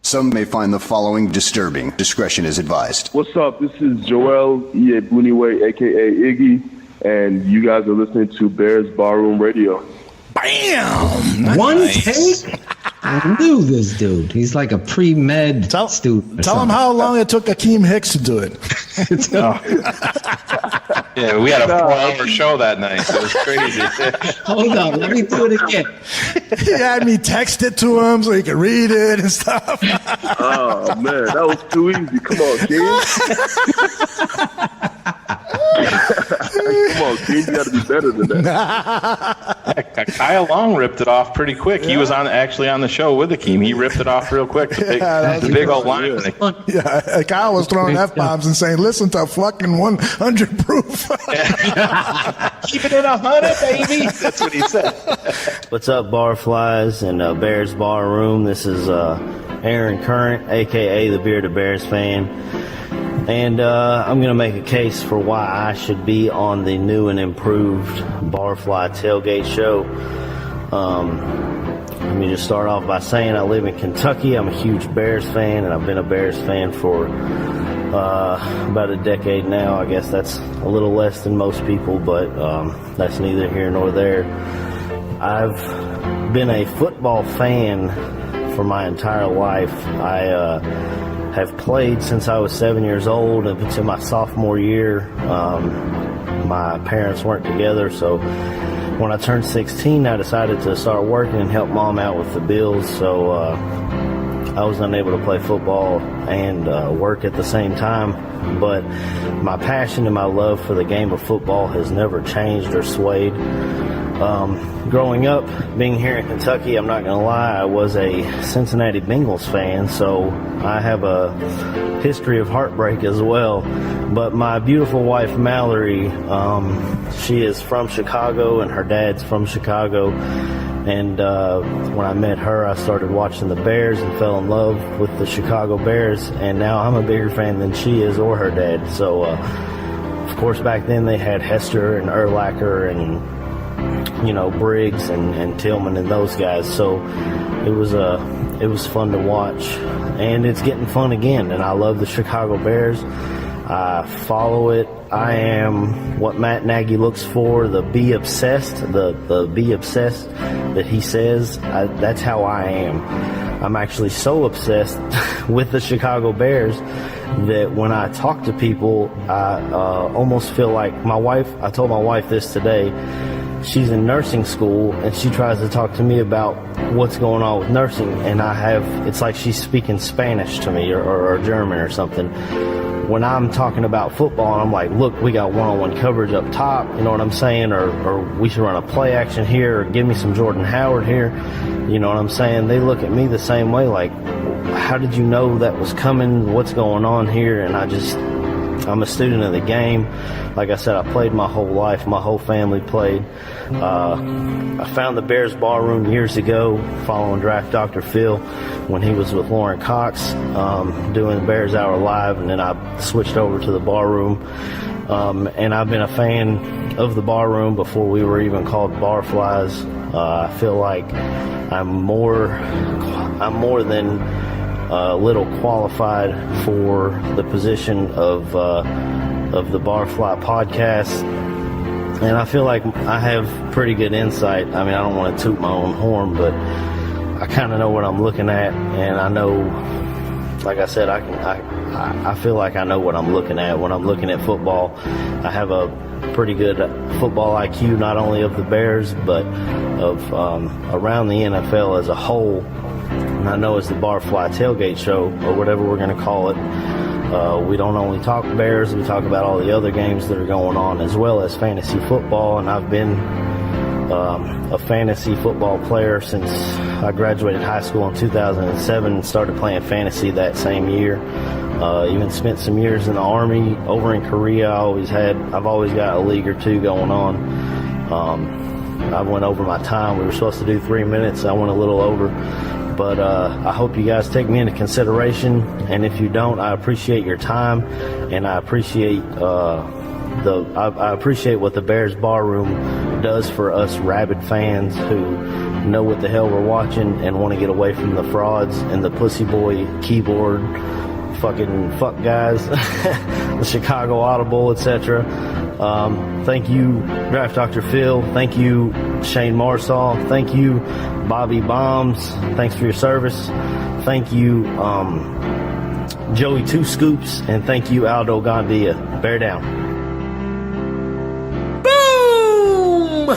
Some may find the following disturbing. Discretion is advised. What's up? This is Joel Iyebuniwe, a.k.a. Iggy, and you guys are listening to Bears Barroom Radio. Bam! Nice. One take? I knew this dude. He's like a pre-med student. Tell him how long it took Akeem Hicks to do it. Yeah, we had a 4-hour show that night. It was crazy. Hold on, let me do it again. He had me text it to him so he could read it and stuff. Oh, man, that was too easy. Come on, King. Come on, King. You got to be better than that. Kyle Long ripped it off pretty quick. Yeah. He was actually on the show with Akeem. He ripped it off real quick. The big old line. Yeah, Kyle was throwing F-bombs and saying, listen to fucking 100 proof. Keeping it 100, baby. That's what he said. What's up, Barflies and Bears Bar Room? This is Aaron Current, a.k.a. the Bearded Bears fan. And I'm going to make a case for why I should be on the new and improved Barfly Tailgate Show. Let me just start off by saying I live in Kentucky. I'm a huge Bears fan, and I've been a Bears fan for about a decade now. I guess that's a little less than most people, but that's neither here nor there. I've been a football fan for my entire life. I have played since I was 7 years old up until my sophomore year. My parents weren't together, so when I turned 16, I decided to start working and help mom out with the bills. So I was unable to play football and work at the same time, but my passion and my love for the game of football has never changed or swayed. Growing up, being here in Kentucky, I'm not going to lie, I was a Cincinnati Bengals fan, so I have a history of heartbreak as well. But my beautiful wife, Mallory, she is from Chicago, and her dad's from Chicago. And when I met her, I started watching the Bears and fell in love with the Chicago Bears. And now I'm a bigger fan than she is or her dad. So, of course, back then they had Hester and Urlacher and Briggs and Tillman and those guys. So it was fun to watch, and it's getting fun again. And I love the Chicago Bears. I follow it. I am what Matt Nagy looks for, the be obsessed, the be obsessed that he says. That's how I am. I'm actually so obsessed with the Chicago Bears that when I talk to people, I almost feel like I told my wife this today. She's in nursing school, and she tries to talk to me about what's going on with nursing, and it's like she's speaking Spanish to me or German or something. When I'm talking about football, and I'm like, look, we got one-on-one coverage up top, you know what I'm saying, or we should run a play action here, or give me some Jordan Howard here, you know what I'm saying, they look at me the same way, like, how did you know that was coming, what's going on here? And I'm a student of the game. Like I said, I played my whole life. My whole family played. I found the Bears Barroom years ago following Draft Dr. Phil when he was with Lauren Cox doing the Bears Hour Live, and then I switched over to the Barroom. And I've been a fan of the Barroom before we were even called Barflies. I feel like I'm more than little qualified for the position of the Barfly podcast, and I feel like I have pretty good insight. I mean, I don't want to toot my own horn, but I kind of know what I'm looking at, and I know, like I said, I feel like I know what I'm looking at when I'm looking at football. I have a pretty good football IQ, not only of the Bears, but of around the NFL as a whole. And I know it's the Barfly Tailgate Show, or whatever we're going to call it. We don't only talk Bears, we talk about all the other games that are going on, as well as fantasy football. And I've been a fantasy football player since I graduated high school in 2007 and started playing fantasy that same year. Even spent some years in the Army over in Korea. I've always got a league or two going on. I went over my time. We were supposed to do 3 minutes. I went a little over. But I hope you guys take me into consideration, and if you don't, I appreciate your time, and I appreciate I appreciate what the Bears Barroom does for us rabid fans who know what the hell we're watching and want to get away from the frauds and the pussy boy keyboard fucking fuck guys, the Chicago Audible, etc. Thank you, Draft Dr. Phil. Thank you, Shayne Marsaw. Thank you, Bobby Bombs. Thanks for your service. Thank you, Joey Two Scoops. And thank you, Aldo Gandia. Bear down. Boom!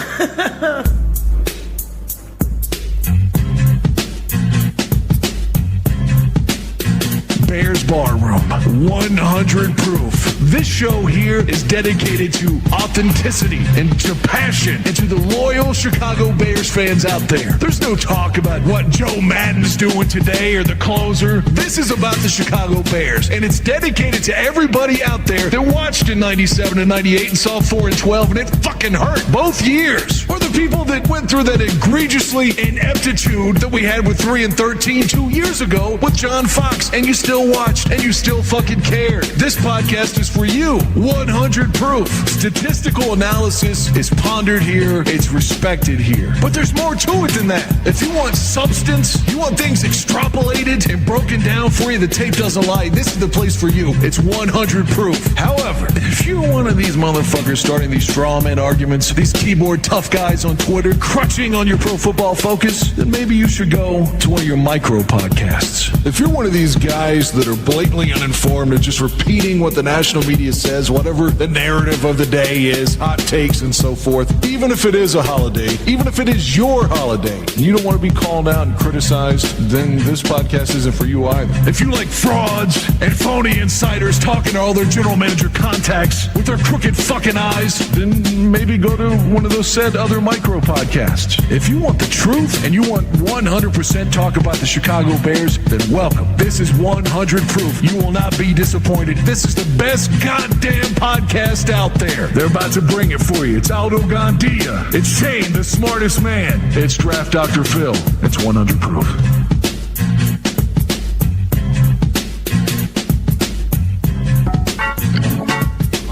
Bears Barroom, 100 proof. This show here is dedicated to authenticity and to passion and to the loyal Chicago Bears fans out there. There's no talk about what Joe Madden's doing today or the closer. This is about the Chicago Bears, and it's dedicated to everybody out there that watched in 97 and 98 and saw 4 and 12, and it fucking hurt both years. Or the people that went through that egregiously ineptitude that we had with 3 and 13 2 years ago with John Fox, and you still watched and you still fucking cared. This podcast is for you. 100 proof. Statistical analysis is pondered here. It's respected here. But there's more to it than that. If you want substance, you want things extrapolated and broken down for you, the tape doesn't lie. This is the place for you. It's 100 proof. However, if you're one of these motherfuckers starting these straw man arguments, these keyboard tough guys on Twitter, crutching on your Pro Football Focus, then maybe you should go to one of your micro podcasts. If you're one of these guys that are blatantly uninformed and just repeating what the national media says, whatever the narrative of the day is, hot takes and so forth, even if it is a holiday, even if it is your holiday, and you don't want to be called out and criticized, then this podcast isn't for you either. If you like frauds and phony insiders talking to all their general manager contacts with their crooked fucking eyes, then maybe go to one of those said other micro podcasts. If you want the truth and you want 100% talk about the Chicago Bears, then welcome. This is 100 proof. You will not be disappointed. This is the best goddamn podcast out there. They're about to bring it for you. It's Aldo Gandia. It's Shayne, the smartest man. It's Draft Dr. Phil. It's 100 proof.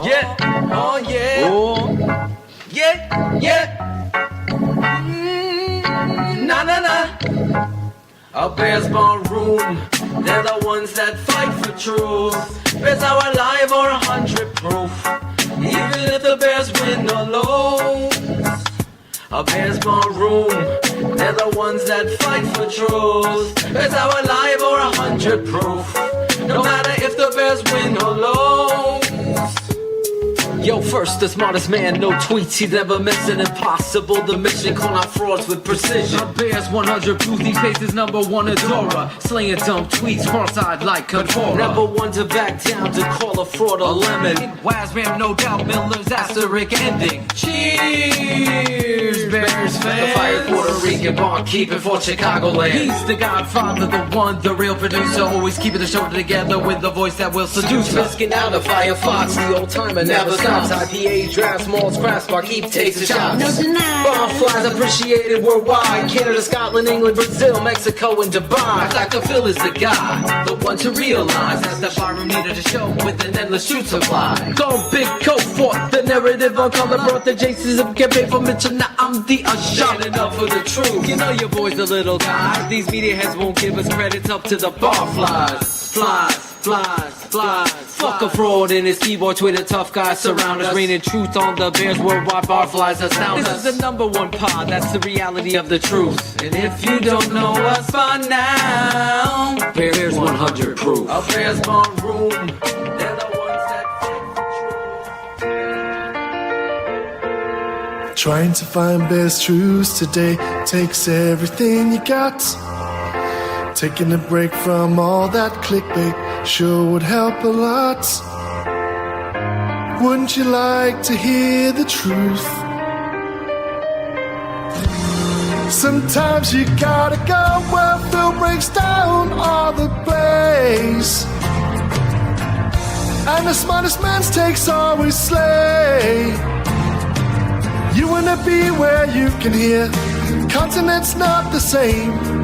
Yeah. Oh, yeah. Oh. Yeah. Yeah. Nah, nah, nah. A Bears Barroom, they're the ones that fight for truth. Bears are alive or 100 proof, even if the Bears win or lose. A Bears Barroom, they're the ones that fight for truth. Bears are alive or 100 proof, no matter if the Bears win or lose. Yo, first, the smartest man, no tweets, he's never missing impossible. The mission, call out frauds with precision. A Bears 100 proof, these faces number one adorer. Slaying dumb tweets, cross-eyed like Contora. Never one to back down to call a fraud a lemon. Wise Ram, no doubt, Miller's asterisk ending. Cheers, Bears fans. The fire Puerto Rican barkeeping for Chicagoland. He's the godfather, the one, the real producer. Always keeping the show together with the voice that will seduce us. Biscuit out of Firefox, the old timer never stops. IPA, drafts, malts, crafts, barkeep takes the shots. No deny. Barflies appreciated worldwide. Canada, Scotland, England, Brazil, Mexico, and Dubai. Dr. Phil is the guy, the one to realize that the barroom needed a show with an endless shoot supply. Go big coat fought the narrative on color, brought the Jaces up, get paid for mention. Now I'm the shot enough for the truth. You know your boy's a little guy. These media heads won't give us credits up to the barflies. Flies. Fuck a fraud in his keyboard, Twitter tough guys surround us, raining truth on the Bears worldwide. Barflies astound us. This is the number one pod, that's the reality of the truth. And if you don't know us by now, Bears 100 proof. A Bears Barroom, they're the ones that fight for truth. Trying to find Bears truths today takes everything you got. Taking a break from all that clickbait sure would help a lot. Wouldn't you like to hear the truth? Sometimes you gotta go where Phil breaks down all the plays, and the smartest man's takes always slay. You wanna be where you can hear continents not the same.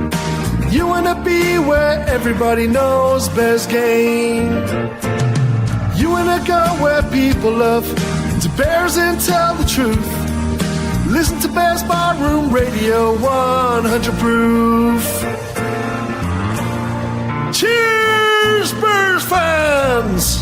You wanna be where everybody knows Bears game. You wanna go where people love to Bears and tell the truth. Listen to Bears Barroom Radio 100 proof. Cheers, Bears fans!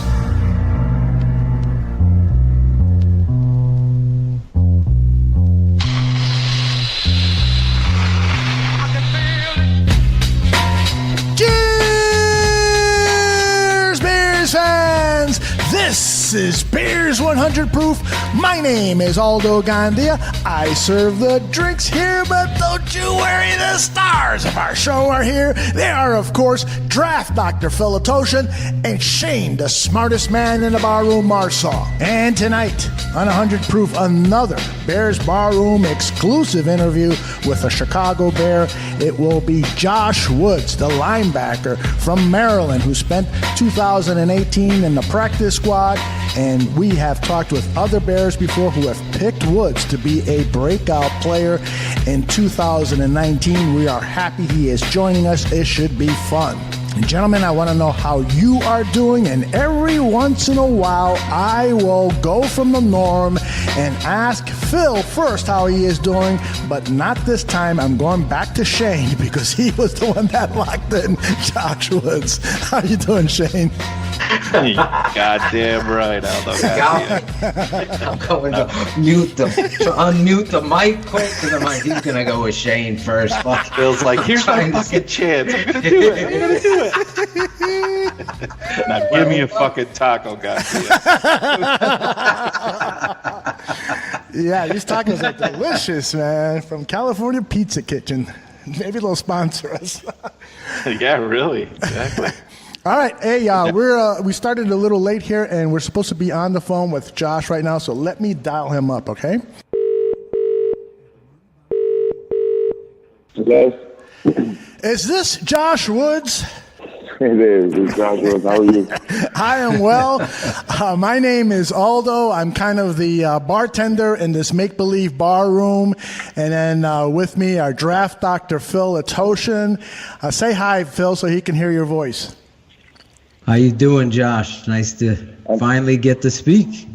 Cheers, Bears fans! This is Bears 100 Proof. My name is Aldo Gandia. I serve the drinks here, but don't you worry, the stars of our show are here. They are, of course, Draft Dr. Phil Atoshan and Shayne, the smartest man in the barroom, Marsaw. And tonight, on 100 Proof, another Bears Barroom exclusive interview with a Chicago Bear. It will be Josh Woods, the linebacker from Maryland, who spent 2018 in the practice squad. And we have talked with other Bears before who have picked Woods to be a breakout player in 2019. We are happy he is joining us. It should be fun. And gentlemen, I want to know how you are doing, and every once in a while I will go from the norm and ask Phil first how he is doing, but not this time. I'm going back to Shayne because he was the one that locked in Josh Woods. How you doing, Shayne? Goddamn right, Aldo. I'm going to unmute the mic quick because I'm like, he's going to go with Shayne first. Phil's like, here's my fucking chance. I'm going to do it. I'm going to do it. Now give me a fucking taco, Gandia. Yeah, these tacos are delicious, man. From California Pizza Kitchen. Maybe they'll sponsor us. Yeah, really. Exactly. All right, hey, we started a little late here, and we're supposed to be on the phone with Josh right now, so let me dial him up, okay? Hello? Is this Josh Woods? It is. It's Josh Woods. How are you? I am well. My name is Aldo. I'm kind of the bartender in this make-believe bar room. And then with me, our draft Dr. Phil Atoshan. Say hi, Phil, so he can hear your voice. How you doing, Josh? Nice to finally get to speak.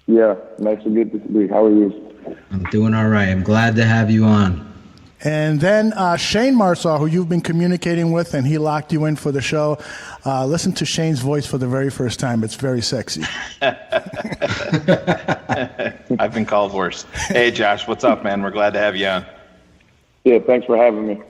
Yeah, nice to get to speak. How are you? I'm doing all right. I'm glad to have you on. And then Shayne Marsaw, who you've been communicating with, and he locked you in for the show. Listen to Shayne's voice for the very first time. It's very sexy. I've been called worse. Hey, Josh, what's up, man? We're glad to have you on. Yeah, thanks for having me.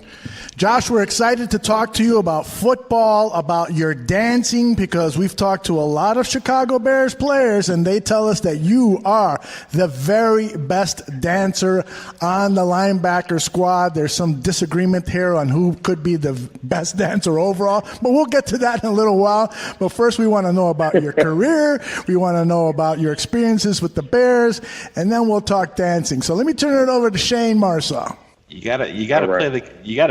Josh, we're excited to talk to you about football, about your dancing, because we've talked to a lot of Chicago Bears players, and they tell us that you are the very best dancer on the linebacker squad. There's some disagreement here on who could be the best dancer overall, but we'll get to that in a little while. But first, we want to know about your career. We want to know about your experiences with the Bears, and then we'll talk dancing. So let me turn it over to Shayne Marsaw. You gotta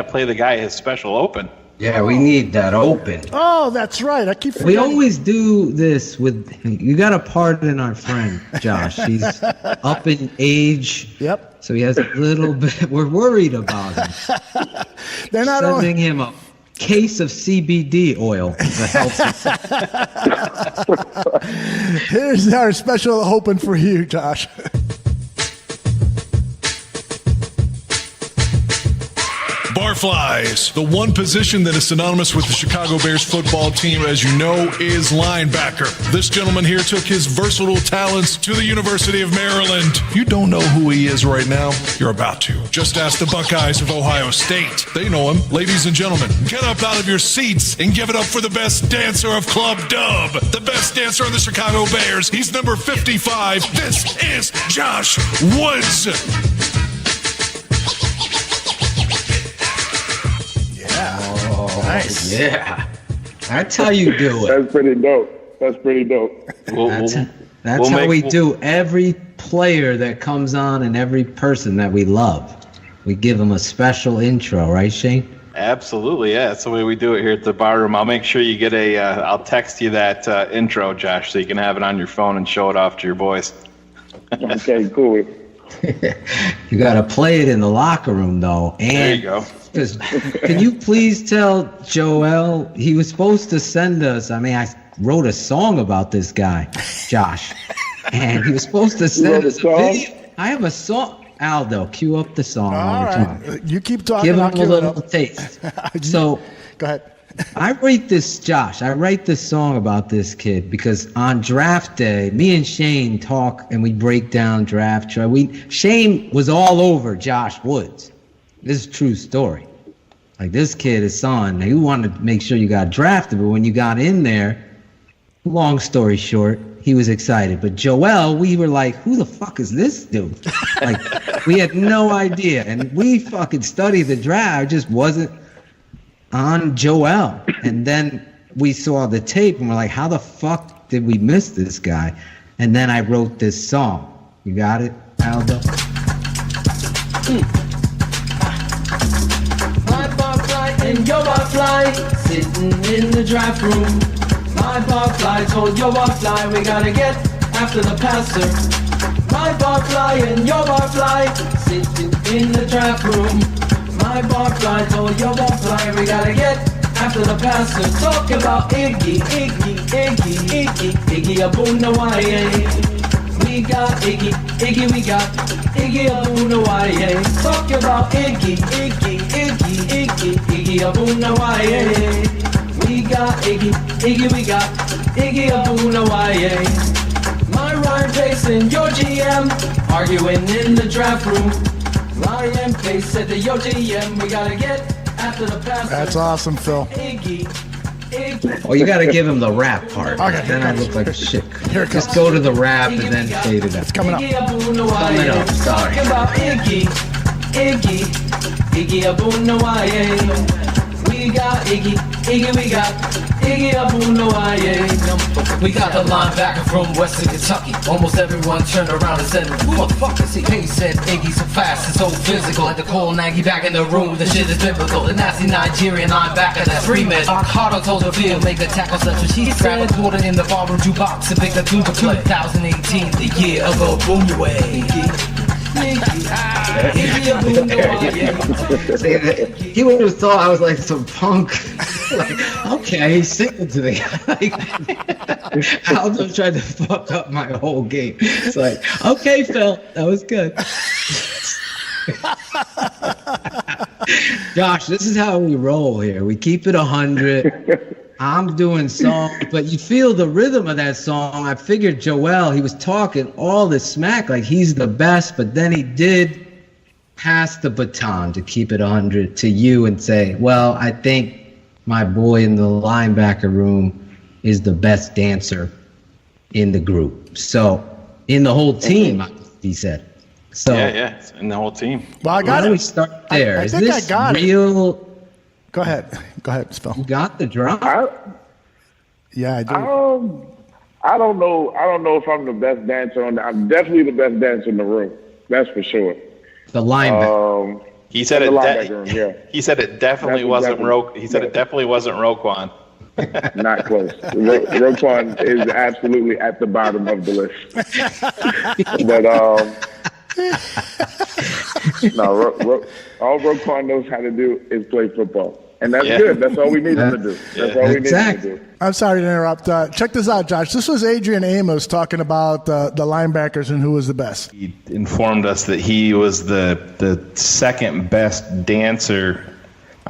play the guy his special open. Yeah, we need that open. Oh, that's right. I keep We forgetting. always do this with, you got to pardon our friend, Josh. He's up in age. Yep. So he has a little bit, we're worried about him. They're not Sending him a case of CBD oil. Here's our special open for you, Josh. Barflies, the one position that is synonymous with the Chicago Bears football team, as you know, is linebacker. This gentleman here took his versatile talents to the University of Maryland. You don't know who he is right now? You're about to. Just ask the Buckeyes of Ohio State. They know him. Ladies and gentlemen, get up out of your seats and give it up for the best dancer of Club Dub, the best dancer on the Chicago Bears. He's number 55. This is Josh Woods. Nice. Yeah. That's how you do it. That's pretty dope. That's how we do every player that comes on and every person that we love. We give them a special intro, right, Shayne? Absolutely, yeah. That's the way we do it here at the bar room. I'll make sure you get I'll text you that intro, Josh, so you can have it on your phone and show it off to your boys. Okay, cool. You got to play it in the locker room, though. And there you go. Can you please tell Joel, he was supposed to send us, I wrote a song about this guy, Josh, and he was supposed to send us a video. I have a song. Aldo, cue up the song. All right. You keep talking. Give him I'll a cue it little up. taste. So, Go ahead. I write this song about this kid because on draft day, me and Shayne talk and we break down draft. Shayne was all over Josh Woods. This is a true story. Like, this kid is son. He wanted to make sure you got drafted, but when you got in there, long story short, he was excited. But Joel, we were like, who the fuck is this dude? Like, we had no idea. And we fucking studied the draft. It just wasn't on Joel. And then we saw the tape and we're like, how the fuck did we miss this guy? And then I wrote this song. You got it, Aldo? My bar fly and your bar fly, sitting in the draft room. My bar fly told your bar fly, we gotta get after the passer. My bar fly and your bar fly, sitting in the draft room. My bar fly told your bar fly, we gotta get after the passer. Talk about Iggy Abunawaya. We got Iggy, we got Iggy Abunawaya. Talk about Iggy Abunawaya. We got Iggy, we got Iggy Abunawaya. My rhyme pace and your GM arguing in the draft room. Ryan Pace said to your GM, we gotta get after the pass. That's awesome, Phil. Iggy. Oh, you got to give him the rap part. Okay, Then I look like a shit. Here it Just comes. go to the rap and then fade it up. It's coming up. Coming up, sorry. Talk about Iggy Abunawaya. We got Iggy, we got Iggy Abunawaya. We got the linebacker from Western Kentucky. Almost everyone turned around and said, who the fuck is he? He said, Iggy's so fast and so physical. Had to call Nagy back in the room, the shit is biblical. The nasty Nigerian linebacker that's Freeman. Hardo told the field, make the tackle such as she grab a quarter in the ballroom jukebox and pick the tuba play. 2018, the year of Abunaway. He would have thought I was like some punk. Like, okay, he's singing to the guy. Aldo tried to fuck up my whole game. It's like, okay, Phil, that was good. Josh, this is how we roll here. We keep it 100. I'm doing songs, but you feel the rhythm of that song. I figured Joel, he was talking all this smack like he's the best, but then he did pass the baton to keep it 100 to you and say, well, I think my boy in the linebacker room is the best dancer in the group. So, in the whole team, he said. So, Yeah, in the whole team. Well, I got why it. don't we start there? I Is think this I got real? it. Go ahead, Phil. You got the drum? Yeah, I do. I don't know if I'm the best dancer I'm definitely the best dancer in the room. That's for sure. The linebacker. He said the it. linebacker room, yeah. He said it definitely That's wasn't exactly- He said it definitely wasn't Roquan. Not close. Roquan is absolutely at the bottom of the list. But no, all Roquan knows how to do is play football. And that's good. That's all we need him to do. That's all we need him to do. I'm sorry to interrupt. Check this out, Josh. This was Adrian Amos talking about the linebackers and who was the best. He informed us that he was the second best dancer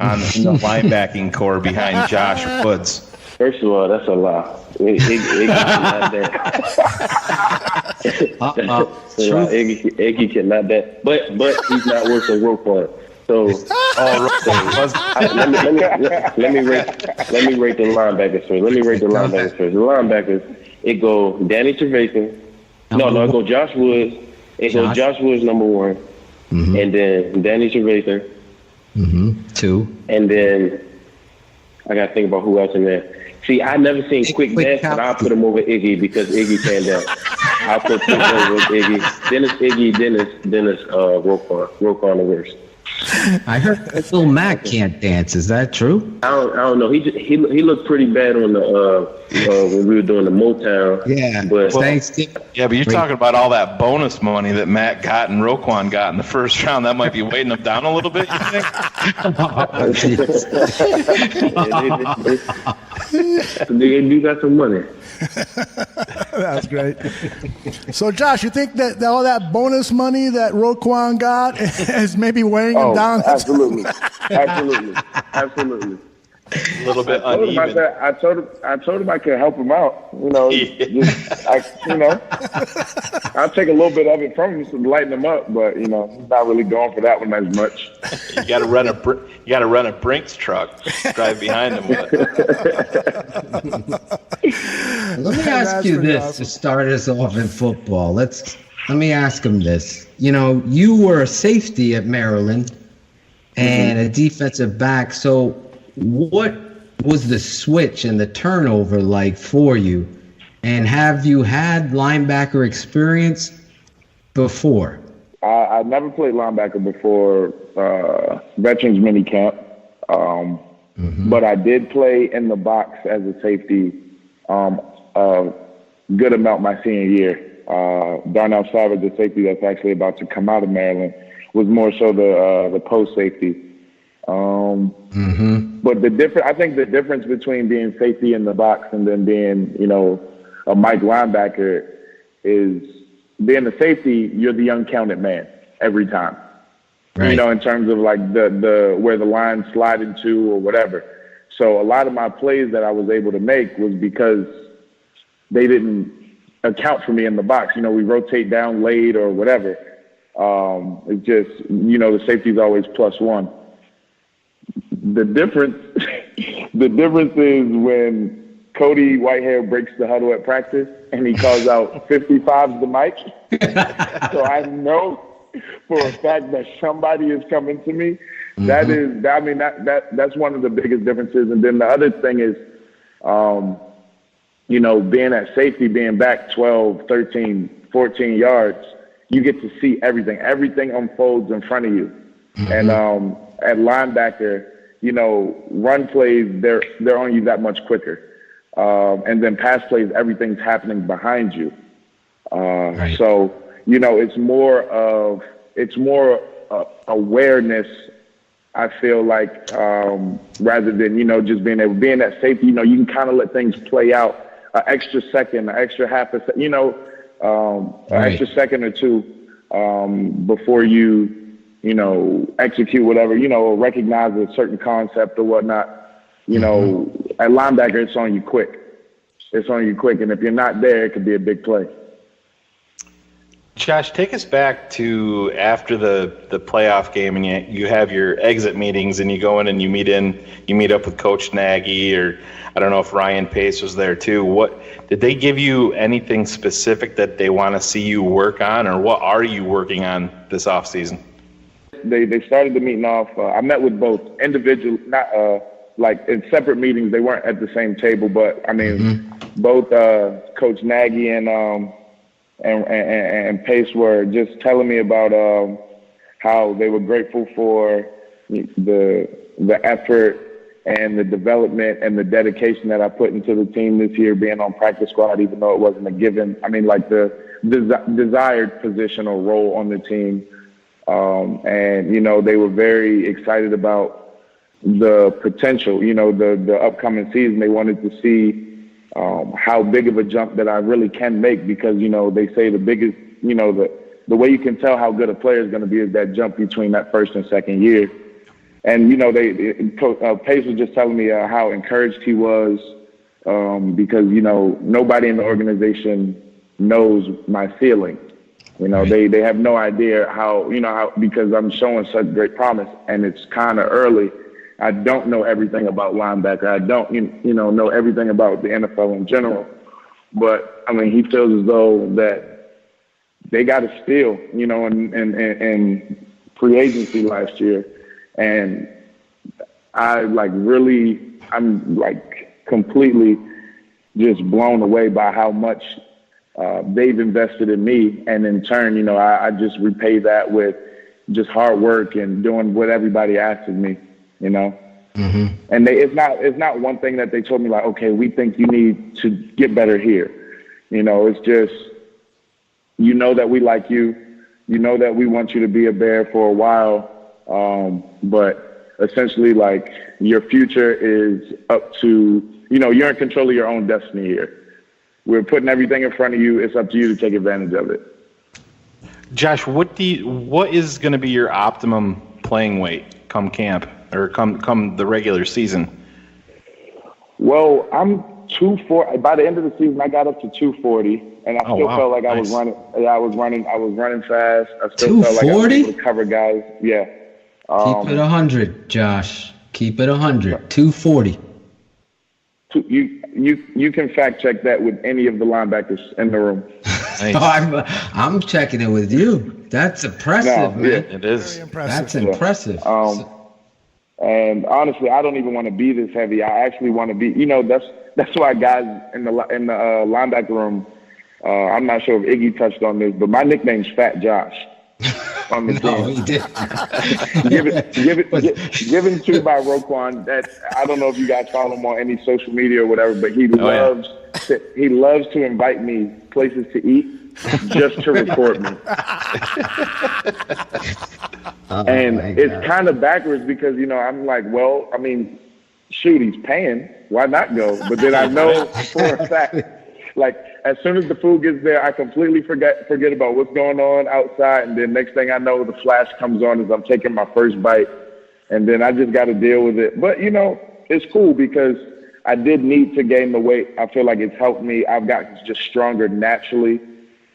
in the linebacking core behind Josh Woods. First of all, that's a lie. Iggy cannot dance. Iggy cannot dance. But he's not worse than Roquan. So, let me rate the linebackers first. The linebackers, it go Danny Trevathan. It go Josh Woods. Goes Josh Woods number one, and then Danny Trevathan. 2. And then I got to think about who else in there. See, I never seen Quick dance, but I'll put him over Iggy because Iggy can dance. I'll put him over Iggy. Dennis, Roquan the worst. I heard Little Mac can't dance. Is that true? I don't know. He looked pretty bad on the when we were doing the Motown. Yeah, but Thanksgiving. Yeah, but you're talking about all that bonus money that Matt got and Roquan got in the first round. That might be weighting him down a little bit, you think? They do got some money. That's great. So, Josh, you think that all that bonus money that Roquan got is maybe weighing him down? Absolutely. Absolutely. A little bit uneven. I told him I could help him out. I'll take a little bit of it from him to lighten him up, but he's not really going for that one as much. You got to run a Brinks truck, drive behind him with it. Let me ask you this to start us off in football. Let me ask him this. You were a safety at Maryland and a defensive back. So what was the switch and the turnover like for you? And have you had linebacker experience before? I never played linebacker before veterans minicamp, but I did play in the box as a safety a good amount my senior year. Darnell Savage, the safety that's actually about to come out of Maryland, was more so the post safety. But I think the difference between being safety in the box and then being, a Mike linebacker is being the safety, you're the uncounted man every time. Right. In terms of like the where the line slide into or whatever. So a lot of my plays that I was able to make was because they didn't account for me in the box. We rotate down late or whatever. It's just, the safety's always +1. The difference is when Cody Whitehair breaks the huddle at practice and he calls out 55's the mic. So I know for a fact that somebody is coming to me. That's one of the biggest differences. And then the other thing is, being at safety, being back 12, 13, 14 yards, you get to see everything. Everything unfolds in front of you. And at linebacker, run plays, they're on you that much quicker. And then pass plays, everything's happening behind you. Right. So, it's more awareness, I feel like, rather than, just being at safety, you can kind of let things play out an extra second, an extra half a second, an extra second or two before you, execute whatever, or recognize a certain concept or whatnot. At linebacker, it's on you quick. And if you're not there, it could be a big play. Josh, take us back to after the playoff game, and you have your exit meetings, and you go in and you meet up with Coach Nagy, or I don't know if Ryan Pace was there too. What did they give you anything specific that they want to see you work on, or what are you working on this offseason? They started the meeting off. I met with both individual, not like in separate meetings. They weren't at the same table, but I mean, both Coach Nagy and Pace were just telling me about how they were grateful for the effort and the development and the dedication that I put into the team this year, being on practice squad, even though it wasn't a given. I mean, like the desired position or role on the team. And, they were very excited about the potential, the upcoming season. They wanted to see how big of a jump that I really can make because, they say the biggest, the way you can tell how good a player is going to be is that jump between that first and second year. And, Pace was just telling me how encouraged he was because, nobody in the organization knows my ceiling. They have no idea how, because I'm showing such great promise and it's kind of early. I don't know everything about linebacker. I don't, know everything about the NFL in general. But, I mean, he feels as though that they got a steal, in free agency last year. And I'm completely just blown away by how much they've invested in me. And in turn, I just repay that with just hard work and doing what everybody asks of me. And it's not one thing that they told me like, okay, we think you need to get better here. It's just, that we like you, that we want you to be a Bear for a while. But essentially like your future is up to, you're in control of your own destiny here. We're putting everything in front of you. It's up to you to take advantage of it. Josh, what is going to be your optimum playing weight come camp or come the regular season? Well, I'm 240. By the end of the season, I got up to 240, and I still felt like I was running. I was running fast. I still felt like I was able to cover guys. Yeah. Keep it 100, Josh. Keep it 100. 240. You can fact check that with any of the linebackers in the room. Nice. I'm checking it with you. That's impressive, man. Yeah, it is. Very impressive. That's impressive. And honestly, I don't even want to be this heavy. I actually want to be. That's why guys in the linebacker room. I'm not sure if Iggy touched on this, but my nickname's Fat Josh. On the No, team. he did. Given to by Roquan. That I don't know if you guys follow him on any social media or whatever, but he loves to invite me places to eat just to record me. And it's kind of backwards because I'm like, well, I mean, shoot, he's paying. Why not go? But then I know for a fact, like, as soon as the food gets there, I completely forget about what's going on outside. And then next thing I know, the flash comes on as I'm taking my first bite. And then I just got to deal with it. But, it's cool because I did need to gain the weight. I feel like it's helped me. I've gotten just stronger naturally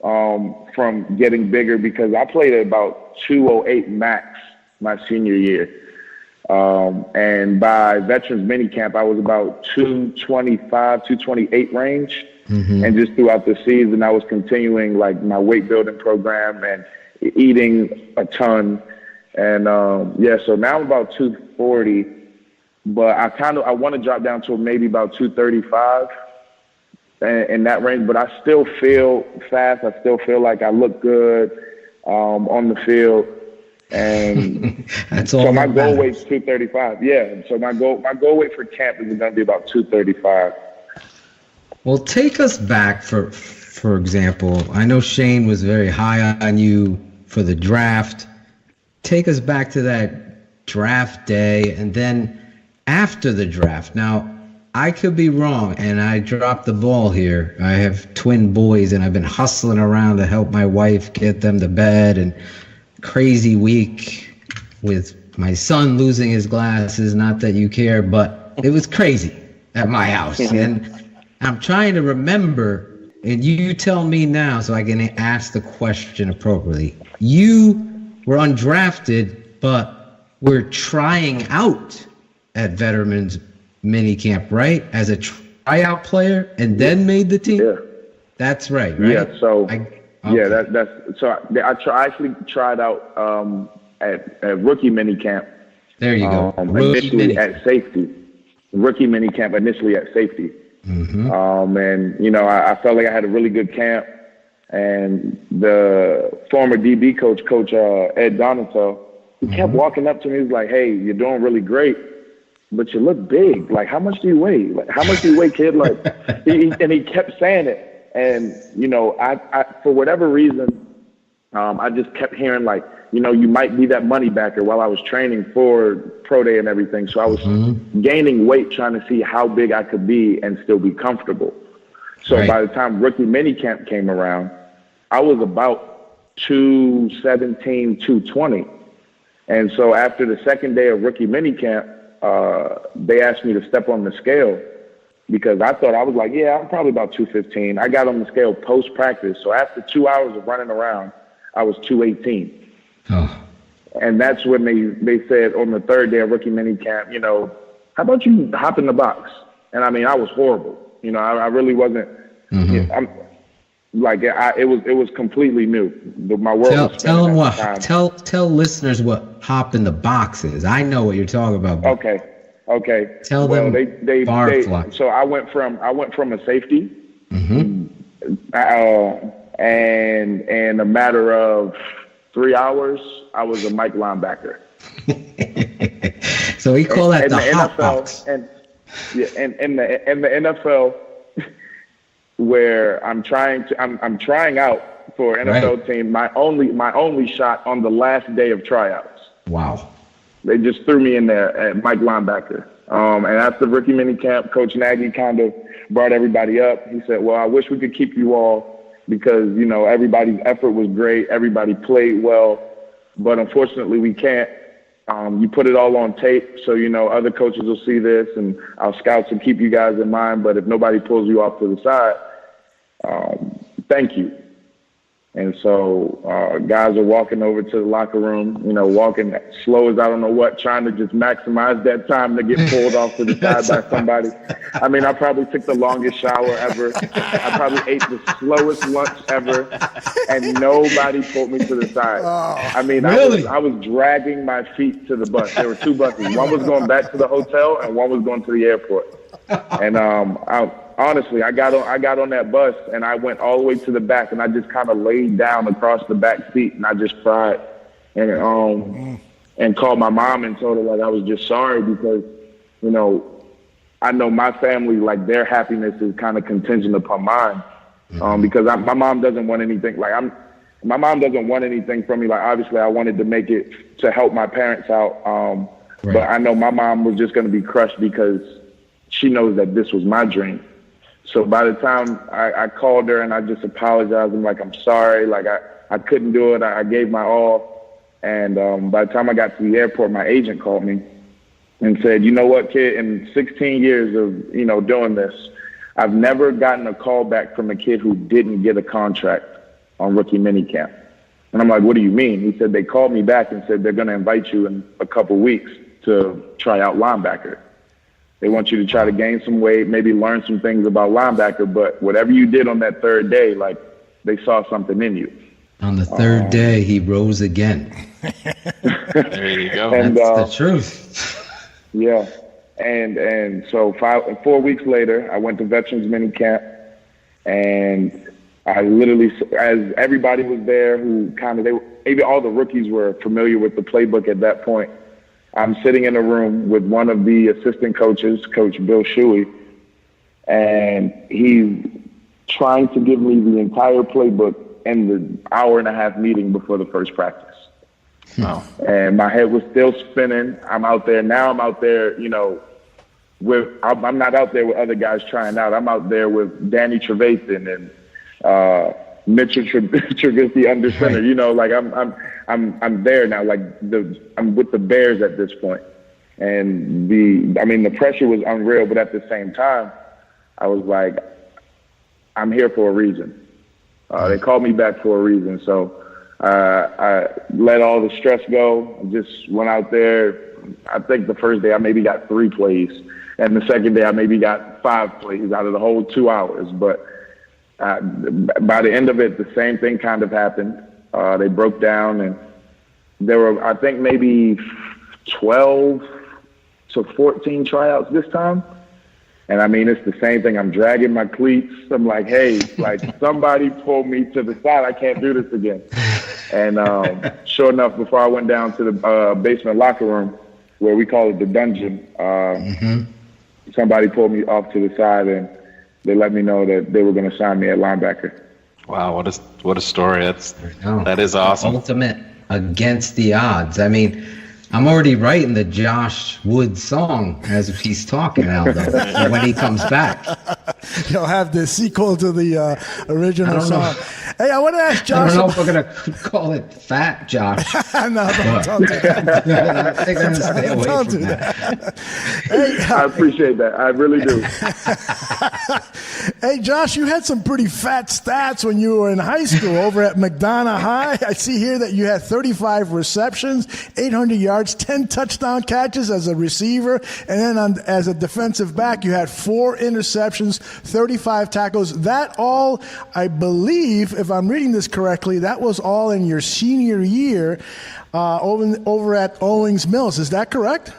from getting bigger because I played at about 208 max my senior year. And by Veterans Minicamp, I was about 225, 228 range. Mm-hmm. And just throughout the season, I was continuing like my weight building program and eating a ton. And so now I'm about 240, but I want to drop down to maybe about 235 in that range. But I still feel fast. I still feel like I look good on the field. And that's all. So my goal weight's 235. Yeah. So my goal weight for camp is going to be about 235. Well, take us back for example. I know Shayne was very high on you for the draft. Take us back to that draft day and then after the draft. Now, I could be wrong, and I dropped the ball here. I have twin boys, and I've been hustling around to help my wife get them to bed, and crazy week with my son losing his glasses. Not that you care, but it was crazy at my house. And I'm trying to remember, and you tell me now so I can ask the question appropriately. You were undrafted, but were trying out at Veterans Minicamp, right? As a tryout player, and then made the team? Yeah. That's right? Yeah, so, I actually tried out at Rookie Minicamp. There you go. Initially at safety. Rookie Minicamp initially at safety. Mm-hmm. And I felt like I had a really good camp, and the former DB coach Ed Donato, he kept walking up to me. He was like, "Hey, you're doing really great, but you look big. Like, how much do you weigh? Like, how much do you weigh, kid?" Like, he kept saying it, and I for whatever reason, I just kept hearing like, you might be that money backer while I was training for pro day and everything. So I was gaining weight, trying to see how big I could be and still be comfortable. So by the time rookie minicamp came around, I was about 217, 220. And so after the second day of rookie minicamp, they asked me to step on the scale because I thought I was like, yeah, I'm probably about 215. I got on the scale post practice. So after 2 hours of running around, I was 218. Oh. And that's when they said on the third day of rookie minicamp, how about you hop in the box? And I mean, I was horrible. I really wasn't. It was completely new. My world. Tell them what. Tell listeners what hop in the box is. I know what you're talking about. Okay. Tell them. So I went from a safety, and in a matter of 3 hours, I was a Mike linebacker. So we call that the hot NFL, box. And the NFL, where I'm trying out for an NFL team. My only shot on the last day of tryouts. Wow. They just threw me in there at Mike linebacker. And after rookie minicamp, Coach Nagy kind of brought everybody up. He said, well, I wish we could keep you all because, you know, everybody's effort was great. Everybody played well. But unfortunately, we can't. You put it all on tape, so, you know, other coaches will see this, and our scouts will keep you guys in mind. But if nobody pulls you off to the side, thank you. And so guys are walking over to the locker room, you know, walking slow as I don't know what, trying to just maximize that time to get pulled off to the side by somebody. I mean, I probably took the longest shower ever. I probably ate the slowest lunch ever, and nobody pulled me to the side. I mean, really? I was dragging my feet to the bus. There were two buses. One was going back to the hotel, and one was going to the airport. And honestly, I got on that bus and I went all the way to the back and I just kind of laid down across the back seat and I just cried and called my mom and told her like I was just sorry because, you know, I know my family, like their happiness is kind of contingent upon mine because my mom doesn't want anything my mom doesn't want anything from me. Like obviously I wanted to make it to help my parents out. But I know my mom was just going to be crushed because she knows that this was my dream. So by the time I called her and I just apologized, I'm like, I'm sorry. Like I couldn't do it. I gave my all. And by the time I got to the airport, my agent called me and said, you know what, kid, in 16 years of, you know, doing this, I've never gotten a call back from a kid who didn't get a contract on rookie minicamp. And I'm like, what do you mean? He said, they called me back and said they're going to invite you in a couple weeks to try out linebacker. They want you to try to gain some weight, maybe learn some things about linebacker, but whatever you did on that third day, like they saw something in you. On the third day, he rose again. There you go. And, that's the truth. Yeah. And so 4 weeks later, I went to Veterans Minicamp, and I literally, as everybody was there who maybe all the rookies were familiar with the playbook at that point, I'm sitting in a room with one of the assistant coaches, Coach Bill Shuey, and he's trying to give me the entire playbook in the hour-and-a-half meeting before the first practice. Wow. And my head was still spinning. I'm out there, you know, I'm not out there with other guys trying out. I'm out there with Danny Trevathan and Mitchell Trubisky under center. Right. You know, like I'm there now. Like I'm with the Bears at this point, and the pressure was unreal. But at the same time, I was like, I'm here for a reason. They called me back for a reason. So I let all the stress go. Just went out there. I think the first day I maybe got 3 plays, and the second day I maybe got 5 plays out of the whole 2 hours. But by the end of it, the same thing kind of happened. They broke down, and there were, I think, maybe 12 to 14 tryouts this time. And I mean, it's the same thing. I'm dragging my cleats. I'm like, hey, like somebody pull me to the side. I can't do this again. And sure enough, before I went down to the basement locker room, where we call it the dungeon, somebody pulled me off to the side, and they let me know that they were going to sign me at linebacker. Wow, what a story! That is awesome. Ultimate against the odds. I mean, I'm already writing the Josh Woods song as he's talking, Aldo, when he comes back. You'll have the sequel to the original song. Hey, I want to ask Josh. I don't know if we're going to call it Fat Josh. No, don't do that. I think I'm going to stay away Don't from do that. Hey, I appreciate that. I really do. Hey, Josh, you had some pretty fat stats when you were in high school over at McDonough High. I see here that you had 35 receptions, 800 yards, 10 touchdown catches as a receiver, and then as a defensive back, you had 4 interceptions, 35 tackles. That all, I believe, if I'm reading this correctly, that was all in your senior year over at Owings Mills. Is that correct?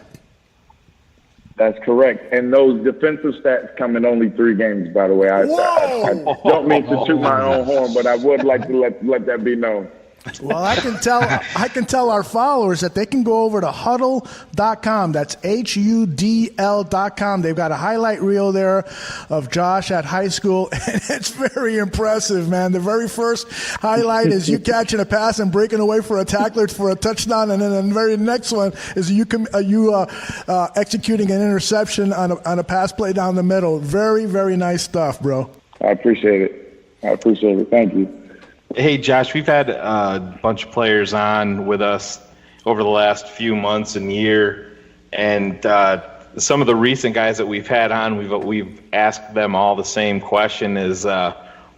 That's correct. And those defensive stats come in only 3 games, by the way. I don't mean to toot my own horn, but I would like to let that be known. Well, I can tell our followers that they can go over to huddle.com. That's HUDL.com. They've got a highlight reel there of Josh at high school, and it's very impressive, man. The very first highlight is you catching a pass and breaking away for a tackler for a touchdown, and then the very next one is you executing an interception on a pass play down the middle. Very, very nice stuff, bro. I appreciate it. Thank you. Hey, Josh, we've had a bunch of players on with us over the last few months and year, and some of the recent guys that we've had on, we've asked them all the same question: is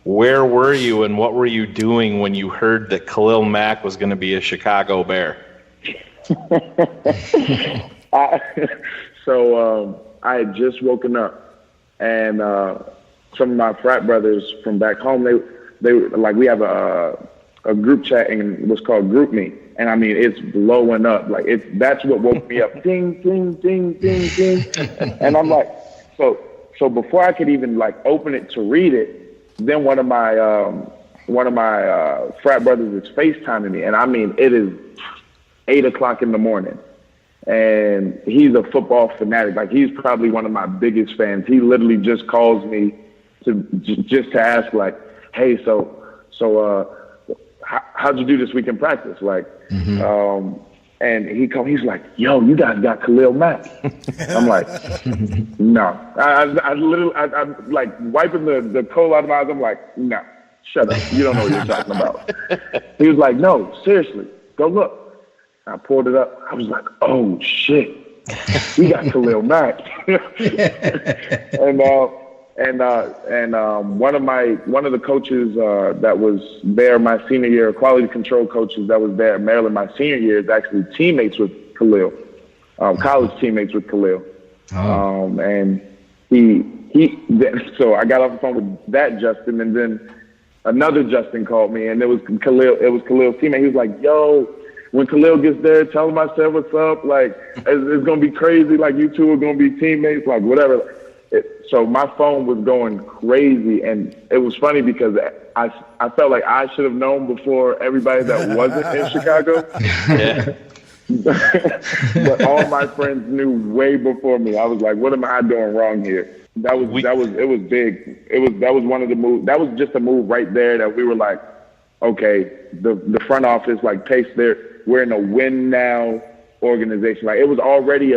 where were you and what were you doing when you heard that Khalil Mack was going to be a Chicago Bear? I had just woken up, and some of my frat brothers from back home, they like, we have a group chat and what's called Group Me, and I mean it's blowing up. Like that's what woke me up. Ding, ding, ding, ding, ding, and I'm like, so before I could even like open it to read it, then one of my frat brothers is FaceTiming me, and I mean it is 8 o'clock in the morning, and he's a football fanatic. Like he's probably one of my biggest fans. He literally just calls me to ask like, hey, so how'd you do this week in practice? Like, and he's like, yo, you guys got Khalil Mack. I'm like, no. I'm like wiping the coal out of my eyes. I'm like, no, shut up. You don't know what you're talking about. He was like, no, seriously, go look. I pulled it up. I was like, oh shit, we got Khalil Mack. And one of the coaches that was there my senior year, quality control coaches that was there at Maryland my senior year, is actually teammates with Khalil, college teammates with Khalil. And so I got off the phone with that Justin, and then another Justin called me, and it was Khalil's teammate. He was like, yo, when Khalil gets there, tell him I said what's up. Like, it's going to be crazy. Like, you two are going to be teammates, like, whatever. So my phone was going crazy, and it was funny because I felt like I should have known before everybody that wasn't in Chicago. Yeah. But all my friends knew way before me. I was like, what am I doing wrong here? It was big. That was one of the moves. That was just a move right there that we were like, okay, the front office, like, Pace, we're in a win now organization. Like, it was already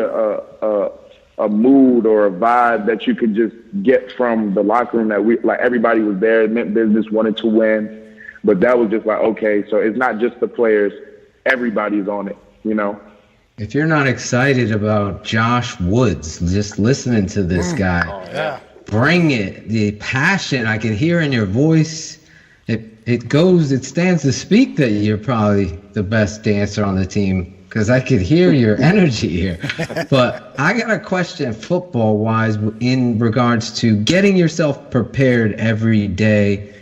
a mood or a vibe that you could just get from the locker room, that everybody was there. It meant business, wanted to win. But that was just like, okay, so it's not just the players, everybody's on it, you know? If you're not excited about Josh Woods, just listening to this guy, bring it, the passion I can hear in your voice. It stands to speak that you're probably the best dancer on the team, because I could hear your energy here. But I got a question football-wise in regards to getting yourself prepared every day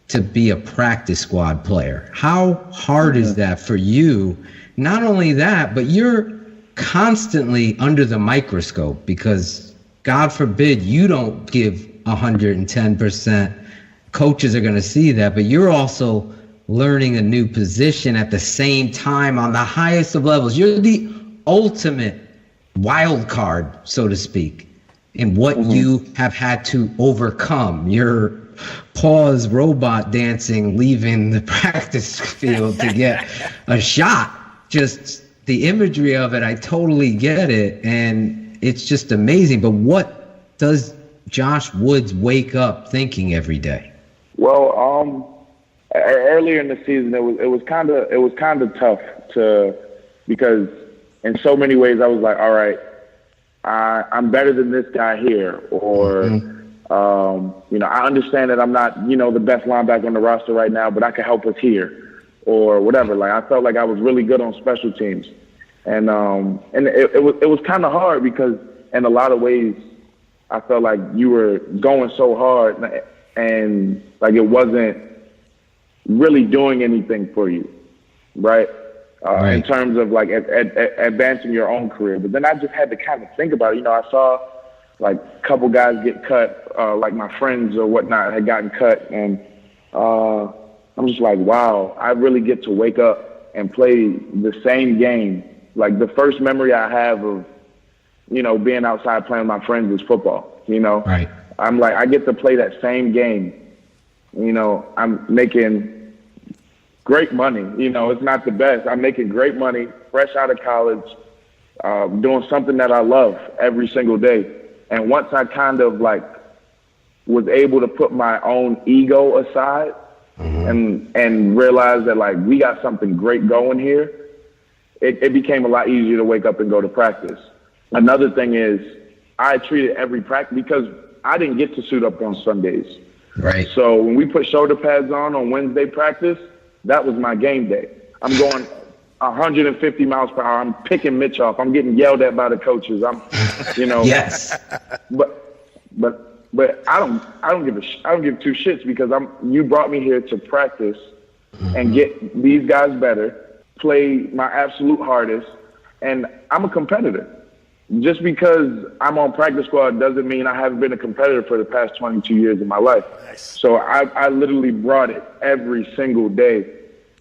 to be a practice squad player. How hard is that for you? Not only that, but you're constantly under the microscope because, God forbid, you don't give 110%. Coaches are going to see that, but you're also learning a new position at the same time on the highest of levels. You're the ultimate wild card, so to speak, in what you have had to overcome. Your pause robot dancing, leaving the practice field to get a shot. Just the imagery of it, I totally get it, and it's just amazing. But what does Josh Woods wake up thinking every day? Well, earlier in the season, it was kind of tough because in so many ways I was like, all right, I'm better than this guy here, or I understand that I'm not the best linebacker on the roster right now, but I can help us here, or whatever. Like, I felt like I was really good on special teams, and it was kind of hard because in a lot of ways I felt like you were going so hard and like it wasn't really doing anything for you, right? In terms of like advancing your own career. But then I just had to kind of think about it. I saw like a couple guys get cut, like my friends or whatnot had gotten cut, and I'm just like, wow, I really get to wake up and play the same game. Like the first memory I have of, you know, being outside playing with my friends is football, you know? Right. I'm like, I get to play that same game. You know, I'm making great money. You know, it's not the best. I'm making great money, fresh out of college, doing something that I love every single day. And once I kind of like was able to put my own ego aside and realize that like we got something great going here, it became a lot easier to wake up and go to practice. Another thing is I treated every practice because I didn't get to suit up on Sundays. Right. So when we put shoulder pads on Wednesday practice, that was my game day. I'm going 150 miles per hour. I'm picking Mitch off. I'm getting yelled at by the coaches. I'm, you know. Yes. But I don't give two shits because you brought me here to practice and get these guys better, play my absolute hardest, and I'm a competitor. Just because I'm on practice squad doesn't mean I haven't been a competitor for the past 22 years of my life. Nice. So I literally brought it every single day.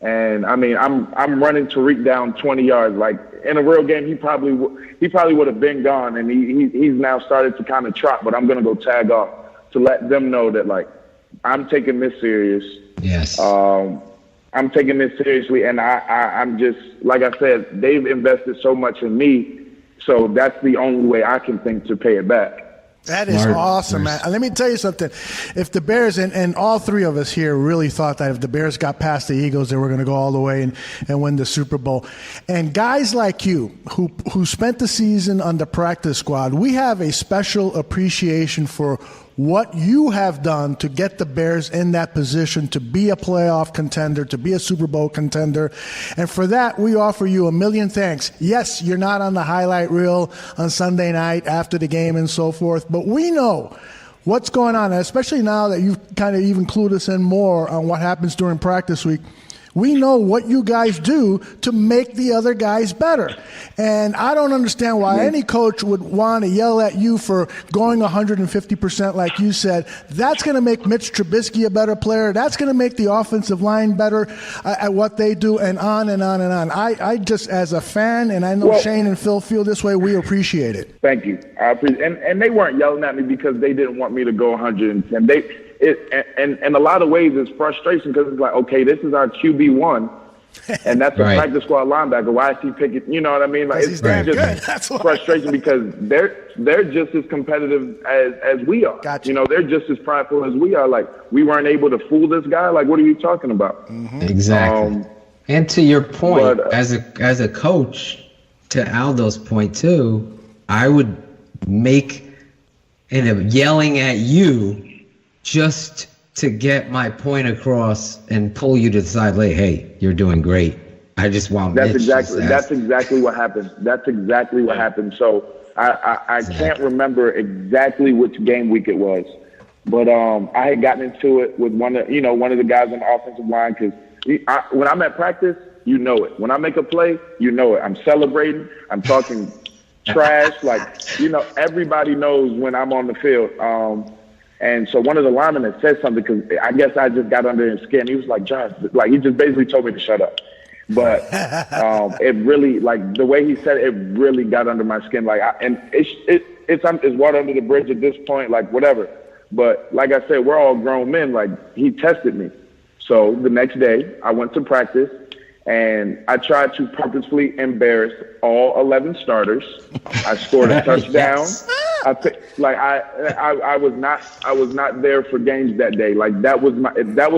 And I mean, I'm running Tariq down 20 yards. Like in a real game, he probably would have been gone, and he's now started to kind of trot. But I'm gonna go tag off to let them know that like I'm taking this serious. Yes. I'm taking this seriously, and I'm just like I said, they've invested so much in me. So that's the only way I can think to pay it back. That is awesome, man. And let me tell you something. If the Bears, and all three of us here really thought that if the Bears got past the Eagles, they were going to go all the way and win the Super Bowl. And guys like you who spent the season on the practice squad, we have a special appreciation for what you have done to get the Bears in that position to be a playoff contender, to be a Super Bowl contender. And for that, we offer you a million thanks. Yes, you're not on the highlight reel on Sunday night after the game and so forth, but we know what's going on, especially now that you've kind of even clued us in more on what happens during practice week. We know what you guys do to make the other guys better. And I don't understand why any coach would want to yell at you for going 150% like you said. That's going to make Mitch Trubisky a better player. That's going to make the offensive line better at what they do, and on and on and on. I just, as a fan, and I know Shane and Phil feel this way, we appreciate it. Thank you. I appreciate it. And they weren't yelling at me because they didn't want me to go 110. In a lot of ways, it's frustration because it's like, okay, this is our QB1, and that's a practice squad linebacker. Why is he picking? You know what I mean? Like it's just That's frustration because they're just as competitive as we are. Gotcha. You know, they're just as prideful as we are. Like we weren't able to fool this guy. Like what are you talking about? Mm-hmm. Exactly. And to your point, as a coach, to Aldo's point too, I would make yelling at you just to get my point across and pull you to the side, like, hey, you're doing great. I just want that's exactly what happened. That's exactly what happened. So I can't remember exactly which game week it was, but I had gotten into it with one of the guys on the offensive line because when I'm at practice, you know it. When I make a play, you know it. I'm celebrating. I'm talking trash. Like, you know, everybody knows when I'm on the field. And so one of the linemen had said something because I guess I just got under his skin. He was like, Josh, like he just basically told me to shut up. But it really, like the way he said it really got under my skin. Like, it's water under the bridge at this point, like whatever. But like I said, we're all grown men. Like he tested me. So the next day I went to practice and I tried to purposefully embarrass all 11 starters. I scored a touchdown. Yes. I was not there for games that day. Like that was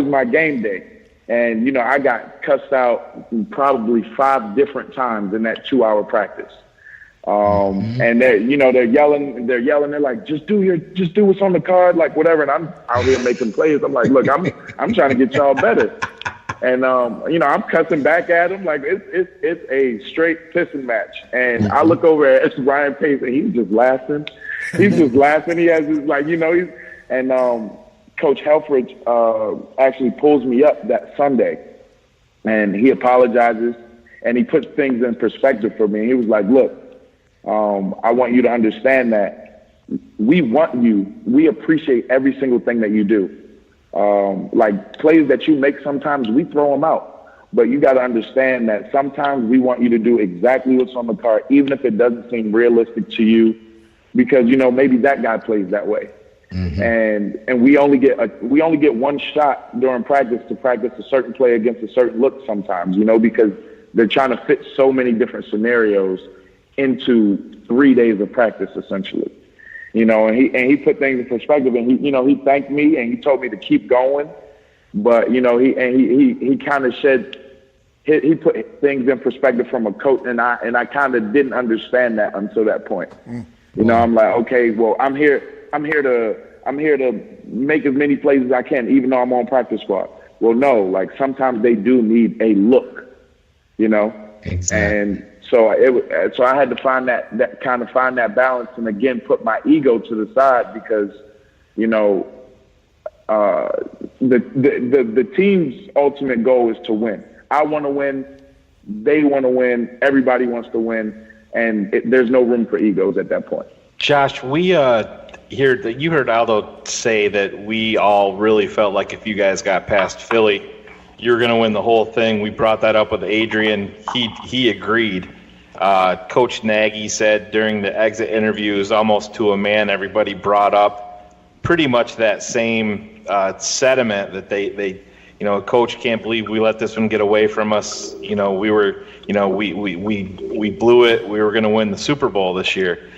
my game day. And you know, I got cussed out probably 5 different times in that 2-hour practice. And they're yelling. They're like, just do what's on the card, like whatever. And I'm out here making plays. I'm like, look, I'm trying to get y'all better. And I'm cussing back at him like it's a straight pissing match. And I look over at Ryan Pace and he's just laughing. He's just laughing. He has his Coach Helfrich actually pulls me up that Sunday, and he apologizes and he puts things in perspective for me. He was like, look, I want you to understand that we want you. We appreciate every single thing that you do. like plays that you make sometimes we throw them out. But you got to understand that sometimes we want you to do exactly what's on the card, even if it doesn't seem realistic to you, because, you know, maybe that guy plays that way. Mm-hmm. And we only get one shot during practice to practice a certain play against a certain look sometimes, you know, because they're trying to fit so many different scenarios into 3 days of practice, essentially. You know, and he put things in perspective, and he thanked me and he told me to keep going. But, you know, he kind of he put things in perspective from a coach, and I kind of didn't understand that until that point. You know, I'm like, okay, well, I'm here to make as many plays as I can, even though I'm on practice squad. Well, no, like sometimes they do need a look, you know. Exactly. And so I had to find that balance, and again put my ego to the side, because, you know, the team's ultimate goal is to win. I want to win. They want to win. Everybody wants to win. And there's no room for egos at that point. Josh, you heard Aldo say that we all really felt like if you guys got past Philly, you were going to win the whole thing. We brought that up with Adrian. He agreed. Coach Nagy said during the exit interviews, almost to a man, everybody brought up pretty much that same sentiment that they you know, coach, can't believe we let this one get away from us. You know, we blew it. We were going to win the Super Bowl this year.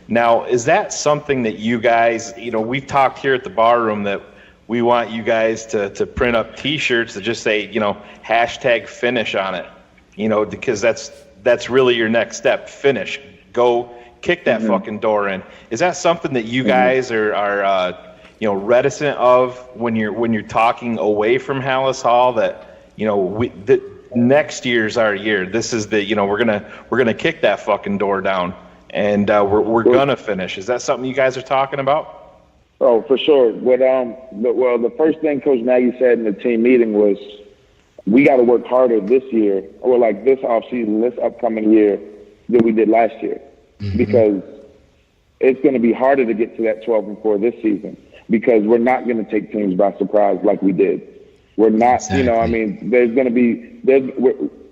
Now, is that something that you guys, you know, we've talked here at the bar room that we want you guys to print up T-shirts that just say, you know, #finish on it, you know, because that's really your next step. Finish. Go kick that fucking door in. Is that something that you guys are you know, reticent of when you're talking away from Hallis Hall, that, you know, next year's our year. This is the, you know, we're gonna kick that fucking door down, and we're gonna finish. Is that something you guys are talking about? Oh, for sure. The first thing Coach Nagy said in the team meeting was, we got to work harder this year, or like this offseason, this upcoming year, than we did last year, because it's going to be harder to get to that 12-4 this season, because we're not going to take teams by surprise like we did. We're not, you know, I mean,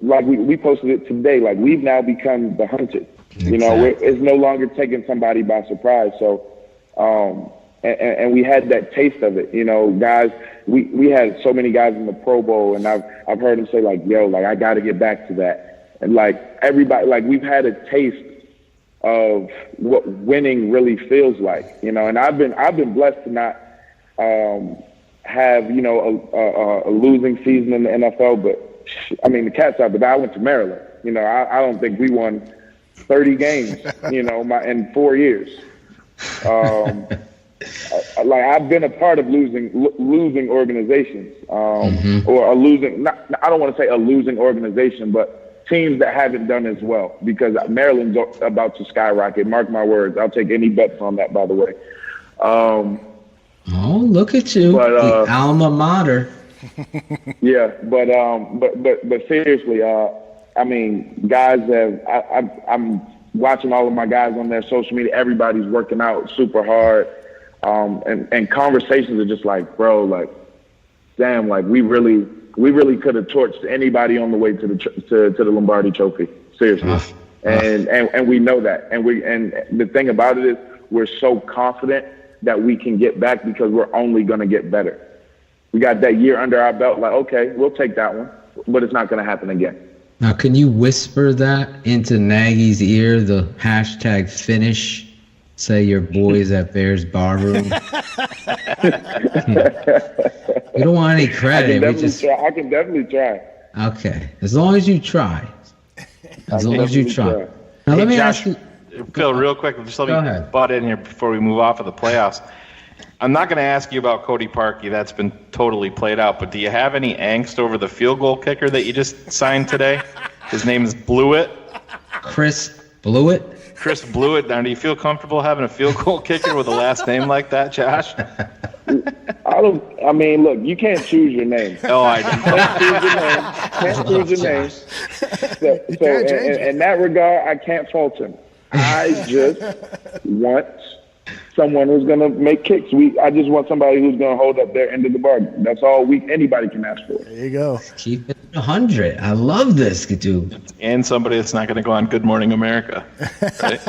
like we posted it today, like we've now become the hunted. You know, it's no longer taking somebody by surprise. So, and we had that taste of it, you know, guys. We had so many guys in the Pro Bowl, and I've heard them say like, yo, like I got to get back to that. And like everybody, like we've had a taste of what winning really feels like, you know. And I've been blessed to not have, you know, a losing season in the NFL. But I mean, the cat's out. But I went to Maryland. You know, I don't think we won 30 games, you know, in 4 years. Like I've been a part of losing organizations, or a losing. I don't want to say a losing organization, but teams that haven't done as well, because Maryland's about to skyrocket. Mark my words. I'll take any bets on that, by the way. Oh, look at you, the alma mater. Yeah, but seriously, I mean, guys I'm watching all of my guys on their social media. Everybody's working out super hard, and conversations are just like, bro, like, damn, like we really could have torched anybody on the way to the Lombardi Trophy. Seriously. And we know that. And the thing about it is we're so confident that we can get back, because we're only going to get better. We got that year under our belt. Like, okay, we'll take that one, but it's not going to happen again. Now, can you whisper that into Nagy's ear, the #finish? Say your boys at Bears Bar Room. We don't want any credit. I can definitely try. Okay, as long as you try. As long as you try. Now, let me ask you, Phil, real quick, just let me butt in here before we move off of the playoffs. I'm not going to ask you about Cody Parkey. That's been totally played out. But do you have any angst over the field goal kicker that you just signed today? His name is Blewit. Chris Blewit. Chris Blewit. Now, do you feel comfortable having a field goal kicker with a last name like that, Josh? I mean, look, you can't choose your name. Oh, I do. Can't choose your name. So in that regard, I can't fault him. I just want someone who's going to make kicks. I just want somebody who's going to hold up their end of the bargain. That's all anybody can ask for. There you go. Keep it 100. I love this, dude. And somebody that's not going to go on Good Morning America. Right?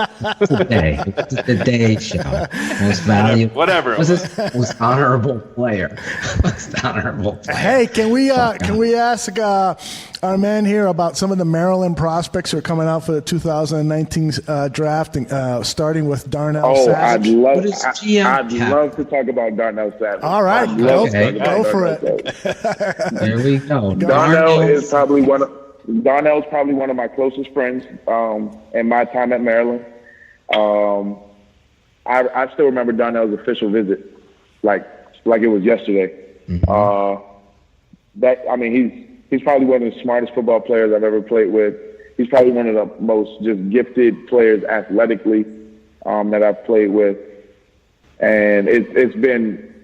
Today, it's the day show. Most valuable. Whatever. What's this? Most honorable player. Most honorable player. Hey, can we ask our man here about some of the Maryland prospects who are coming out for the 2019 draft, starting with Darnell Savage? I'd love to talk about Darnell Savage. All right, go for it. There we go. Darnell's probably one of my closest friends in my time at Maryland. I still remember Darnell's official visit, like it was yesterday. He's probably one of the smartest football players I've ever played with. He's probably one of the most just gifted players athletically that I've played with. And it's been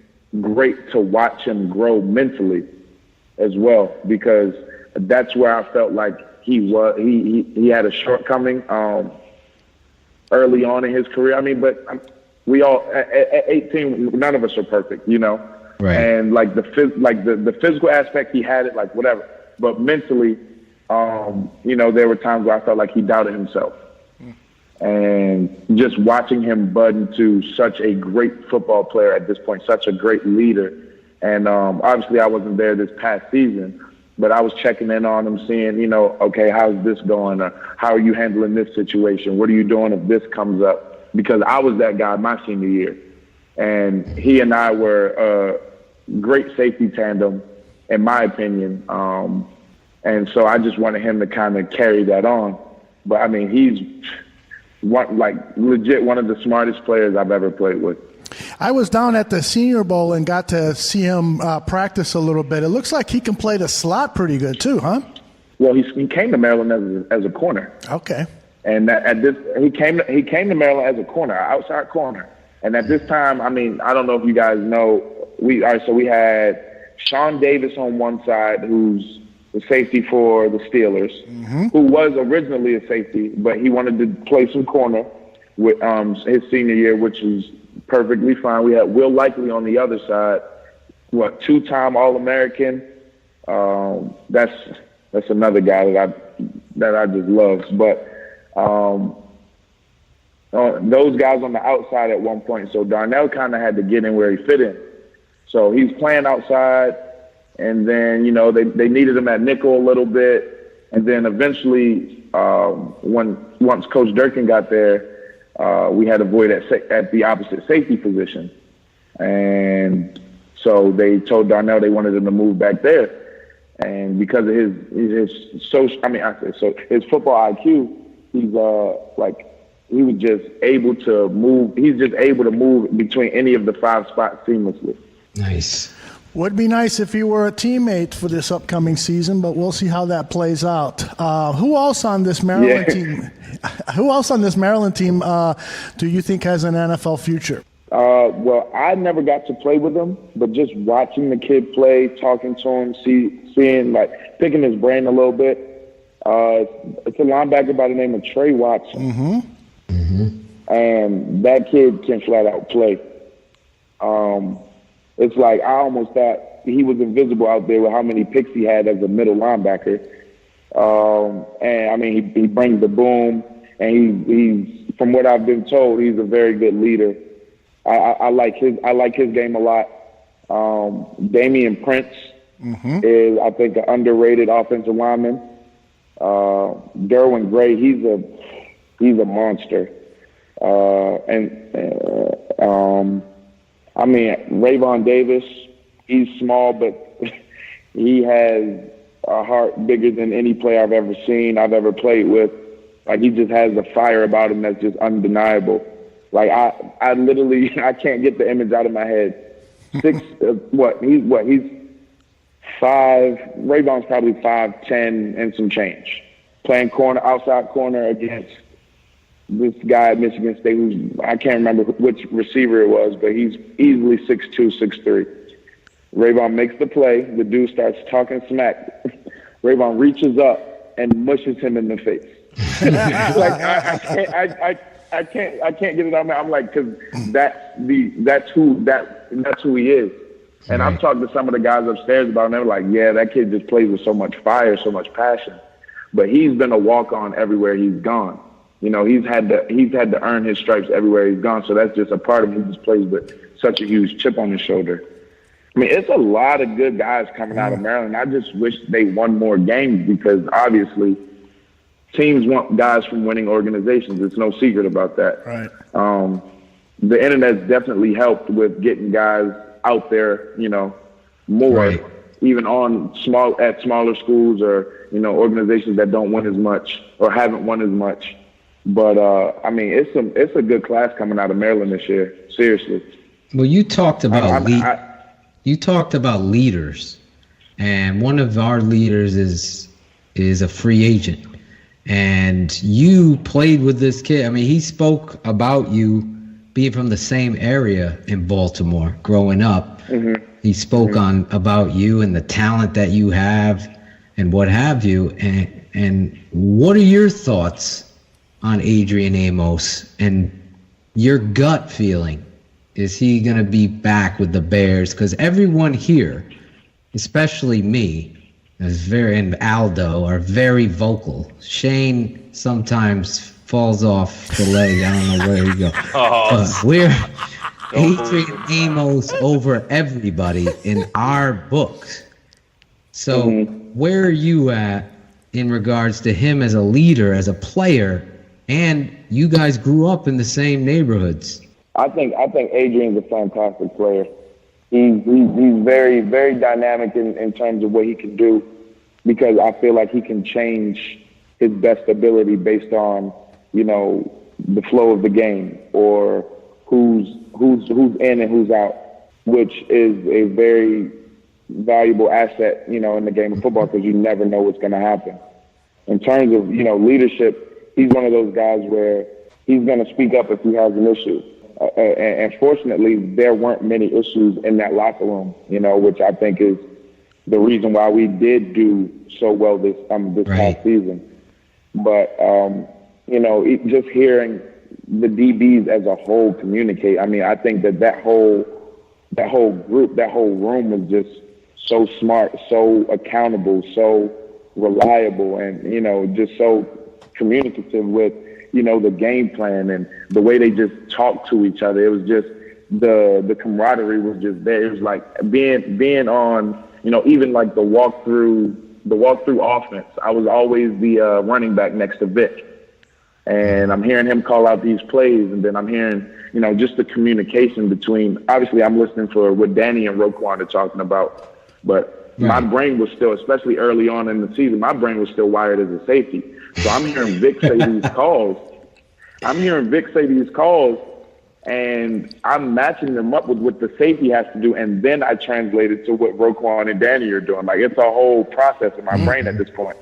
great to watch him grow mentally as well, because that's where I felt like he had a shortcoming early on in his career. But we all at 18, none of us are perfect, Right. And the physical aspect, he had it, whatever. But mentally, there were times where I felt like he doubted himself. And just watching him bud into such a great football player at this point, such a great leader. And obviously I wasn't there this past season, but I was checking in on him, seeing, okay, how's this going? How are you handling this situation? What are you doing if this comes up? Because I was that guy my senior year. And he and I were a great safety tandem, in my opinion. And so I just wanted him to kind of carry that on. But, he's legit one of the smartest players I've ever played with. I was down at the Senior Bowl and got to see him practice a little bit. It looks like he can play the slot pretty good too, huh? Well, he came to Maryland as a corner. Okay. And he came to Maryland as a corner, an outside corner. And at this time, I don't know if you guys know, we had Sean Davis on one side, who's the safety for the Steelers, who was originally a safety, but he wanted to play some corner with his senior year, which is perfectly fine. We had Will Likely on the other side, two-time All-American. That's another guy that I just love. But those guys on the outside at one point, so Darnell kind of had to get in where he fit in. So he's playing outside. And then, they needed him at nickel a little bit. And then eventually, once Coach Durkin got there, we had a void at the opposite safety position. And so they told Darnell they wanted him to move back there. And because of his football IQ, he was just able to move. He's just able to move between any of the 5 spots seamlessly. Nice. Would be nice if he were a teammate for this upcoming season, but we'll see how that plays out. Who else on this Maryland team? Who else on this Maryland team do you think has an NFL future? Well, I never got to play with him, but just watching the kid play, talking to him, seeing picking his brain a little bit. It's a linebacker by the name of Trey Watson, and that kid can flat out play. It's I almost thought he was invisible out there with how many picks he had as a middle linebacker. And he brings the boom, and he's from what I've been told, he's a very good leader. I like his game a lot. Damian Prince is, I think, an underrated offensive lineman. Derwin Gray, he's a monster. Rayvon Davis, he's small, but he has a heart bigger than any player I've ever seen, I've ever played with. He just has a fire about him that's just undeniable. I literally, I can't get the image out of my head. He's 5, Rayvon's probably 5'10" and some change. Playing outside corner against this guy at Michigan State, I can't remember which receiver it was, but he's easily 6'2", 6'3". Rayvon makes the play. The dude starts talking smack. Rayvon reaches up and mushes him in the face. I can't get it out. I'm like, because that's who he is. And I've talked to some of the guys upstairs about it, and they're like, yeah, that kid just plays with so much fire, so much passion. But he's been a walk-on everywhere he's gone. You know, he's had to earn his stripes everywhere he's gone. So that's just a part of him. He just plays with such a huge chip on his shoulder. I mean, it's a lot of good guys coming out of Maryland. I just wish they won more games because obviously teams want guys from winning organizations. There's no secret about that. Right. The internet's definitely helped with getting guys out there, you know, more, even on smaller schools or, you know, organizations that don't win as much or haven't won as much. But I mean, it's a good class coming out of Maryland this year. Seriously. Well, you talked about leaders, and one of our leaders is a free agent, and you played with this kid. I mean, he spoke about you being from the same area in Baltimore growing up. Mm-hmm. He spoke on about you and the talent that you have and what have you. And what are your thoughts on Adrian Amos and your gut feeling? Is he going to be back with the Bears? Because everyone here, especially me, and Aldo, are very vocal. Shayne sometimes falls off the leg. I don't know where he goes. But we're Adrian Amos over everybody in our books. So where are you at in regards to him as a leader, as a player, and you guys grew up in the same neighborhoods? I think Adrian's a fantastic player. He's very, very dynamic in terms of what he can do, because I feel like he can change his best ability based on, you know, the flow of the game or who's in and who's out, which is a very valuable asset, you know, in the game of football, because you never know what's going to happen. In terms of, you know, leadership, he's one of those guys where he's going to speak up if he has an issue. And fortunately, there weren't many issues in that locker room, you know, which I think is the reason why we did do so well this past season. But, you know, just hearing the DBs as a whole communicate, I mean, I think that whole group, that whole room was just so smart, so accountable, so reliable, and, you know, just so communicative with, you know, the game plan and the way they just talked to each other. It was just the camaraderie was just there. It was like being on, you know, even like the walkthrough offense. I was always the running back next to Vic, and I'm hearing him call out these plays, and then I'm hearing, you know, just the communication between. Obviously, I'm listening for what Danny and Roquan are talking about, but my brain was still, especially early on in the season, my brain was still wired as a safety. So I'm hearing Vic say these calls. And I'm matching them up with what the safety has to do, and then I translate it to what Roquan and Danny are doing. Like, it's a whole process in my brain at this point.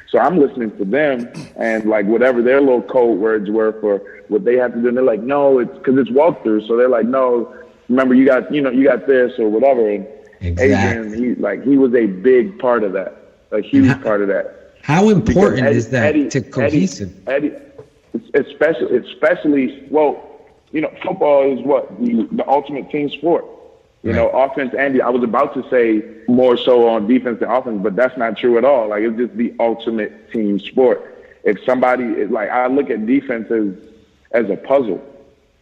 So I'm listening to them, and like whatever their little code words were for what they have to do, and they're like, no, it's because it's walkthrough. So they're like, no, remember you got this or whatever. And Adrian, he was a big part of that, a huge part of that. How important is that to cohesive? Eddie, especially, well, you know, football is what? The ultimate team sport. You know, offense, Andy, I was about to say more so on defense than offense, but that's not true at all. Like, it's just the ultimate team sport. If somebody is like, I look at defense as a puzzle.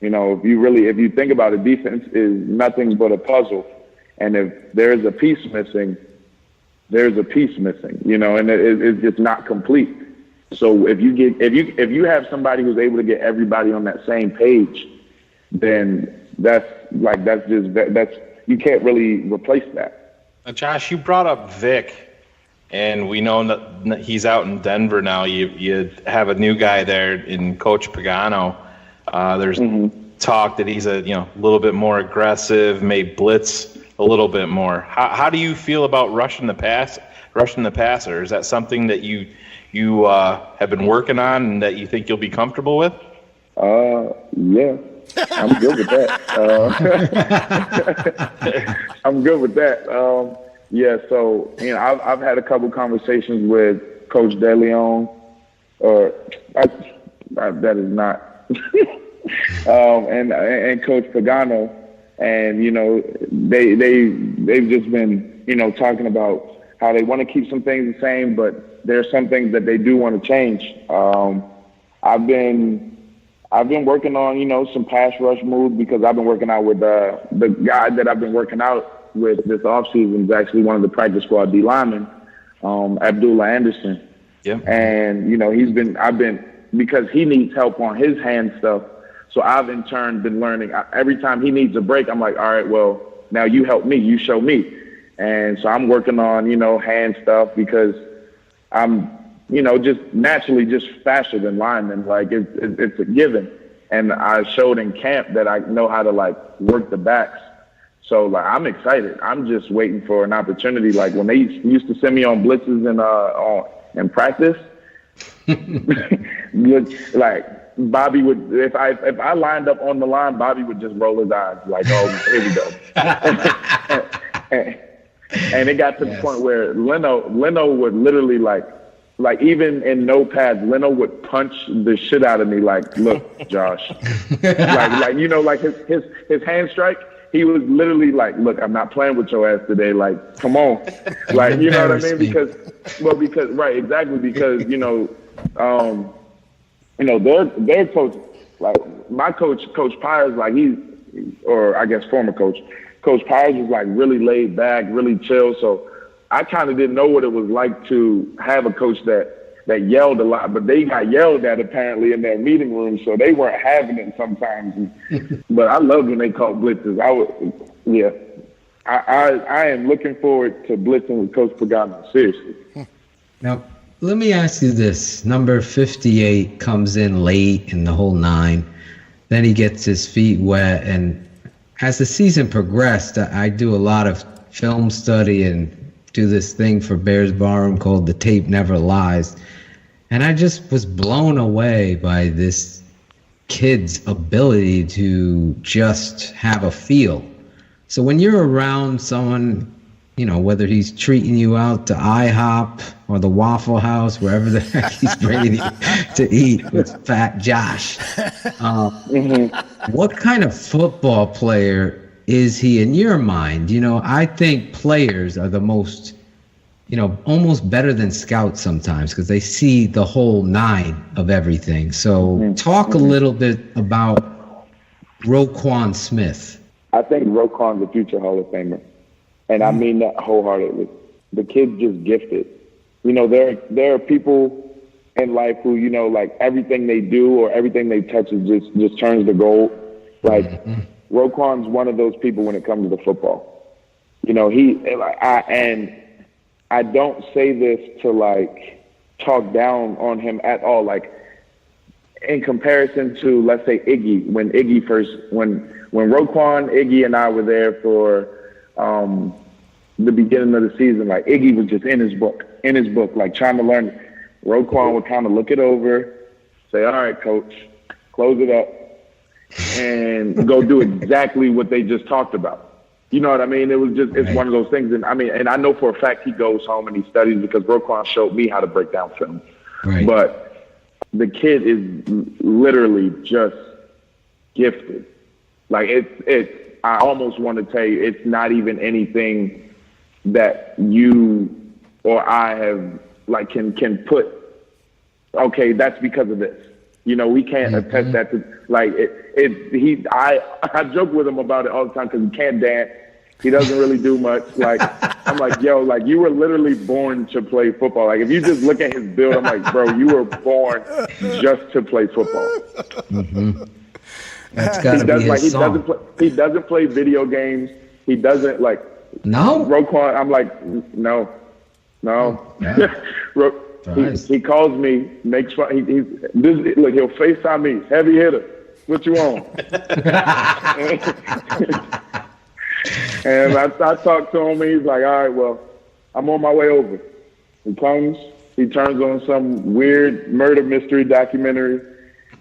You know, if you think about it, defense is nothing but a puzzle. And if there's a piece missing, you know, and it's not complete. So if you have somebody who's able to get everybody on that same page, then that's you can't really replace that. Josh, you brought up Vic, and we know that he's out in Denver now. You have a new guy there in Coach Pagano. There's talk that he's a little bit more aggressive, may blitz a little bit more. How do you feel about rushing the passer? Is that something that you have been working on and that you think you'll be comfortable with? Yeah, I'm good with that. Yeah, so I've had a couple conversations with Coach DeLeon, that is not. and Coach Pagano, and they've just been talking about how they want to keep some things the same, but there are some things that they do want to change. I've been working on some pass rush moves because I've been working out with the guy that I've been working out with this offseason is actually one of the practice squad D linemen, Abdullah Anderson. Yeah. And because he needs help on his hand stuff, so I've in turn been learning. Every time he needs a break, I'm like, all right, well, now you help me, you show me. And so I'm working on, hand stuff because I'm, just naturally just faster than linemen. Like it's a given. And I showed in camp that I know how to work the backs. So I'm excited. I'm just waiting for an opportunity. Like when they used to send me on blitzes in practice, Bobby would, if I lined up on the line, Bobby would just roll his eyes like, oh, here we go. And it got to the point where Leno would literally like even in no pads, Leno would punch the shit out of me. Like, look, Josh, like his hand strike. He was literally like, look, I'm not playing with your ass today. Like, come on, like, you know what I mean? Because right, exactly. Because their coach, like my coach Pyers, like or I guess former coach Pyers was like really laid back, really chill. So I kind of didn't know what it was like to have a coach that yelled a lot, but they got yelled at apparently in their meeting room, so they weren't having it sometimes. But I loved when they called blitzes. I am looking forward to blitzing with Coach Pagano, seriously. Now, let me ask you this. Number 58 comes in late in the whole 9. Then he gets his feet wet, and as the season progressed, I do a lot of film study and do this thing for Bears Barroom called The Tape Never Lies. And I just was blown away by this kid's ability to just have a feel. So when you're around someone, whether he's treating you out to IHOP or the Waffle House, wherever the heck he's bringing you to eat with Fat Josh, what kind of football player is he in your mind? I think players are the most, almost better than scouts sometimes because they see the whole 9 of everything. So talk a little bit about Roquan Smith. I think Roquan's a future Hall of Famer. And I mean that wholeheartedly. The kid's just gifted. There are people in life who, like everything they do or everything they touch is just turns to gold. Like Roquan's one of those people when it comes to football. I don't say this to talk down on him at all. Like in comparison to, let's say, Iggy, when Roquan, Iggy, and I were there for the beginning of the season, like Iggy was just in his book, like trying to learn. Roquan would kind of look it over, say, all right, coach, close it up, and go do exactly what they just talked about. You know what I mean? It was just, it's one of those things. And I know for a fact he goes home and he studies because Roquan showed me how to break down film. Right. But the kid is literally just gifted. Like I almost want to tell you, it's not even anything that you or I have can put, okay, that's because of this. We can't attest that to I joke with him about it all the time because he can't dance. He doesn't really do much. Like, I'm like, yo, like you were literally born to play football. Like if you just look at his build, I'm like, bro, you were born just to play football. That's gotta be his song. He doesn't play video games. He doesn't No? Roquan, I'm like, no. He calls me, makes fun. He'll FaceTime me, heavy hitter. What you on? And I talk to him, and he's like, all right, well, I'm on my way over. He comes, he turns on some weird murder mystery documentary,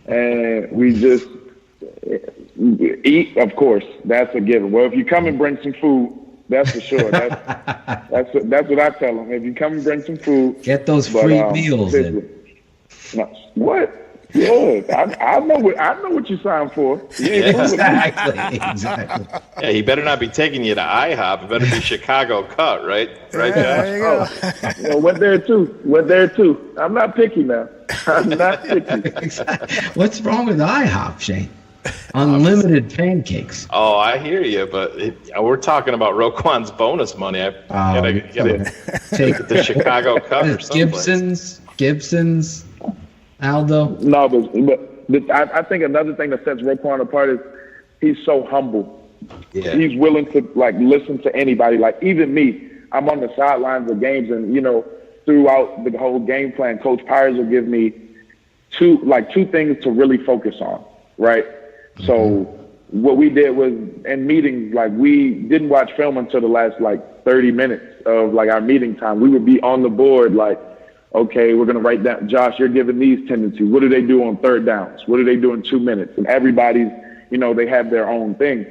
and we just eat, of course. That's a given. Well, if you come and bring some food, that's for sure. That's what I tell them. If you come and bring some food, get those free meals in. No, what? Good. I know what you signed for. Exactly. Yeah, he better not be taking you to IHOP. It better be Chicago cut, right? Right, Josh? There you go. Went there too. I'm not picky now. I'm not picky. What's wrong with IHOP, Shane? Unlimited pancakes. Oh, I hear you, but we're talking about Roquan's bonus money. I gotta take it to Chicago Cup or someplace. Gibson's, Aldo. No, but I think another thing that sets Roquan apart is he's so humble. Yeah. He's willing to listen to anybody. Like even me, I'm on the sidelines of games, and throughout the whole game plan, Coach Pires will give me two things to really focus on, right? Mm-hmm. So what we did was in meetings, we didn't watch film until the last 30 minutes of our meeting time. We would be on the board okay, we're going to write down, Josh, you're giving these tendencies. What do they do on third downs? What do they do in 2 minutes? And everybody's, they have their own thing.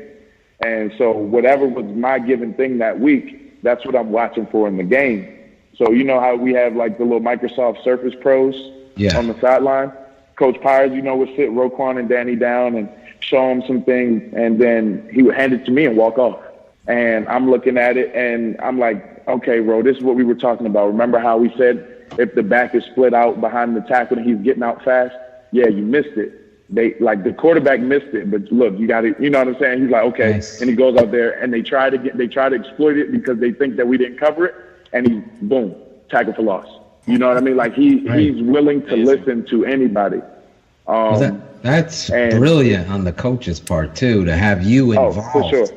And so whatever was my given thing that week, that's what I'm watching for in the game. So you know how we have the little Microsoft Surface Pros on the sideline? Coach Pires, would sit Roquan and Danny down and show them some things, and then he would hand it to me and walk off. And I'm looking at it, and I'm like, okay, bro, this is what we were talking about. Remember how we said if the back is split out behind the tackle and he's getting out fast? Yeah, you missed it. The quarterback missed it, but look, you got it. You know what I'm saying? He's like, okay, nice. And he goes out there and they try to exploit it because they think that we didn't cover it, and he boom, tackle for loss. You know what I mean? He's willing to listen to anybody. That's brilliant on the coach's part too, to have you involved. Oh, for sure.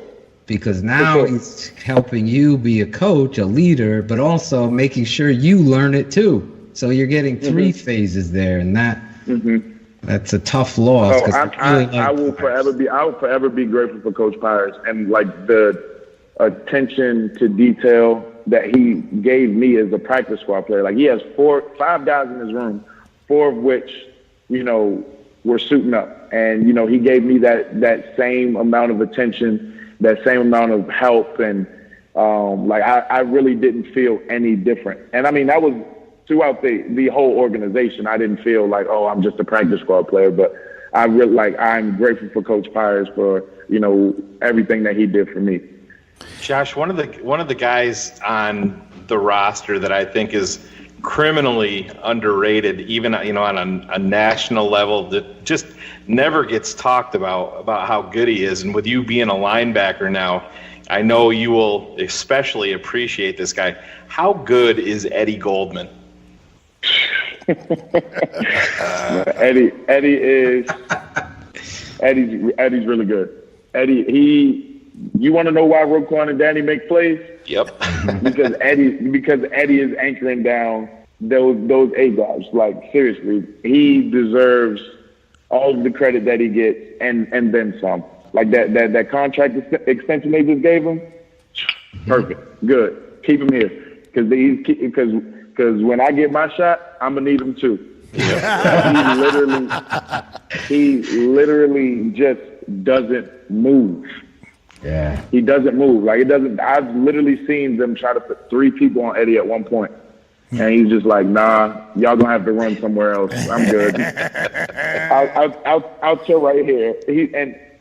Because now he's helping you be a coach, a leader, but also making sure you learn it too. So you're getting three phases there, and that's a tough loss. I will forever be grateful for Coach Pires and the attention to detail that he gave me as a practice squad player. He has 5 guys in his room, 4 of which were suiting up, and he gave me that same amount of attention, that same amount of help, and I really didn't feel any different. And I mean, that was throughout the whole organization. I didn't feel I'm just a practice squad player, but I really I'm grateful for Coach Pires for everything that he did for me. Josh, one of the guys on the roster that I think is criminally underrated, even on a national level, that just never gets talked about how good he is. And with you being a linebacker now, I know you will especially appreciate this guy. How good is Eddie Goldman? Eddie's really good. Eddie, you want to know why Roquan and Danny make plays? Yep. because Eddie is anchoring down those A guys. Seriously, he deserves all of the credit that he gets and then some. That contract extension they just gave him, perfect, good. Keep him here because when I get my shot, I'm gonna need him too. He literally just doesn't move. Yeah, he doesn't move. It doesn't. I've literally seen them try to put 3 people on Eddie at one point, and he's just like, nah, y'all gonna have to run somewhere else. I'm good. I'll chill right here.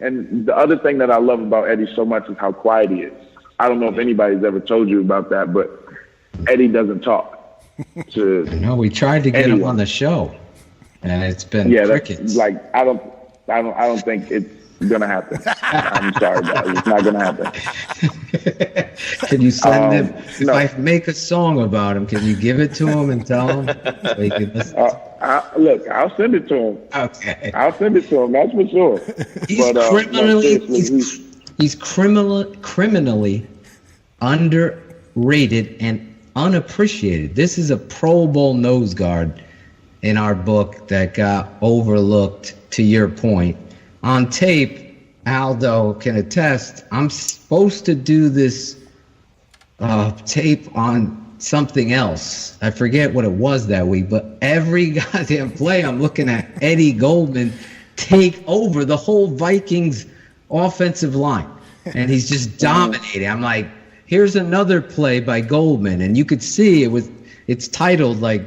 And the other thing that I love about Eddie so much is how quiet he is. I don't know if anybody's ever told you about that, but Eddie doesn't talk. We tried to get him on the show, and it's been crickets. I don't think it's gonna happen. I'm sorry, guys. It's not gonna happen. Can you send him? If I make a song about him, can you give it to him and tell him? So he can listen look, I'll send it to him. Okay. I'll send it to him. That's for sure. He's criminally underrated and unappreciated. This is a Pro Bowl nose guard in our book that got overlooked, to your point. On tape, Aldo can attest, I'm supposed to do this tape on something else. I forget what it was that week, but every goddamn play I'm looking at Eddie Goldman take over the whole Vikings offensive line, and he's just dominating. I'm like, here's another play by Goldman, and you could see it's titled I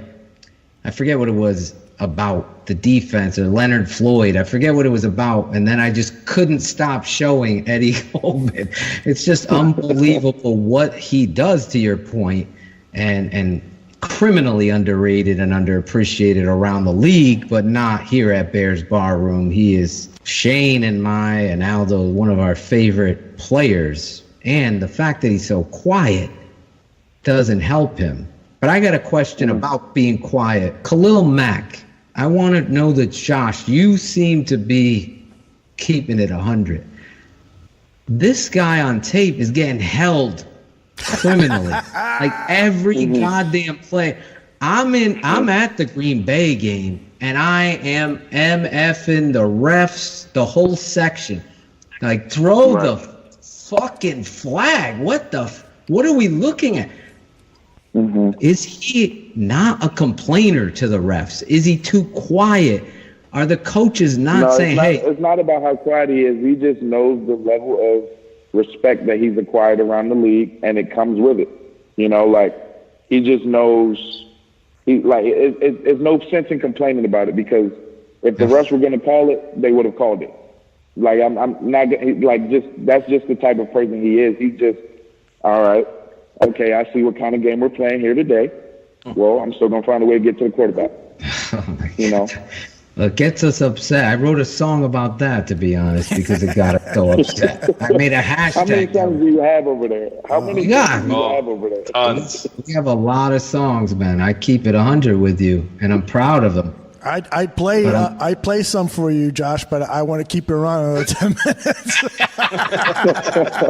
forget what it was, about the defense, or Leonard Floyd. I forget what it was about. And then I just couldn't stop showing Eddie Coleman. It's just unbelievable what he does, to your point, and criminally underrated and underappreciated around the league, but not here at Bears Barroom. He is Shayne and Aldo, one of our favorite players. And the fact that he's so quiet doesn't help him. But I got a question about being quiet. Khalil Mack, I want to know that, Josh, you seem to be keeping it 100. This guy on tape is getting held criminally. Like every goddamn play. I'm at the Green Bay game, and I am MFing the refs, the whole section. Like, throw the fucking flag. What are we looking at? Is he not a complainer to the refs? Is he too quiet? Are the coaches not saying, hey? It's not about how quiet he is. He just knows the level of respect that he's acquired around the league, and it comes with it. You know, like, he just knows. It's no sense in complaining about it, because if the refs were going to call it, they would have called it. Like, I'm not like, just that's just the type of person he is. He's just, all right, okay, I see what kind of game we're playing here today. Well, I'm still gonna find a way to get to the quarterback. You know. It gets us upset. I wrote a song about that, to be honest, because it got us so upset. I made a hashtag. How many songs do you have over there? How many songs do you have over there? Tons. We have a lot of songs, man. I keep it 100 with you, and I'm proud of them. I play some for you, Josh, but I want to keep it around another 10 minutes.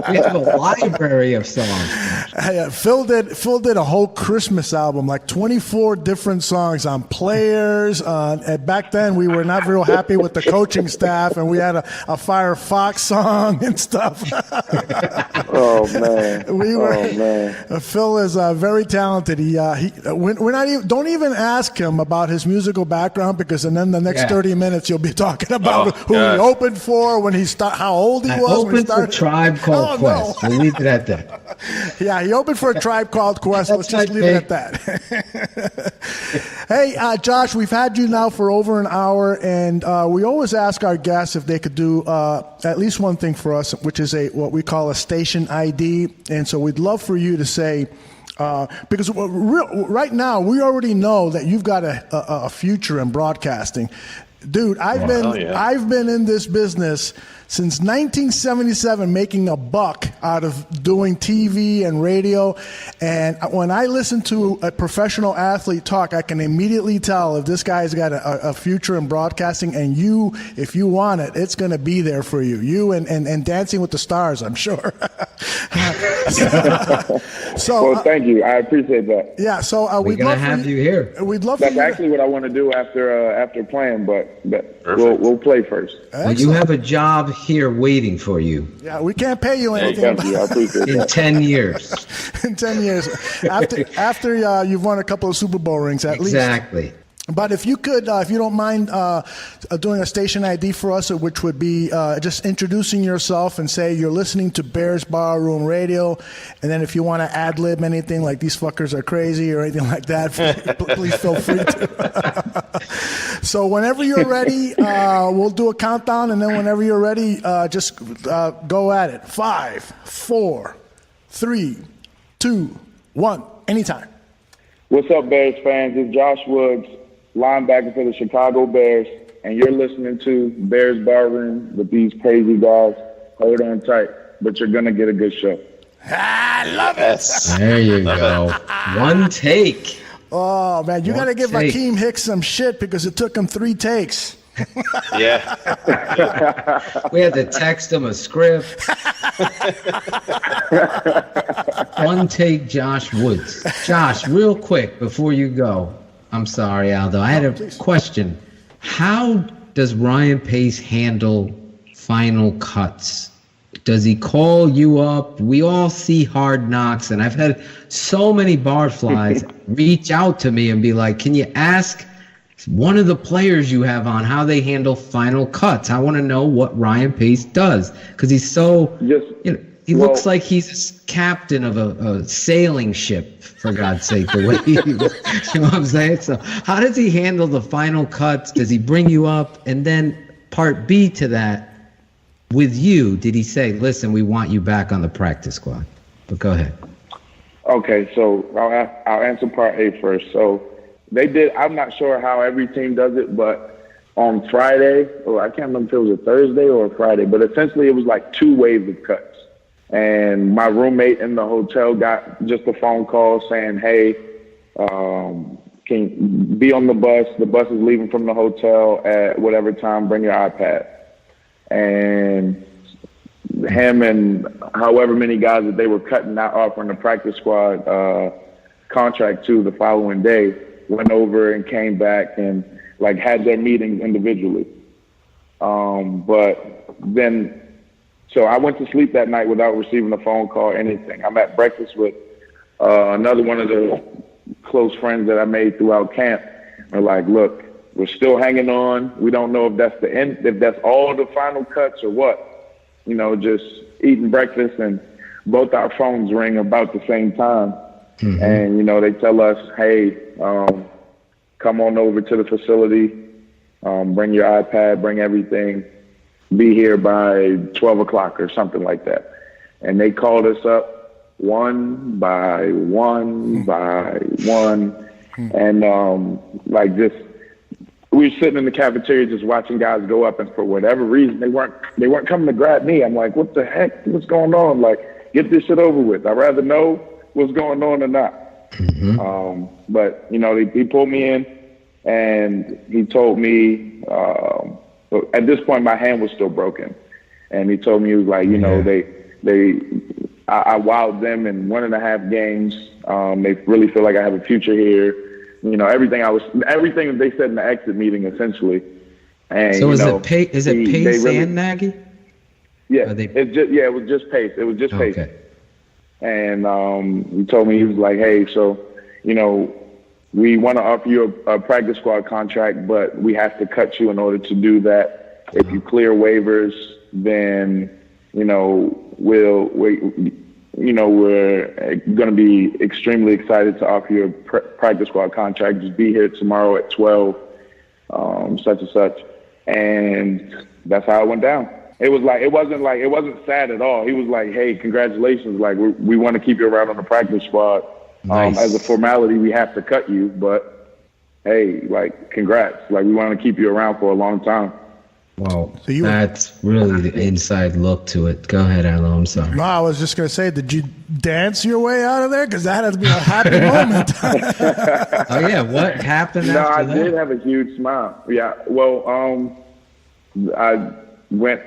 We have a library of songs. Phil did a whole Christmas album, like 24 different songs on players. And back then, we were not real happy with the coaching staff, and we had a Firefox song and stuff. Oh man! Phil is very talented. We're not even. Don't even ask him about his musical background, because then the next 30 minutes you'll be talking about who he opened for, when he how old he was. Opened for Tribe Called Quest. We'll leave it at that. Yeah, he opened for a Tribe Called Quest. Let's just leave it at that. Hey, Josh, we've had you now for over an hour, and we always ask our guests if they could do at least one thing for us, which is what we call a station ID. And so we'd love for you to say, because right now we already know that you've got a future in broadcasting. Dude, I've been in this business since 1977, making a buck out of doing TV and radio. And when I listen to a professional athlete talk, I can immediately tell if this guy's got a future in broadcasting. And you, if you want it, it's going to be there for you. You and Dancing with the Stars, I'm sure. Well, thank you. I appreciate that. Yeah. So we'd love to have you here. We'd love. That's actually what I want to do after playing, but we'll play first. Well, you have a job here waiting for you. Yeah, we can't pay you anything. Thank you. I appreciate in that. 10 years. In 10 years, after you've won a couple of Super Bowl rings, at least. Exactly. But if you could, if you don't mind doing a station ID for us, which would be just introducing yourself and say you're listening to Bears Barroom Radio, and then if you want to ad-lib anything like these fuckers are crazy or anything like that, please feel free to. So whenever you're ready, we'll do a countdown, and then whenever you're ready, just go at it. 5, 4, 3, 2, 1, anytime. What's up, Bears fans? It's Josh Woods, linebacker for the Chicago Bears, and you're listening to Bears Barroom with these crazy guys. Hold on tight, but you're going to get a good show. I love it. There you go. One take. Oh, man, you got to give Akeem Hicks some shit because it took him 3 takes. Yeah. We had to text him a script. One take, Josh Woods. Josh, real quick before you go. I'm sorry, Aldo. I had a question. How does Ryan Pace handle final cuts? Does he call you up? We all see Hard Knocks, and I've had so many barflies reach out to me and be like, can you ask one of the players you have on how they handle final cuts? I want to know what Ryan Pace does, because he's so He looks like he's a captain of a sailing ship, for God's sake, the way you know what I'm saying? So how does he handle the final cuts? Does he bring you up? And then part B to that, with you, did he say, listen, we want you back on the practice squad? But go ahead. Okay, so I'll answer part A first. So they did, I'm not sure how every team does it, but on Friday, or I can't remember if it was a Thursday or a Friday, but essentially it was like 2 waves of cuts. And my roommate in the hotel got just a phone call saying, hey, can you be on the bus? The bus is leaving from the hotel at whatever time, bring your iPad. And him and however many guys that they were cutting out offering the practice squad contract to the following day went over and came back and like had their meetings individually. But then, so I went to sleep that night without receiving a phone call or anything. I'm at breakfast with another one of the close friends that I made throughout camp. We're like, look, we're still hanging on. We don't know if that's the end, if that's all the final cuts or what. You know, just eating breakfast and both our phones ring about the same time. Mm-hmm. And, you know, they tell us, hey, come on over to the facility, bring your iPad, bring everything, be here by 12 o'clock or something like that. And they called us up one by one by one. And like just, we were sitting in the cafeteria just watching guys go up, and for whatever reason, they weren't coming to grab me. I'm like, what the heck? What's going on? Like, get this shit over with. I'd rather know what's going on or not. Mm-hmm. But, you know, he pulled me in, and he told me, at this point, my hand was still broken. And he told me, he was like, you know, I wowed them in 1.5 games. They really feel like I have a future here. You know, everything that they said in the exit meeting, essentially. And so is it Pace and Nagy? Yeah, it was just Pace. It was just Pace. And he told me, he was like, hey, so, you know, we want to offer you a practice squad contract, but we have to cut you in order to do that. If you clear waivers, then, you know, we're going to be extremely excited to offer you a practice squad contract. Just be here tomorrow at 12, such and such. And that's how it went down. It wasn't sad at all. He was like, hey, congratulations. Like, we want to keep you around on the practice squad. Nice. As a formality, we have to cut you, but hey, like, congrats. Like, we want to keep you around for a long time. Well, that's really the inside look to it. Go ahead, Aldo. I'm sorry. No, I was just going to say, did you dance your way out of there? Because that has been a happy moment. Oh, yeah. What happened after that? I did have a huge smile. Yeah. Well, I went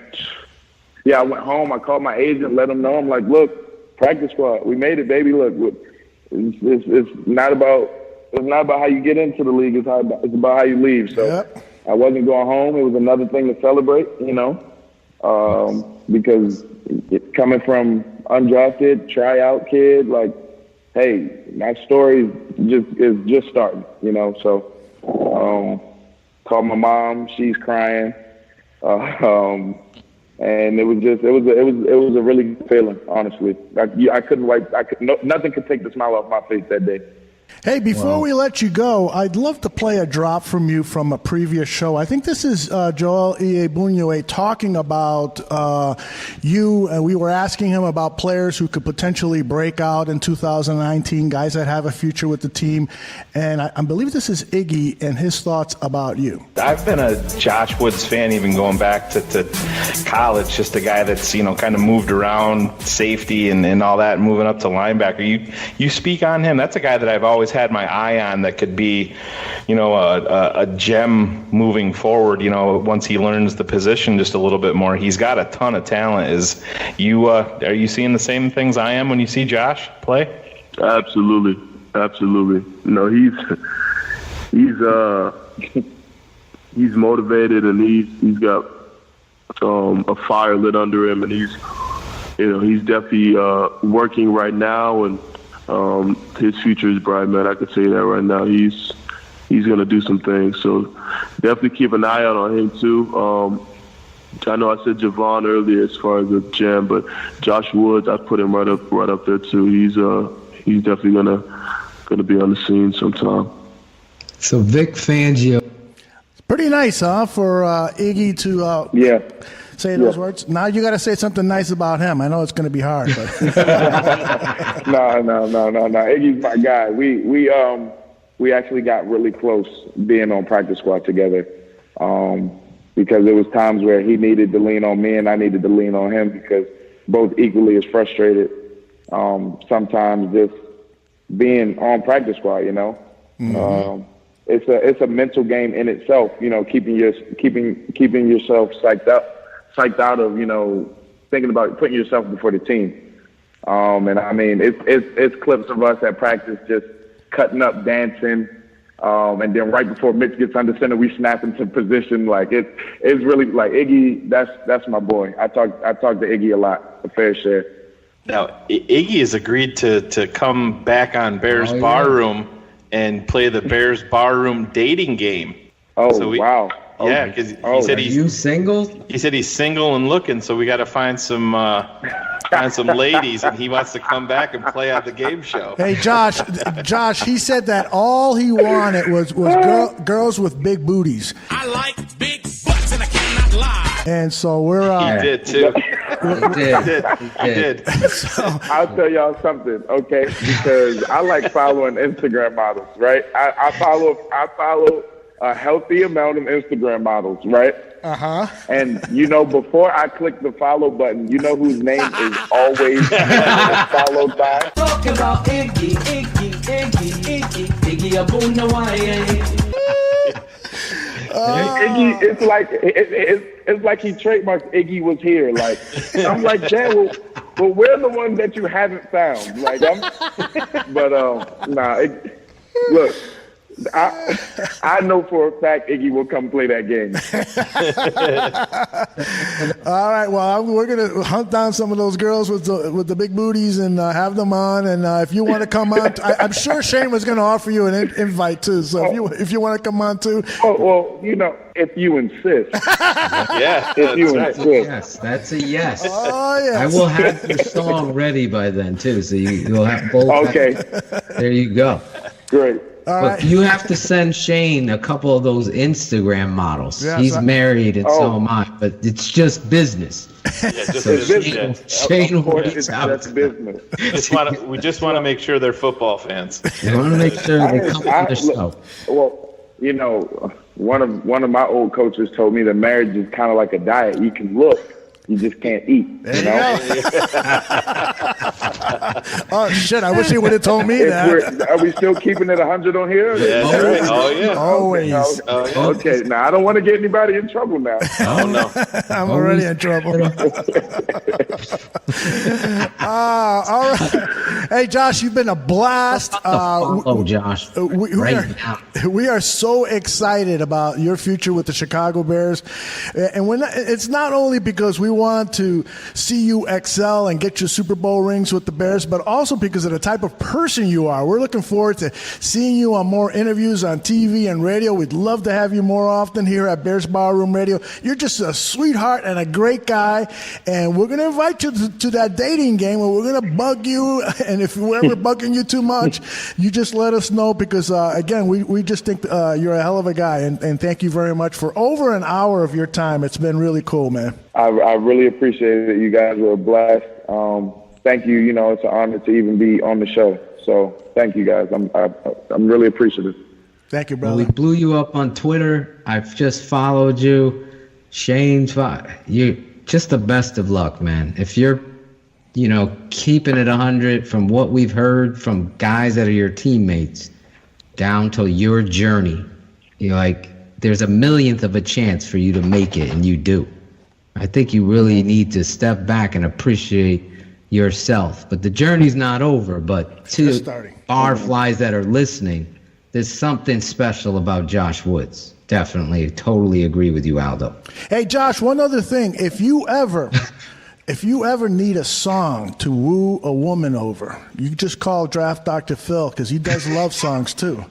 home. I called my agent, let him know. I'm like, look, practice squad, we made it, baby. Look, it's not about how you get into the league. It's about how you leave. So. Yep. I wasn't going home. It was another thing to celebrate, you know, because coming from undrafted, tryout kid, like, hey, my story is just starting, you know. So called my mom. She's crying, and it was a really good feeling, honestly. Nothing could take the smile off my face that day. Hey, before we let you go, I'd love to play a drop from you from a previous show. I think this is Joel Iyiegbuniwe talking about you, and we were asking him about players who could potentially break out in 2019, guys that have a future with the team. And I believe this is Iggy and his thoughts about you. I've been a Josh Woods fan even going back to college, just a guy that's, you know, kind of moved around safety and all that, moving up to linebacker. You speak on him. That's a guy that I've always had my eye on that could be, you know, a gem moving forward, you know, once he learns the position just a little bit more. He's got a ton of talent. Are you seeing the same things I am when you see Josh play? Absolutely. You know, he's motivated, and he's got a fire lit under him, and he's definitely working right now, and his future is bright, man. I could say that right now. He's going to do some things. So definitely keep an eye out on him too. I know I said Javon earlier as far as a gem, but Josh Woods, I put him right up there too. He's definitely gonna be on the scene sometime. So Vic Fangio. Pretty nice, huh, for Iggy to say those words. Now you got to say something nice about him. I know it's going to be hard, but No. Iggy's my guy. We actually got really close being on practice squad together. Because there was times where he needed to lean on me and I needed to lean on him because both equally as frustrated. Sometimes just being on practice squad, you know, it's a mental game in itself. You know, keeping yourself psyched out of, you know, thinking about putting yourself before the team. And I mean, it's clips of us at practice just cutting up, dancing. And then right before Mitch gets under center, we snap into position. Like it's really like Iggy. That's my boy. I talk to Iggy a lot, a fair share. Now Iggy has agreed to come back on Bears Barroom and play the Bears Barroom dating game. Wow. Yeah, because he said you single? He said he's single and looking, so we got to find some ladies, and he wants to come back and play on the game show. Hey, Josh, he said that all he wanted was girls with big booties. I like big butts and I cannot lie. And so we're He did too. He did. So, I'll tell y'all something, okay? Because I like following Instagram models, right? I follow a healthy amount of Instagram models, right? And you know, before I click the follow button, you know whose name is always followed by? Talk about Iggy Abunawaya. Iggy, it's like he trademarked Iggy was here. Like I'm like, damn, well, we're the one that you haven't found. Like look. I know for a fact Iggy will come play that game. all right, well, we're gonna hunt down some of those girls with the big booties and have them on. And if you want to come on, I'm sure Shayne was going to offer you an invite too. So if you want to come on too. Oh well, you know, if you insist. Yeah, if you That's insist. yes, that's a yes. Oh yes. I will have your song ready by then too, so you'll have both. Okay. There you go. Great. All But right. you have to send Shayne a couple of those Instagram models. Yes, He's married and so am I, but it's just business. Yeah, just So business. Shayne Of course, works it's out. just business. We just want to make sure they're football fans. You want to make sure they come to the show. Well, you know, one of my old coaches told me that marriage is kind of like a diet. You can look, you just can't eat. You know? Oh shit! I wish he would have told me that. Are we still keeping it 100 on here? Yeah, that's right. Oh yeah. Always. Okay, now I don't want to get anybody in trouble now. Oh no. I'm already in trouble. All right. Hey, Josh, you've been a blast. Josh. We are so excited about your future with the Chicago Bears. And it's not only because we want to see you excel and get your Super Bowl rings with the Bears, but also because of the type of person you are. We're looking forward to seeing you on more interviews on TV and radio. We'd love to have you more often here at Bears Barroom Radio. You're just a sweetheart and a great guy, and we're going to invite you to that dating game where we're going to bug you, and if we're ever bugging you too much, you just let us know because, again, we just think you're a hell of a guy, and thank you very much for over an hour of your time. It's been really cool, man. I really appreciate it. You guys were a blast. Thank you. You know, it's an honor to even be on the show. So thank you guys. I'm really appreciative. Thank you, brother. Well, we blew you up on Twitter. I've just followed you. Shayne's you just the best of luck, man. If you're, keeping it 100 from what we've heard from guys that are your teammates down to your journey, there's a millionth of a chance for you to make it, and you do. I think you really need to step back and appreciate yourself. But the journey's not over. But to barflies that are listening, there's something special about Josh Woods. Definitely, totally agree with you, Aldo. Hey, Josh, one other thing. If you ever need a song to woo a woman over, you just call Draft Dr. Phil because he does love songs too.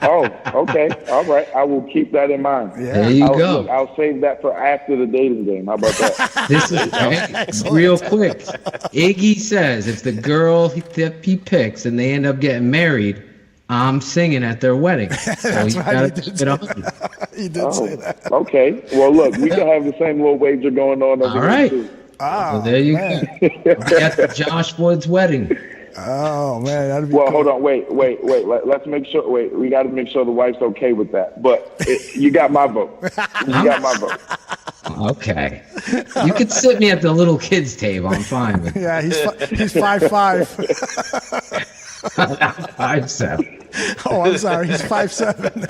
Oh, okay. All right. I will keep that in mind. There you go. Look, I'll save that for after the dating game. How about that? This is real quick. Iggy says if the girl he picks and they end up getting married, I'm singing at their wedding. So That's right. He did say that. Okay. Well, look, we can have the same little wager going on over All here, right. too. So there you go. At the Josh Woods wedding. Oh man, that'd be Well, cool. hold on. Wait. Let's make sure. Wait, we got to make sure the wife's okay with that. But you got my vote. You got my vote. Okay. You could sit me at the little kids table. I'm fine with it. Yeah, he's 5'5". 5'7". Oh, I'm sorry, he's 5'7".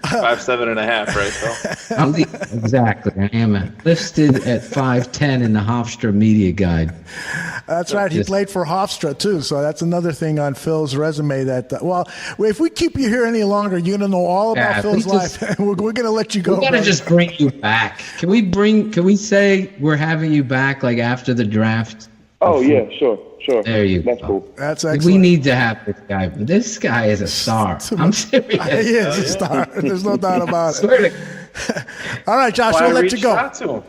5'7.5", right, Phil? Exactly. I am listed at 5'10" in the Hofstra Media Guide. That's right. He played for Hofstra too, so that's another thing on Phil's resume. That well, if we keep you here any longer, you're gonna know all about Phil's life. We're gonna let you go. We gotta just bring you back. Can we say we're having you back like after the draft? Oh yeah, sure. There you That's go. cool. That's excellent. We need to have this guy. This guy is a star. I'm serious. He is a star. There's no doubt about Swear it. All right, Josh, Well, we'll I let you go. reached out to him.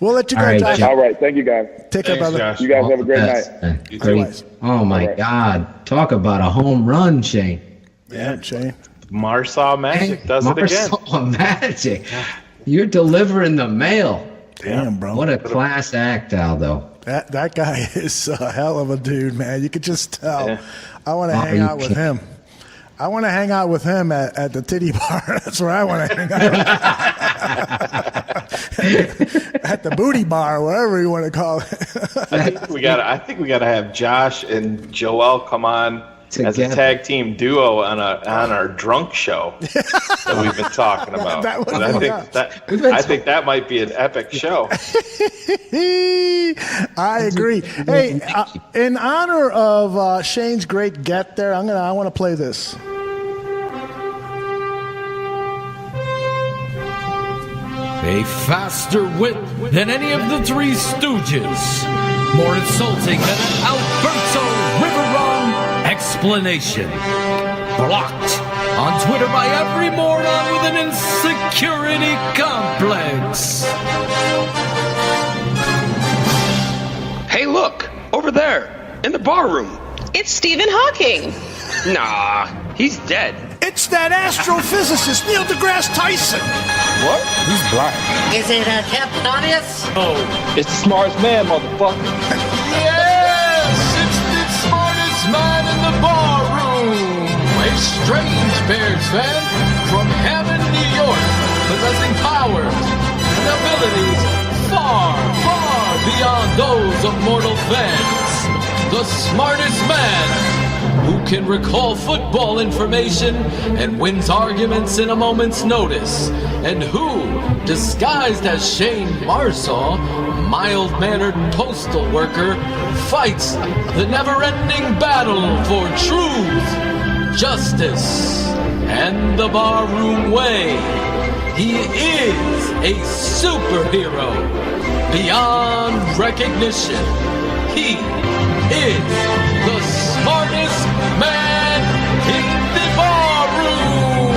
We'll let you go, All right, Josh. Josh. All right. Thank you, guys. Take care, Thanks, brother. Josh. You guys have a great Yes, night. man. You Great. too. Oh my right. God! Talk about a home run, Shane. Yeah, Shane. Marsaw Magic does it again. Marsaw Magic. You're delivering the mail. Damn, bro. What a class act, Aldo. That guy is a hell of a dude, man. You could just tell. Yeah. I want to hang you out with him. I want to hang out with him at the titty bar. That's where I want to hang out. At the booty bar, whatever you want to call it. I think we gotta have Josh and Joel come on as a Together. tag team duo on our drunk show that we've been talking about. That would- And I think that might be an epic show. I agree. Hey, in honor of Shane's great get there, I want to play this. A faster wit than any of the Three Stooges. More insulting than an Alberto Riveron explanation. Blocked on Twitter by every moron with an insecurity complex. Hey, look, over there, in the bar room. It's Stephen Hawking. Nah, he's dead. It's that astrophysicist Neil deGrasse Tyson. What? He's black. Is it Captain Obvious? Oh, it's the smartest man, motherfucker. Yes, it's the smartest man in the bar room. A strange Bears fan from Hammond, New York, possessing powers and abilities far, far beyond those of mortal fans. The smartest man who can recall football information and wins arguments in a moment's notice, and who, disguised as Shayne Marsaw, mild-mannered postal worker, fights the never-ending battle for truth, justice, and the barroom way. He is a superhero beyond recognition. He is the smartest man in the barroom.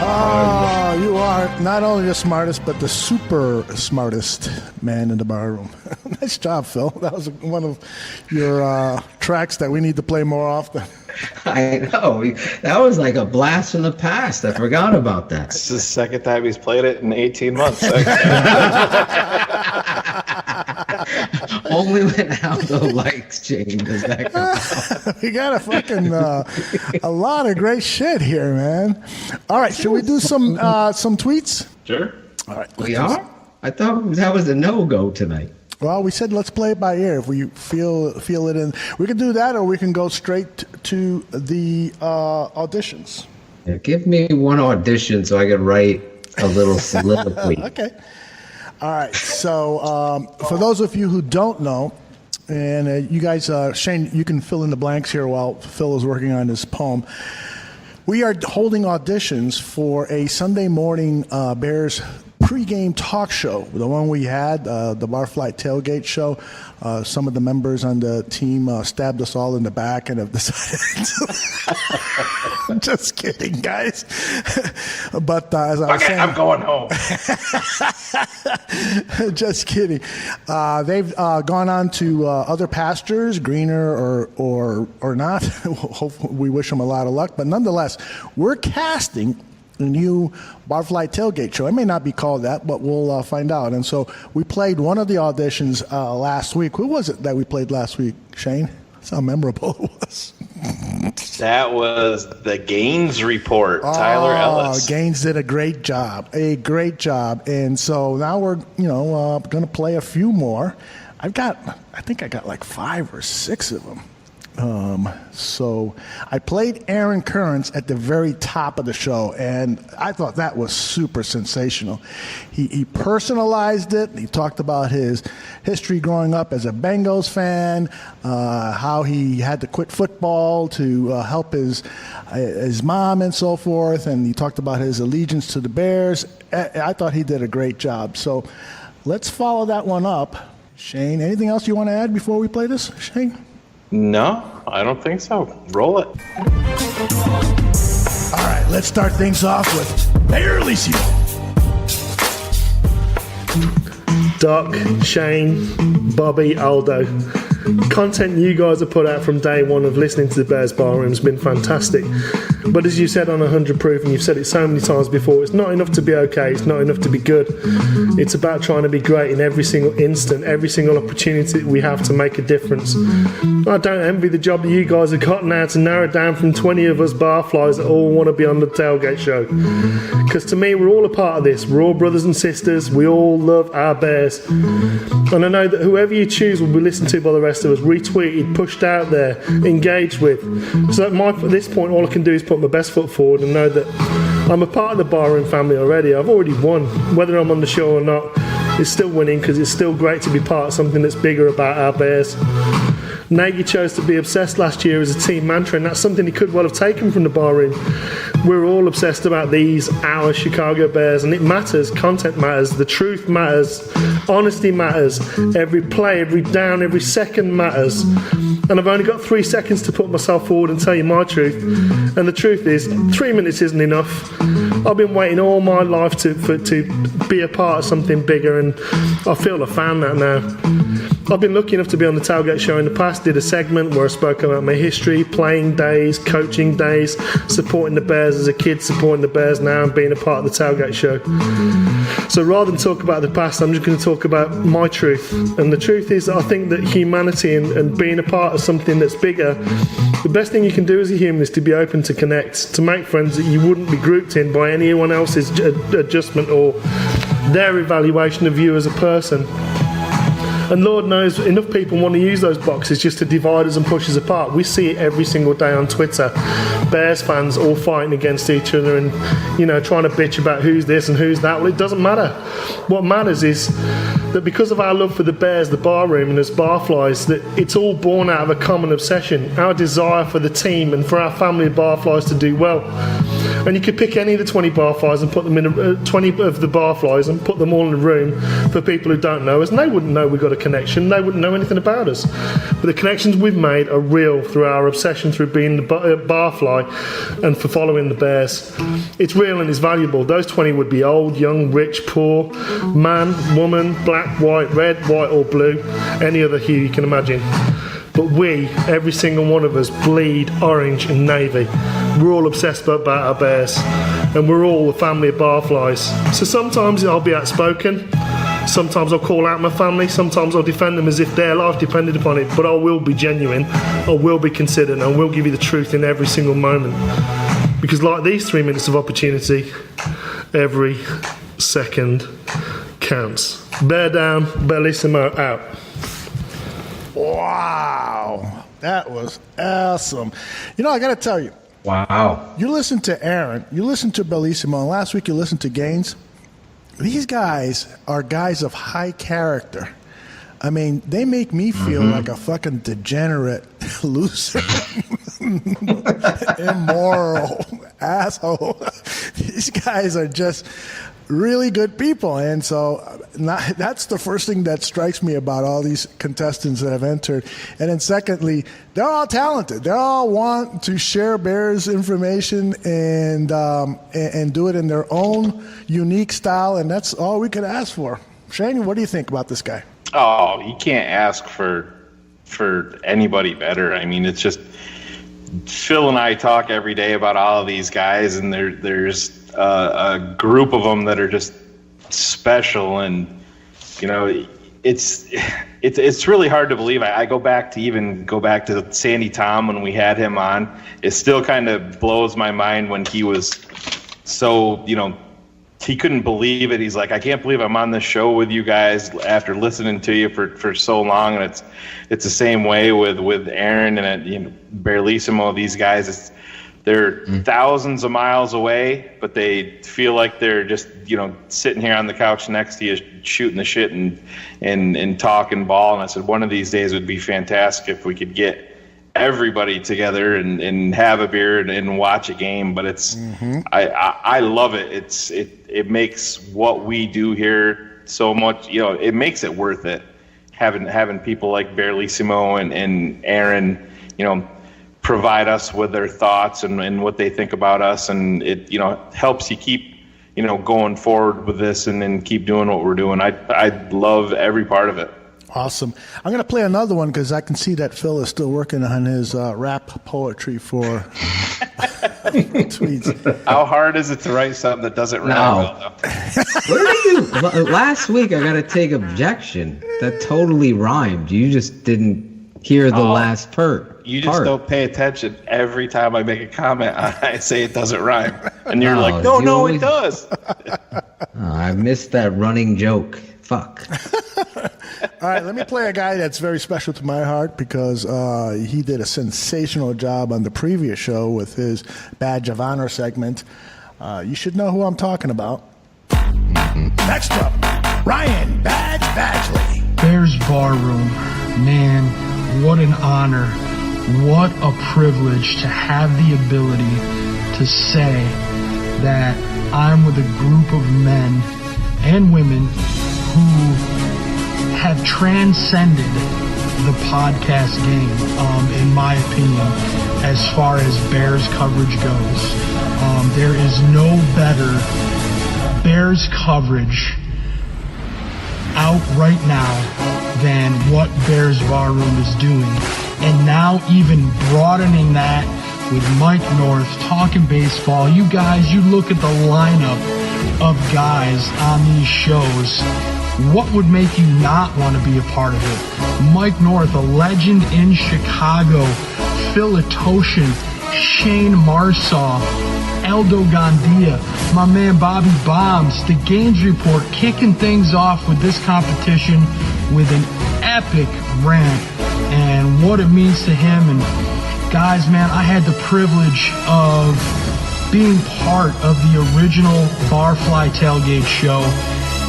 Oh, you are not only the smartest, but the super smartest man in the barroom. Nice job, Phil. That was one of your tracks that we need to play more often. I know. That was like a blast from the past. I forgot about that. This is the second time he's played it in 18 months. Only when Aldo likes Shane does that come out. We got a fucking a lot of great shit here, man. All right, should we do some tweets? Sure. All right, We are? I thought that was a no-go tonight. Well, we said let's play it by ear. If we feel it in, we can do that, or we can go straight to the auditions. Yeah, give me one audition so I could write a little soliloquy. Okay. All right. So for those of you who don't know, and you guys, Shane, you can fill in the blanks here while Phil is working on his poem. We are holding auditions for a Sunday morning Bears pregame talk show, the one we had, the Barfly Tailgate show. Some of the members on the team stabbed us all in the back and have decided to... Just kidding, guys. But as I was saying... I'm going home. Just kidding. They've gone on to other pastures, greener or not. We wish them a lot of luck. But nonetheless, we're casting a new Barfly Tailgate show. It may not be called that, but we'll find out. And so we played one of the auditions last week. Who was it that we played last week, Shayne? That's how memorable it was. That was the Gaines Report, Tyler Ellis. Gaines did a great job. And so now we're, going to play a few more. I think I got like 5 or 6 of them. So I played Aaron Currents at the very top of the show, and I thought that was super sensational. He personalized it. He talked about his history growing up as a Bengals fan, how he had to quit football to help his mom and so forth, and he talked about his allegiance to the Bears. I thought he did a great job. So let's follow that one up. Shayne, anything else you want to add before we play this, Shayne? No, I don't think so. Roll it. All right, let's start things off with Barelissimo. Doc, Shayne, Bobby, Aldo. Content you guys have put out from day one of listening to the Bears Bar Room has been fantastic. But as you said on 100 Proof, and you've said it so many times before, it's not enough to be okay, it's not enough to be good. It's about trying to be great in every single instant, every single opportunity we have to make a difference. I don't envy the job that you guys have got now to narrow it down from 20 of us barflies that all want to be on the tailgate show. Because to me, we're all a part of this. We're all brothers and sisters. We all love our Bears. And I know that whoever you choose will be listened to by the rest of us, retweeted, pushed out there, engaged with. So at this point, all I can do is put my best foot forward and know that I'm a part of the barroom family already. I've already won. Whether I'm on the show or not, it's still winning because it's still great to be part of something that's bigger about our Bears. Nagy chose to be obsessed last year as a team mantra, and that's something he could well have taken from the barroom. We're all obsessed about our Chicago Bears, and it matters. Content matters. The truth matters. Honesty matters. Every play, every down, every second matters. And I've only got 3 seconds to put myself forward and tell you my truth. And the truth is, 3 minutes isn't enough. I've been waiting all my life to be a part of something bigger, and I feel I found that now. I've been lucky enough to be on the Tailgate Show in the past, did a segment where I spoke about my history, playing days, coaching days, supporting the Bears as a kid, supporting the Bears now, and being a part of the Tailgate Show. So rather than talk about the past, I'm just going to talk about my truth. And the truth is that I think that humanity and being a part of something that's bigger, the best thing you can do as a human is to be open to connect, to make friends that you wouldn't be grouped in by anyone else's adjustment or their evaluation of you as a person. And Lord knows, enough people want to use those boxes just to divide us and push us apart. We see it every single day on Twitter. Bears fans all fighting against each other and, trying to bitch about who's this and who's that. Well, it doesn't matter. What matters is that because of our love for the Bears, the bar room, and us barflies, that it's all born out of a common obsession, our desire for the team and for our family of barflies to do well. And you could pick any of the 20 barflies and put them in 20 of the barflies and put them all in a room for people who don't know us, and they wouldn't know we've got a connection. They wouldn't know anything about us. But the connections we've made are real through our obsession through being the barfly and for following the Bears. It's real and it's valuable. Those 20 would be old, young, rich, poor, man, woman, black, white, red, white or blue, any other hue you can imagine. But we, every single one of us, bleed orange and navy. We're all obsessed about our Bears, and we're all a family of barflies. So sometimes I'll be outspoken, sometimes I'll call out my family, sometimes I'll defend them as if their life depended upon it, but I will be genuine, I will be considered, and I will give you the truth in every single moment. Because like these 3 minutes of opportunity, every second counts. Bear down, Bellissimo out. Wow, that was awesome. I got to tell you. Wow. You listen to Aaron, you listen to Bellissimo, and last week you listened to Gaines. These guys are guys of high character. I mean, they make me feel like a fucking degenerate loser, immoral asshole. These guys are just really good people. And so that's the first thing that strikes me about all these contestants that have entered. And then secondly, they're all talented. They all want to share Bears information and do it in their own unique style. And that's all we could ask for. Shayne, what do you think about this guy? Oh, you can't ask for anybody better. I mean, it's just Phil and I talk every day about all of these guys, and there's a group of them that are just special, and it's really hard to believe. I go back to Sandy Tom when we had him on. It still kind of blows my mind when he was so he couldn't believe it. He's like, I can't believe I'm on this show with you guys after listening to you for so long. And it's the same way with Aaron and Barlissimo. These guys, they're thousands of miles away, but they feel like they're just sitting here on the couch next to you, shooting the shit and talking ball. And I said, one of these days would be fantastic if we could get everybody together and have a beer and watch a game. But it's I love it. It makes what we do here so much, it makes it worth it, having people like Barlissimo and Aaron provide us with their thoughts and what they think about us, and it helps you keep going forward with this and then keep doing what we're doing. I love every part of it. Awesome. I'm going to play another one because I can see that Phil is still working on his rap poetry for tweets. How hard is it to write something that doesn't rhyme? No. What are you? Last week I got to take objection. That totally rhymed. You just didn't hear the last part. You just don't pay attention. Every time I make a comment, I say it doesn't rhyme, and you're like, no, it does. I missed that running joke. Fuck. All right, let me play a guy that's very special to my heart because he did a sensational job on the previous show with his Badge of Honor segment. You should know who I'm talking about. Next up, Ryan Badgley. Bears Barroom. Man, what an honor. What a privilege to have the ability to say that I'm with a group of men and women who have transcended the podcast game, in my opinion, as far as Bears coverage goes. There is no better Bears coverage out right now than what Bears Barroom is doing. And now even broadening that with Mike North, talking baseball. You guys, you look at the lineup of guys on these shows. What would make you not want to be a part of it? Mike North, a legend in Chicago. Phil Etoshin, Shayne Marsaw, Aldo Gandia, my man Bobby Bombs. The Games Report kicking things off with this competition with an epic rant and what it means to him. And guys, man, I had the privilege of being part of the original Barfly Tailgate show.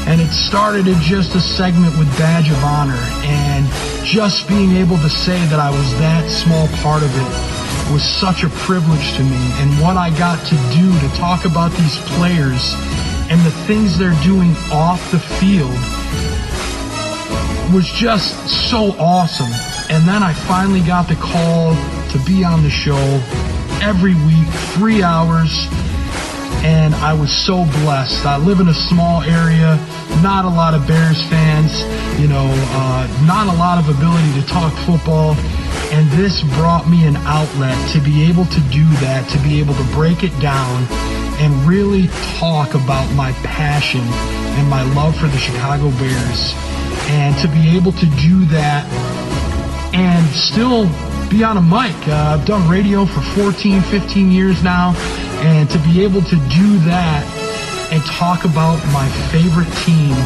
And it started in just a segment with Badge of Honor, and just being able to say that I was that small part of it was such a privilege to me. And what I got to do to talk about these players and the things they're doing off the field was just so awesome. And then I finally got the call to be on the show every week, 3 hours. And I was so blessed. I live in a small area, not a lot of Bears fans, not a lot of ability to talk football. And this brought me an outlet to be able to do that, to be able to break it down and really talk about my passion and my love for the Chicago Bears. And to be able to do that and still be on a mic. I've done radio for 14, 15 years now. And to be able to do that and talk about my favorite team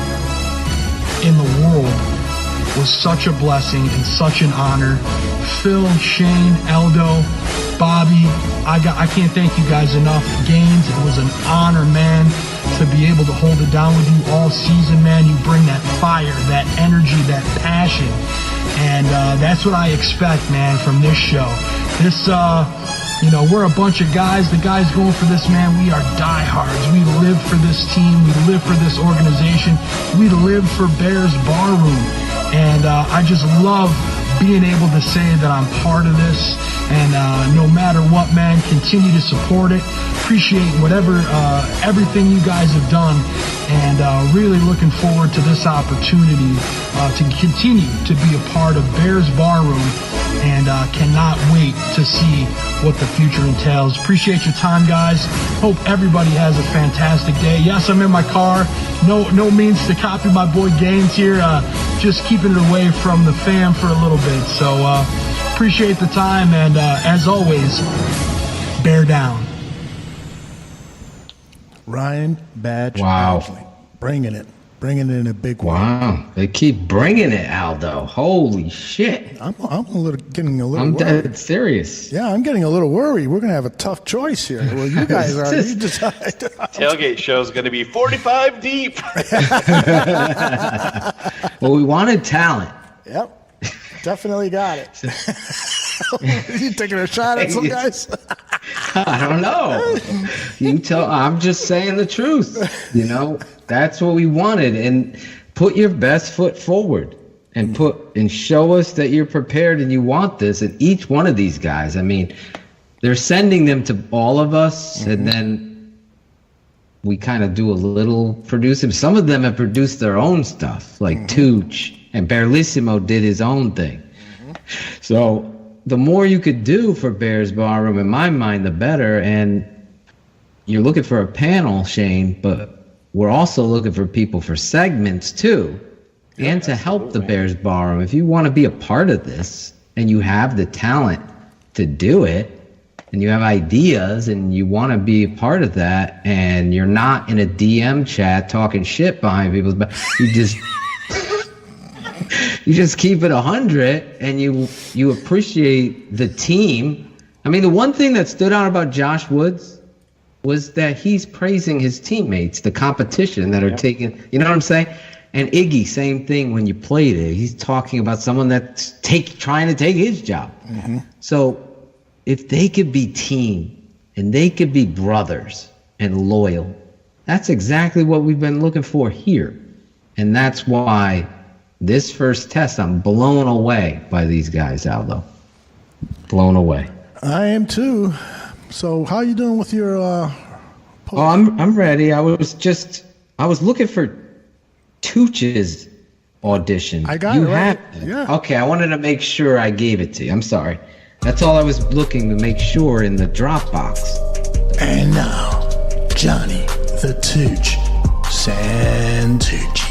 in the world was such a blessing and such an honor. Phil, Shayne, Aldo, Bobby, I can't thank you guys enough. Gaines, it was an honor, man, to be able to hold it down with you all season, man. You bring that fire, that energy, that passion. And that's what I expect, man, from this show. You know, we're a bunch of guys. The guys going for this, man, we are diehards. We live for this team. We live for this organization. We live for Bears Barroom. And I just love being able to say that I'm part of this. And no matter what, man, continue to support it. Appreciate whatever, everything you guys have done. And really looking forward to this opportunity to continue to be a part of Bears Barroom. And cannot wait to see what the future entails. Appreciate your time, guys. Hope everybody has a fantastic day. Yes, I'm in my car. No means to copy my boy Gaines here. Just keeping it away from the fam for a little bit. So appreciate the time, and as always, bear down. Ryan Badge. Wow. Badgley, bringing it in a big way. Wow, they keep bringing it, Aldo. Holy shit! I'm getting a little. I'm worried. dead serious. Yeah, I'm getting a little worried. We're gonna have a tough choice here. Well, you guys are. You decide. Tailgate show is going to be 45 deep. Well, we wanted talent. Yep, definitely got it. You taking a shot at some guys? I don't know. You tell. I'm just saying the truth. You know, that's what we wanted. And put your best foot forward, and show us that you're prepared and you want this. And each one of these guys, I mean, they're sending them to all of us, and then we kind of do a little producing. Some of them have produced their own stuff, like Tooch, and Berlissimo did his own thing. So the more you could do for Bears Barroom, in my mind, the better. And you're looking for a panel, Shayne, but we're also looking for people for segments too, and to help the Bears Barroom. If you want to be a part of this and you have the talent to do it, and you have ideas and you want to be a part of that, and you're not in a DM chat talking shit behind people's back, you just keep it 100, and you appreciate the team. I mean, the one thing that stood out about Josh Woods was that he's praising his teammates, the competition that are taking, you know what I'm saying? And Iggy, same thing when you played it. He's talking about someone that's trying to take his job. So if they could be team and they could be brothers and loyal, that's exactly what we've been looking for here. And that's why this first test, I'm blown away by these guys, Aldo. Blown away. I am too. So how you doing with your I'm ready. I was looking for Tooch's audition. I got it right. Yeah. Okay, I wanted to make sure I gave it to you. I'm sorry. That's all I was looking to make sure in the Dropbox. And now, Johnny the Tooch Santucci.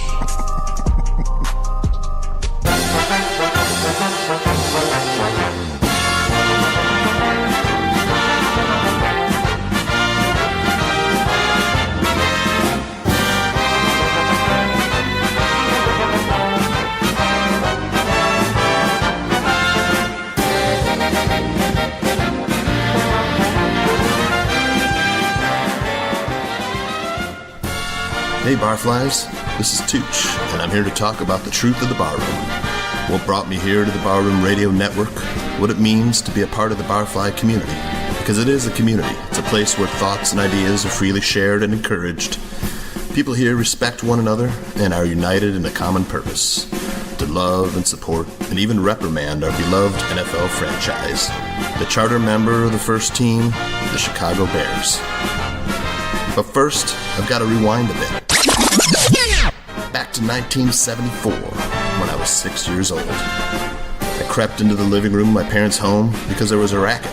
Hey Barflies, this is Tooch, and I'm here to talk about the truth of the barroom. What brought me here to the Barroom Radio Network, what it means to be a part of the Barfly community. Because it is a community. It's a place where thoughts and ideas are freely shared and encouraged. People here respect one another and are united in a common purpose. To love and support and even reprimand our beloved NFL franchise, the charter member of the first team, the Chicago Bears. But first, I've got to rewind a bit. Back to 1974, when I was 6 years old. I crept into the living room of my parents' home because there was a racket.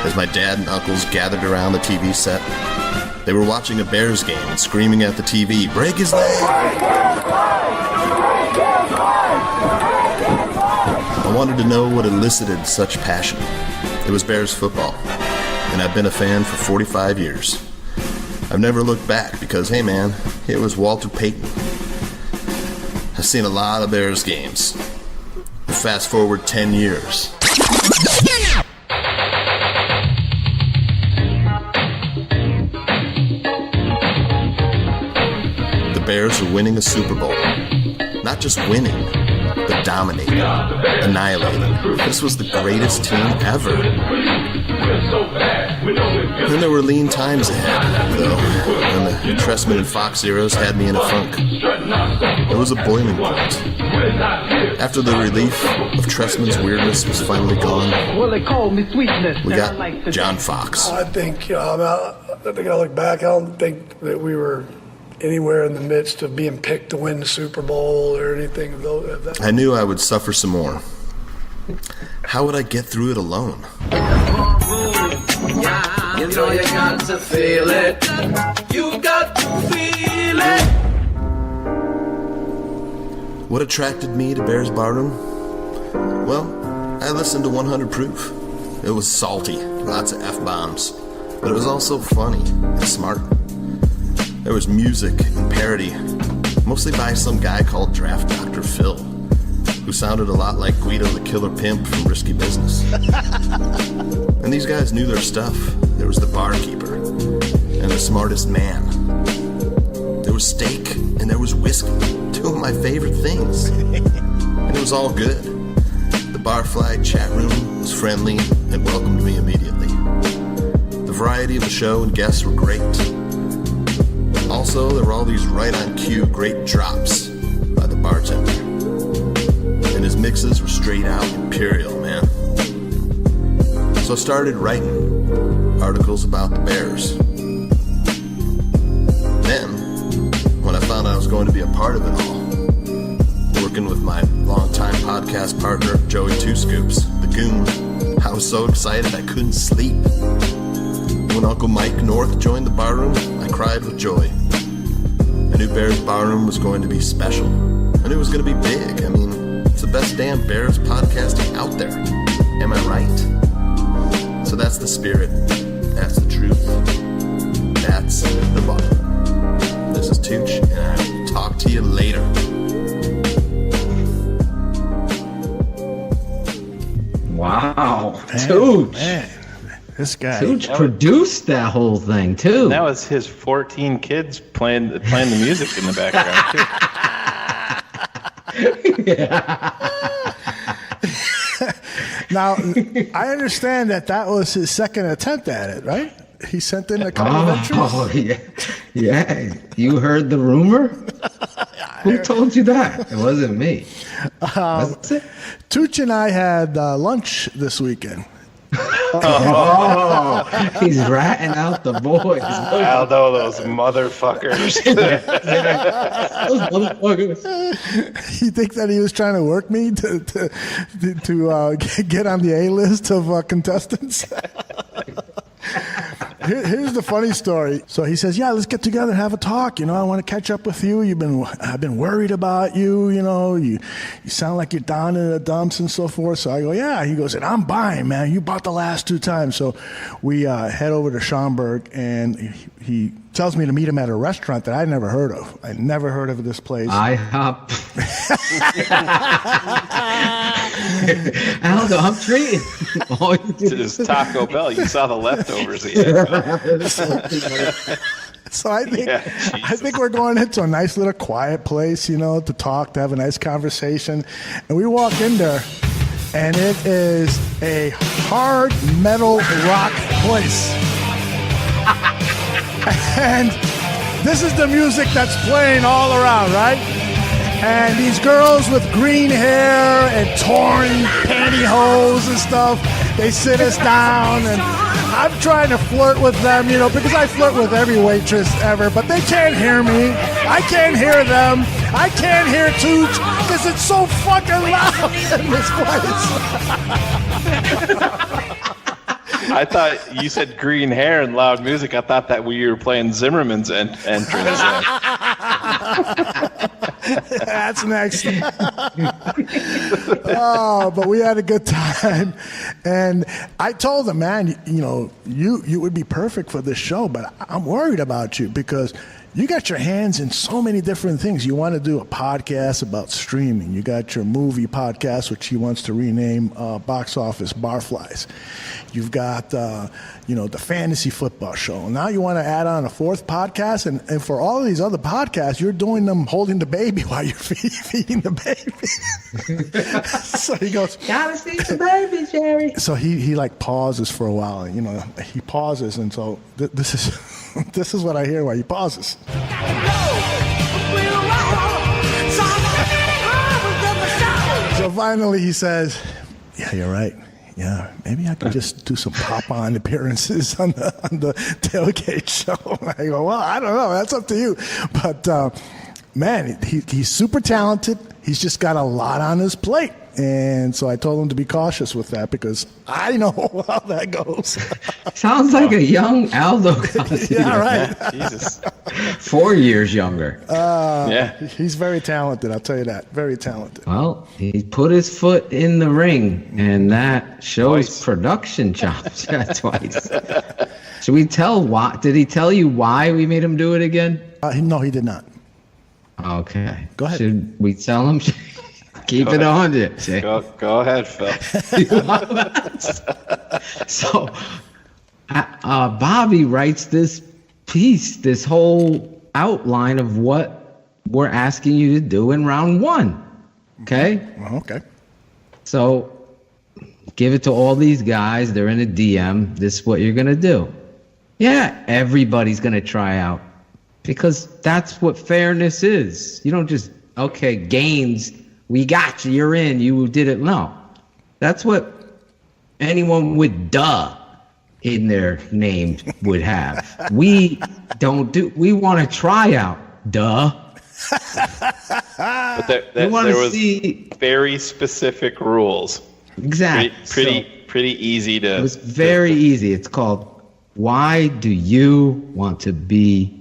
As my dad and uncles gathered around the TV set, they were watching a Bears game and screaming at the TV, "Break his leg!" I wanted to know what elicited such passion. It was Bears football, and I've been a fan for 45 years. I've never looked back because, hey man, it was Walter Payton. I've seen a lot of Bears games. Fast forward 10 years. The Bears are winning a Super Bowl. Not just winning, that dominated, annihilated. This was the greatest team ever. Then there were lean times ahead, though, when the Trestman and Fox eras had me in a funk. There was a boiling point. After the relief of Trestman's weirdness was finally gone, we got John Fox. I think, I think I look back, I don't think that we were anywhere in the midst of being picked to win the Super Bowl or anything of that. I knew I would suffer some more. How would I get through it alone? You know you got to feel it. You got to feel it. What attracted me to Bears Barroom? Well, I listened to 100 Proof. It was salty, lots of F-bombs, but it was also funny and smart. There was music and parody, mostly by some guy called Draft Dr. Phil, who sounded a lot like Guido the Killer Pimp from Risky Business. And these guys knew their stuff. There was the barkeeper and the smartest man. There was steak and there was whiskey, two of my favorite things. And it was all good. The Barfly chat room was friendly and welcomed me immediately. The variety of the show and guests were great. Also, there were all these right-on-cue great drops by the bartender. And his mixes were straight out imperial, man. So I started writing articles about the Bears. Then, when I found out I was going to be a part of it all, working with my longtime podcast partner, Joey Two Scoops, the Goon, I was so excited I couldn't sleep. When Uncle Mike North joined the barroom, I cried with joy. I knew Bears Barroom was going to be special. I knew it was going to be big. I mean, it's the best damn Bears podcasting out there. Am I right? So that's the spirit. That's the truth. That's the barroom. This is Tooch, and I will talk to you later. Wow. Tooch. Man, this guy. Tooch produced that whole thing, too. That was his 14 kids playing the music in the background, too. Now, I understand that was his second attempt at it, right? He sent in a couple of entries. Oh, yeah. Yeah. You heard the rumor? Who told you that? It wasn't me. Tooch and I had lunch this weekend. Oh, he's ratting out the boys. Aldo, those motherfuckers. Those motherfuckers. You think that he was trying to work me to get on the A-list of contestants? Here's the funny story. So he says, "Yeah, let's get together and have a talk. You know, I want to catch up with you. I've been worried about you. You know, you sound like you're down in the dumps and so forth." So I go, "Yeah." He goes, "And I'm buying, man. You bought the last 2 times." So we head over to Schaumburg, and he tells me to meet him at a restaurant that I'd never heard of. I'd never heard of this place. IHOP. Aldo, I'm treating. It's Taco Bell. You saw the leftovers he had. So I think we're going into a nice little quiet place, you know, to talk, to have a nice conversation. And we walk in there, and it is a hard metal rock place. And this is the music that's playing all around, right? And these girls with green hair and torn pantyhose and stuff, they sit us down, and I'm trying to flirt with them, you know, because I flirt with every waitress ever, but they can't hear me. I can't hear them. I can't hear Tooch because it's so fucking loud in this place. I thought you said green hair and loud music. I thought that we were playing Zimmerman's entrance. That's next. Oh, but we had a good time. And I told him, man, you know, you would be perfect for this show, but I'm worried about you because you got your hands in so many different things. You want to do a podcast about streaming. You got your movie podcast, which he wants to rename Box Office Barflies. You've got, the fantasy football show. Now you want to add on a fourth podcast. And for all of these other podcasts, you're doing them holding the baby while you're feeding the baby. So he goes, gotta see the baby, Jerry. So he like pauses for a while. He pauses. And so this is... This is what I hear while he pauses. So finally he says, yeah, you're right. Yeah, maybe I could just do some pop-on appearances on the tailgate show. I go, well, I don't know. That's up to you. But, man, he's super talented. He's just got a lot on his plate. And so I told him to be cautious with that because I know how that goes. Sounds like a young Aldo Gandia. Yeah, right. Jesus. 4 years younger. Yeah. He's very talented, I'll tell you that. Very talented. Well, he put his foot in the ring, and that shows production chops. Twice. Should we tell why? Did he tell you why we made him do it again? No, he did not. Okay. Go ahead. Should we tell him? Keep it on you. Go ahead, Phil. So, Bobby writes this piece, this whole outline of what we're asking you to do in round one. Okay? Okay. So, give it to all these guys. They're in a DM. This is what you're going to do. Yeah, everybody's going to try out because that's what fairness is. You don't just, okay, Gaines, we got you, you're in, you did it. No. That's what anyone with duh in their name would have. We want to try out, duh. But there was very specific rules. Exactly. Pretty easy to. It was very easy. It's called, why do you want to be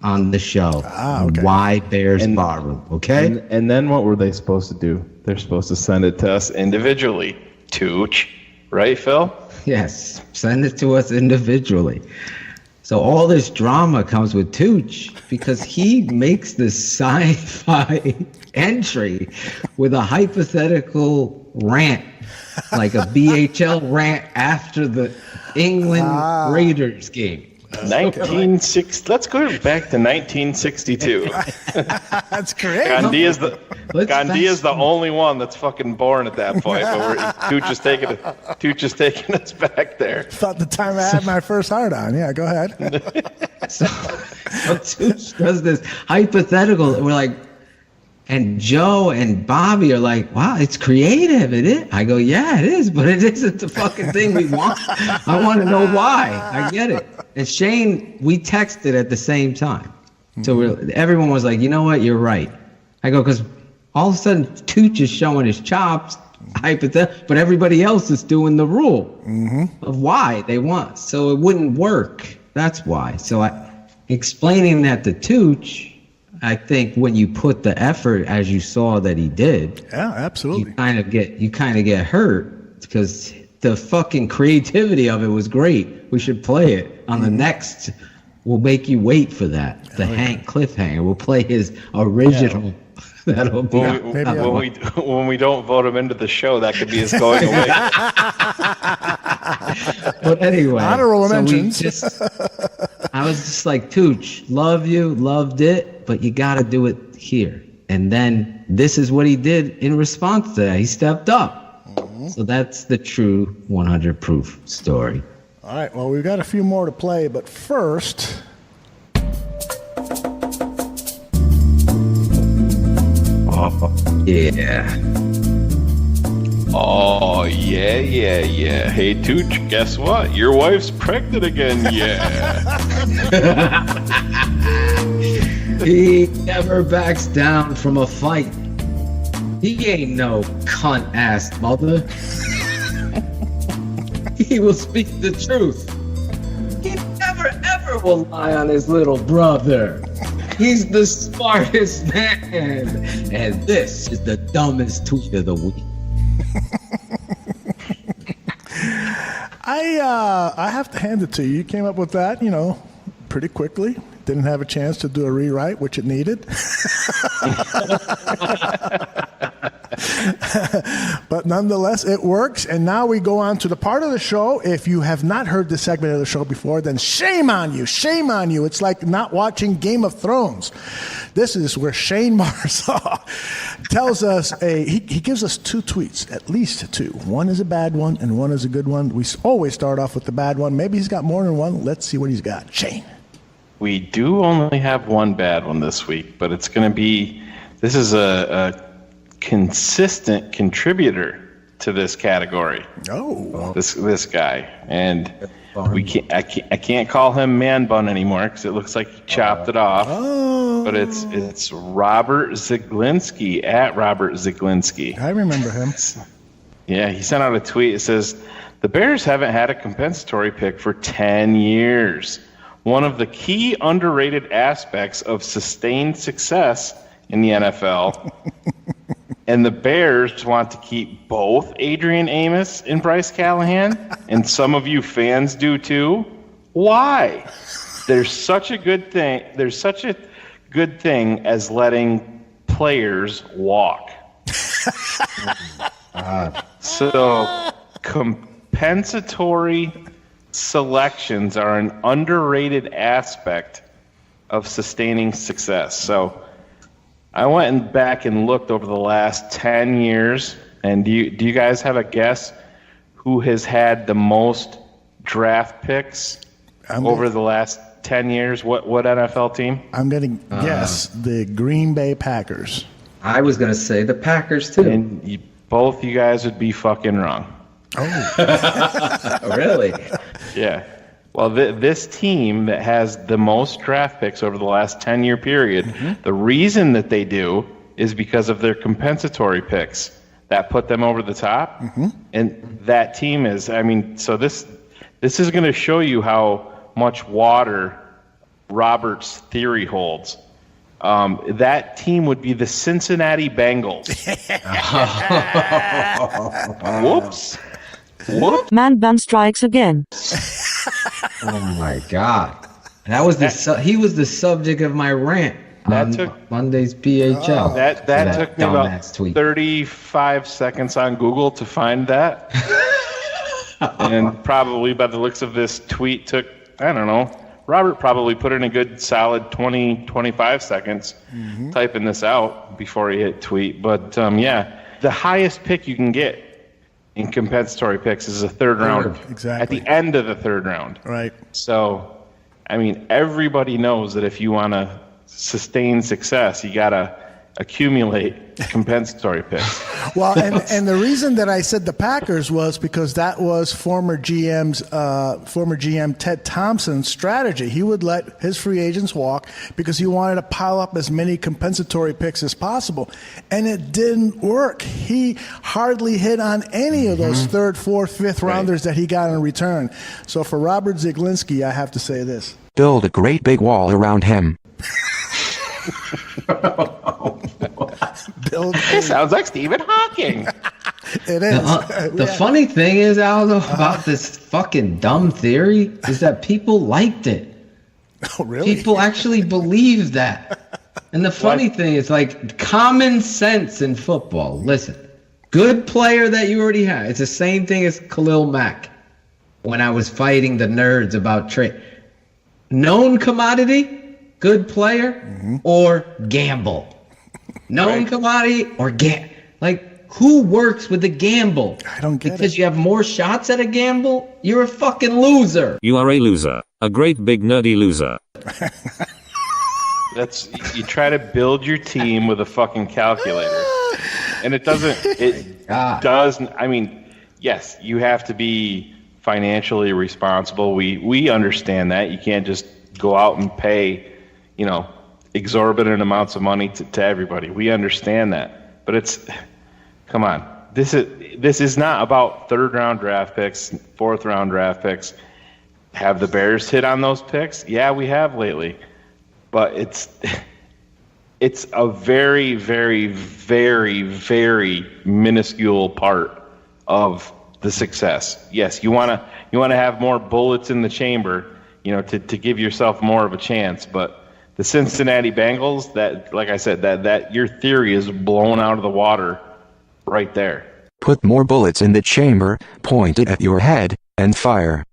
on the show? Okay. Why Bears Barroom? Okay. And then what were they supposed to do? They're supposed to send it to us individually. Tooch, right, Phil? Yes, send it to us individually. So all this drama comes with Tooch because he makes this sci-fi entry with a hypothetical rant, like a BHL rant after the England Raiders game. 1960. Let's go back to 1962. That's great. Gandia's the only one that's fucking born at that point. But Tooch is taking us back there. Thought the time I had my first heart on. Yeah, go ahead. So Tooch does this hypothetical. We're like, and Joe and Bobby are like, wow, it's creative, it is. I go, yeah, it is, but it isn't the fucking thing we want. I want to know why. I get it. And Shayne, we texted at the same time. So everyone was like, you know what, you're right. I go, because all of a sudden Tooch is showing his chops, but everybody else is doing the rule of why they want. So it wouldn't work. That's why. So explaining that to Tooch, I think when you put the effort, as you saw that he did, yeah, absolutely, you kind of get hurt because the fucking creativity of it was great. We should play it on the next. We'll make you wait for that. The Hank cliffhanger. We'll play his original. Yeah. That'll be when we don't vote him into the show. That could be his going away. But anyway, honorable mentions. I was just like, Tooch, love you, loved it, but you got to do it here. And then this is what he did in response to that. He stepped up. So that's the true 100 proof story. All right. Well, we've got a few more to play, but first. Yeah. Oh, yeah. Hey, Tooch, guess what? Your wife's pregnant again, yeah. He never backs down from a fight. He ain't no cunt-ass mother. He will speak the truth. He never, ever will lie on his little brother. He's the smartest man. And this is the dumbest tweet of the week. I have to hand it to you. You came up with that, pretty quickly. Didn't have a chance to do a rewrite, which it needed. But nonetheless, it works. And now we go on to the part of the show. If you have not heard this segment of the show before, then shame on you. Shame on you. It's like not watching Game of Thrones. This is where Shayne Marsaw tells us he gives us 2 tweets, at least 2. One is a bad one and one is a good one. We always start off with the bad one. Maybe he's got more than one. Let's see what he's got. Shayne. We do only have one bad one this week, but it's going to be, this is a consistent contributor to this category. Oh, this guy, and we can't. I can't call him Man Bun anymore because it looks like he chopped it off. Oh. But it's Robert Ziglinski at Robert Ziglinski. I remember him. Yeah, he sent out a tweet. It says the Bears haven't had a compensatory pick for 10 years. One of the key underrated aspects of sustained success in the NFL. And the Bears want to keep both Adrian Amos and Bryce Callahan, and some of you fans do too. Why? There's such a good thing as letting players walk. So compensatory selections are an underrated aspect of sustaining success. So I went back and looked over the last 10 years, and do you guys have a guess who has had the most draft picks over the last 10 years? What NFL team? I'm going to guess the Green Bay Packers. I was going to say the Packers, too. And both you guys would be fucking wrong. Oh. Really? Yeah. Well, this team that has the most draft picks over the last 10-year period, the reason that they do is because of their compensatory picks that put them over the top. And that team is, so this is going to show you how much water Robert's theory holds. That team would be the Cincinnati Bengals. Whoops. Man bun strikes again. Oh my God! That was he was the subject of my rant on Monday's PHL. That took me about 35 seconds on Google to find that, and probably by the looks of this tweet took, I don't know, Robert probably put in a good solid 20-25 seconds typing this out before he hit tweet. But yeah, the highest pick you can get in compensatory picks is a third round. Exactly. At the end of the third round. Right. So, everybody knows that if you want to sustain success, you got to accumulate compensatory picks. Well, and the reason that I said the Packers was because that was former GM Ted Thompson's strategy. He would let his free agents walk because he wanted to pile up as many compensatory picks as possible, and it didn't work. He hardly hit on any of those third, fourth, fifth rounders that he got in return. So for Robert Ziglinski, I have to say this: build a great big wall around him. It sounds like Stephen Hawking. It is. The funny thing is, Aldo, about this fucking dumb theory is that people liked it. Oh, really? People actually believe that. And the funny thing is, like, common sense in football. Listen, good player that you already have. It's the same thing as Khalil Mack when I was fighting the nerds about trade. Known commodity, good player, or gamble. Known commodity or like, who works with a gamble? I don't get because you have more shots at a gamble? You're a fucking loser. You are a loser. A great big nerdy loser. You try to build your team with a fucking calculator. And it doesn't, yes, you have to be financially responsible. We understand that. You can't just go out and pay, exorbitant amounts of money to everybody. We understand that. But come on. This is not about third round draft picks, fourth round draft picks. Have the Bears hit on those picks? Yeah, we have lately. But it's a very, very, very, very minuscule part of the success. Yes, you want to have more bullets in the chamber. to give yourself more of a chance. But the Cincinnati Bengals, that, like I said, that your theory is blown out of the water right there. Put more bullets in the chamber, point it at your head, and fire.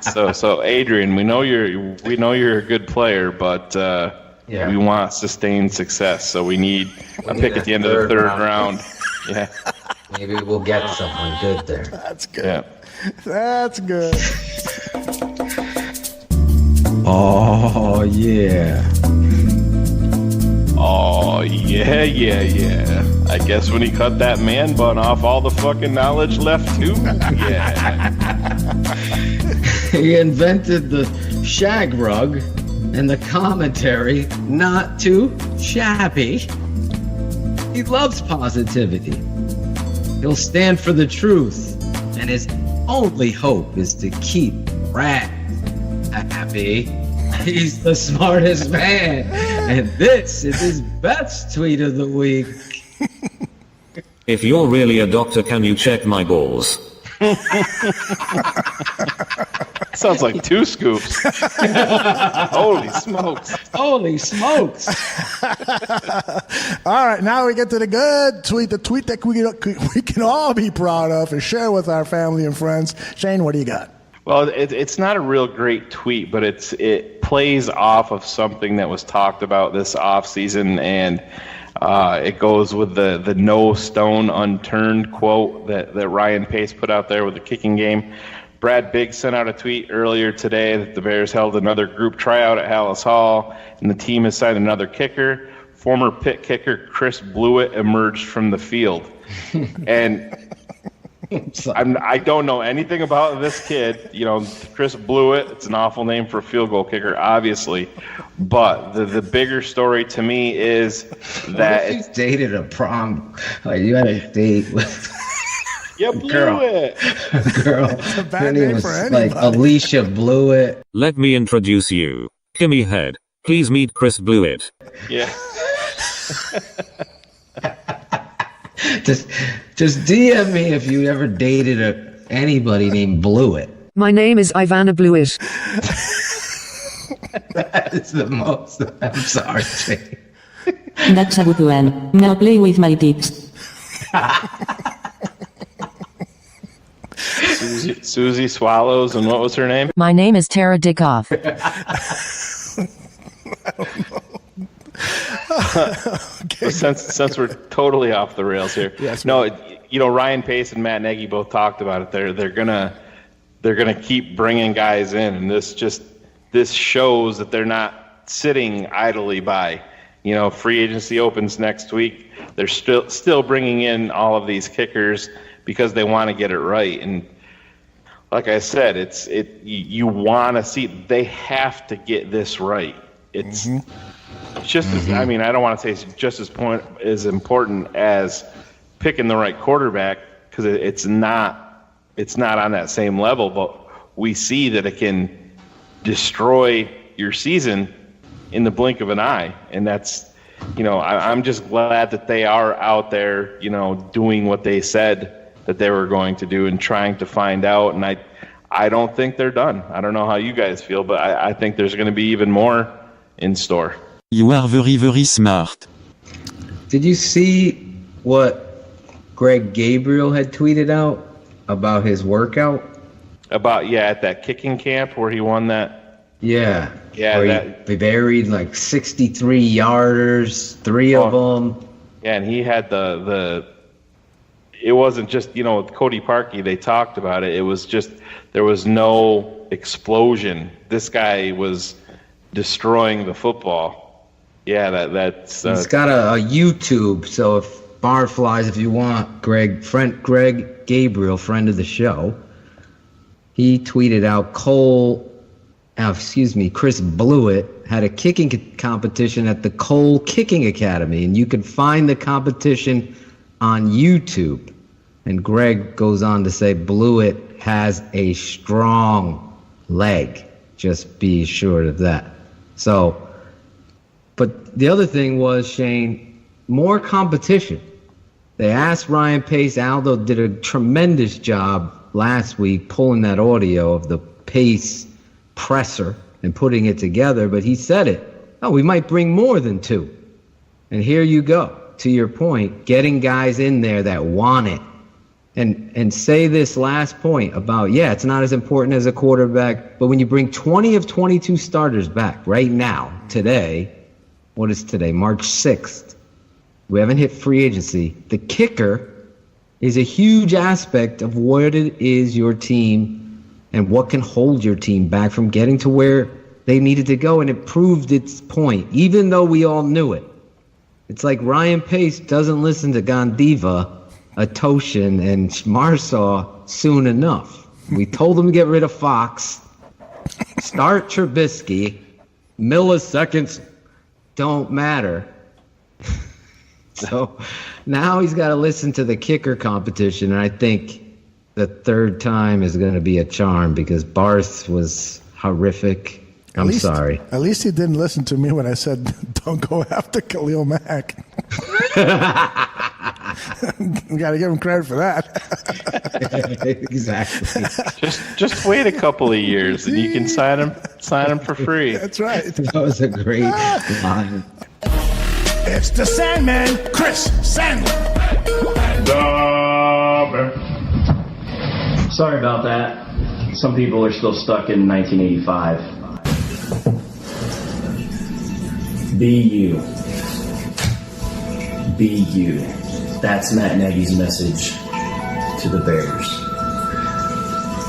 So Adrian, we know you're a good player, but we want sustained success. So we need a pick at the end of the third round. Yeah. Maybe we'll get someone good there. That's good. Yeah. That's good. Oh yeah. Oh yeah. I guess when he cut that man bun off, all the fucking knowledge left too. Yeah. He invented the shag rug and the commentary not too shabby. He loves positivity. He'll stand for the truth, and his only hope is to keep Brad happy. He's the smartest man, and this is his best tweet of the week. If you're really a doctor, can you check my balls? Sounds like 2 scoops. Holy smokes. Holy smokes. All right, now we get to the good tweet, the tweet that we can all be proud of and share with our family and friends. Shayne, what do you got? Well, it's not a real great tweet, but it plays off of something that was talked about this offseason, and it goes with the no stone unturned quote that Ryan Pace put out there with the kicking game. Brad Biggs sent out a tweet earlier today that the Bears held another group tryout at Hallis Hall, and the team has signed another kicker. Former Pitt kicker Chris Blewit emerged from the field. And I don't know anything about this kid. Chris Blewit, it's an awful name for a field goal kicker, obviously. But the bigger story to me is that you dated a prom. Like you had a date with Blewit. Girl. It's a bad Her name name was for anybody. like Alicia Blewit. Let me introduce you. Kimmy Head. Please meet Chris Blewit. Yeah. Just DM me if you ever dated anybody named Blewit. My name is Ivana Blewit. That is the most. I'm sorry, Shayne. That's a good one. Now play with my dicks. Susie Swallows, and what was her name? My name is Tara Dickoff. Okay. Since we're totally off the rails here. Yes, no, Ryan Pace and Matt Nagy both talked about it. They're gonna keep bringing guys in, and this shows that they're not sitting idly by. Free agency opens next week. They're still bringing in all of these kickers because they want to get it right. And like I said, you want to see, they have to get this right. It's just as, I don't want to say it's just as important as picking the right quarterback, because it's not on that same level, but we see that it can destroy your season in the blink of an eye. And that's, I'm just glad that they are out there, doing what they said that they were going to do and trying to find out. And I don't think they're done. I don't know how you guys feel, but I think there's going to be even more in store. You are very, very smart. Did you see what Greg Gabriel had tweeted out about his workout? At that kicking camp where he won that? Yeah. Yeah. Where he buried like 63 yarders, 3 of them. Yeah, and he had it wasn't just, with Cody Parkey, they talked about it. It was just, there was no explosion. This guy was destroying the football. Yeah, that's... He's got a YouTube, so if Barflies, if you want, Greg Gabriel, friend of the show, he tweeted out Chris Blewit had a kicking competition at the Cole Kicking Academy, and you can find the competition on YouTube. And Greg goes on to say Blewit has a strong leg. Just be assured of that. So, but the other thing was, Shayne, more competition. They asked Ryan Pace. Aldo did a tremendous job last week pulling that audio of the Pace presser and putting it together, but he said it. Oh, we might bring more than 2. And here you go, to your point, getting guys in there that want it. And say this last point about, it's not as important as a quarterback, but when you bring 20 of 22 starters back right now, today, what is today, March 6th, we haven't hit free agency. The kicker is a huge aspect of what it is your team and what can hold your team back from getting to where they needed to go, and it proved its point, even though we all knew it. It's like Ryan Pace doesn't listen to Gandia, Atoshin, and Marsaw soon enough. We told him to get rid of Fox, start Trubisky, milliseconds don't matter. So now he's got to listen to the kicker competition, and I think the third time is going to be a charm because Barth was horrific. I'm sorry. At least he didn't listen to me when I said, don't go after Khalil Mack. We got to give him credit for that. Exactly. Just wait a couple of years and you can sign him for free. That's right. That was a great line. It's the Sandman, Chris Sandman. Sorry about that. Some people are still stuck in 1985. Be you. Be you. That's Matt Nagy's message to the Bears.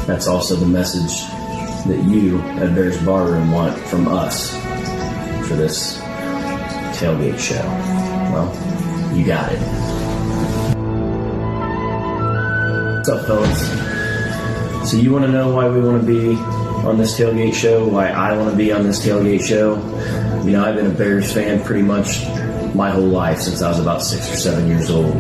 That's also the message that you at Bears Barroom want from us for this tailgate show. Well, you got it. What's up, fellas? So you want to know why we want to be on this tailgate show? Why I want to be on this tailgate show? You know, I've been a Bears fan pretty much my whole life since I was about 6 or 7 years old.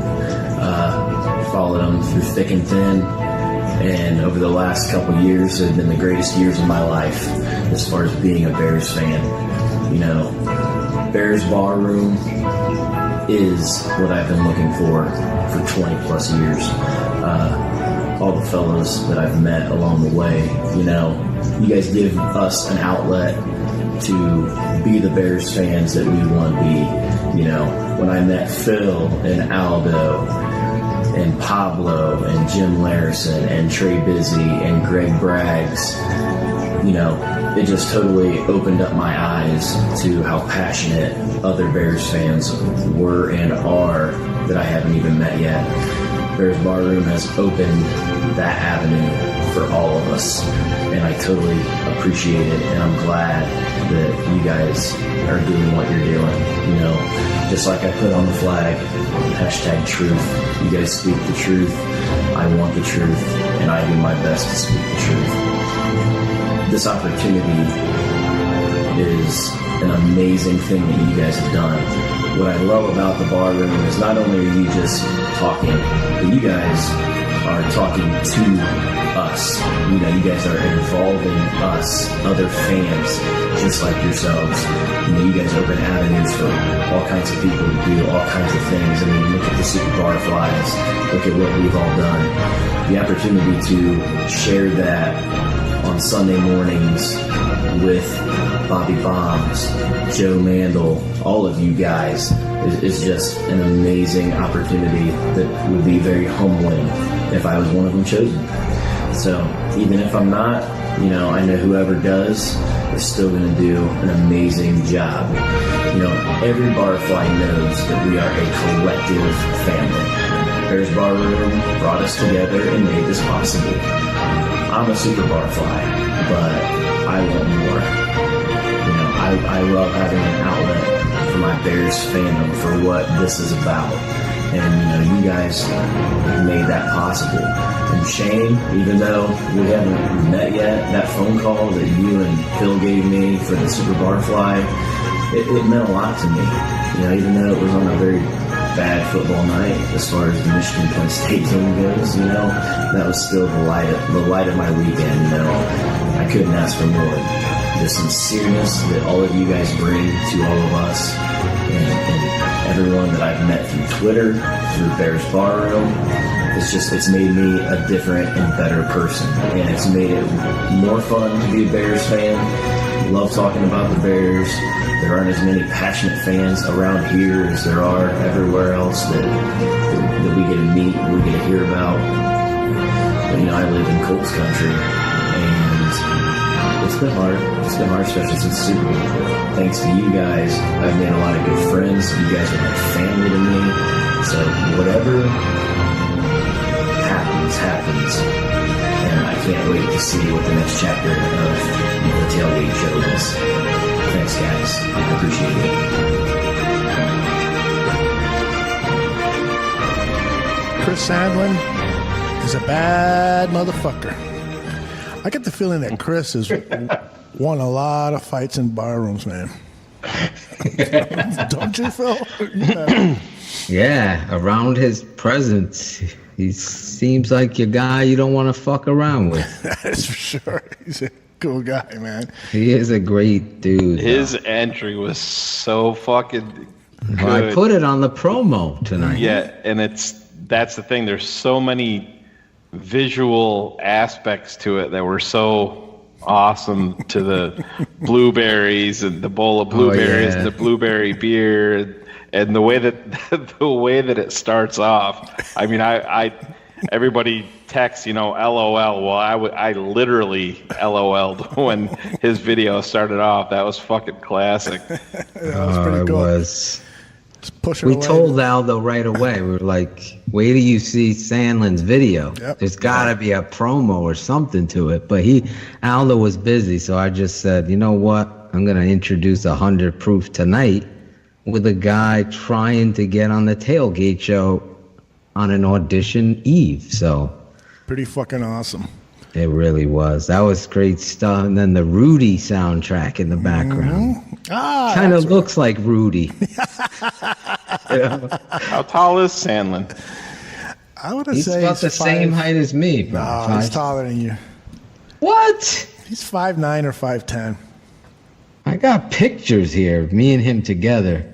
Followed them through thick and thin, and over the last couple years have been the greatest years of my life as far as being a Bears fan. You know, Bears Barroom is what I've been looking for 20 plus years. All the fellows that I've met along the way, you know, you guys give us an outlet to be the Bears fans that we want to be. You know, when I met Phil and Aldo and Pablo and Jim Larison and Trey Busy and Greg Braggs, you know, it just totally opened up my eyes to how passionate other Bears fans were and are that I haven't even met yet. Bears Barroom has opened that avenue for all of us, and I totally appreciate it, and I'm glad that you guys are doing what you're doing. You know, just like I put on the flag, #truth. You guys speak the truth. I want the truth, and I do my best to speak the truth. This opportunity is an amazing thing that you guys have done. What I love about the bar room is not only are you just talking, but you guys are talking to us. You know, you guys are involving us, other fans, just like yourselves. You know, you guys open avenues for all kinds of people to do all kinds of things. I mean, look at the Super Barflies. Look at what we've all done. The opportunity to share that on Sunday mornings with Bobby Bombs, Joe Mandel, all of you guys is just an amazing opportunity that would be very humbling if I was one of them chosen. So even if I'm not, you know, I know whoever does is still going to do an amazing job. You know, every Barfly knows that we are a collective family. Bears Barroom brought us together and made this possible. I'm a Super Barfly, but I want more. You know, I love having an outlet for my Bears fandom for what this is about. And, you know, you guys have made that possible. And Shayne, even though we haven't met yet, that phone call that you and Phil gave me for the Super Barfly, it meant a lot to me. You know, even though it was on a very bad football night as far as the Michigan Penn State game goes, you know, that was still the light of my weekend. You know, I couldn't ask for more. The sincereness that all of you guys bring to all of us, and everyone that I've met through Twitter, through Bears Barroom. It's made me a different and better person, and it's made it more fun to be a Bears fan. Love talking about the Bears. There aren't as many passionate fans around here as there are everywhere else that we get to meet, we get to hear about. But, I live in Colts country, and it's been hard. It's been hard, especially since the Super Bowl. Thanks to you guys, I've made a lot of good friends. You guys are like family to me. So whatever happens, and I can't wait to see what the next chapter of the tailgate show is. Thanks, guys. I appreciate it. Chris Sandlin is a bad motherfucker. I get the feeling that Chris has won a lot of fights in bar rooms, man. Don't you, Phil? Yeah, around his presence, he seems like your guy you don't want to fuck around with. That's for sure. He's a cool guy, man. He is a great dude. His entry was so fucking good. Well, I put it on the promo tonight. Yeah, and that's the thing. There's so many visual aspects to it that were so awesome, to the blueberries and the bowl of blueberries and the blueberry beer and the way that it starts off. I mean, I everybody texts, LOL. Well, I literally LOL'd when his video started off. That was fucking classic. That was pretty cool. It was. We told Aldo right away. We were like, wait till you see Sandlin's video. Yep. There's got to be a promo or something to it. But Aldo was busy, so I just said, you know what? I'm going to introduce 100 Proof tonight with a guy trying to get on the tailgate show on an audition eve. So pretty fucking awesome. It really was. That was great stuff. And then the Rudy soundtrack in the background. Kind of looks like Rudy. How tall is Sandlin? I would He's say about the same height as me, bro. No, he's taller than you. What? He's 5'9" or 5'10". I got pictures here, me and him together.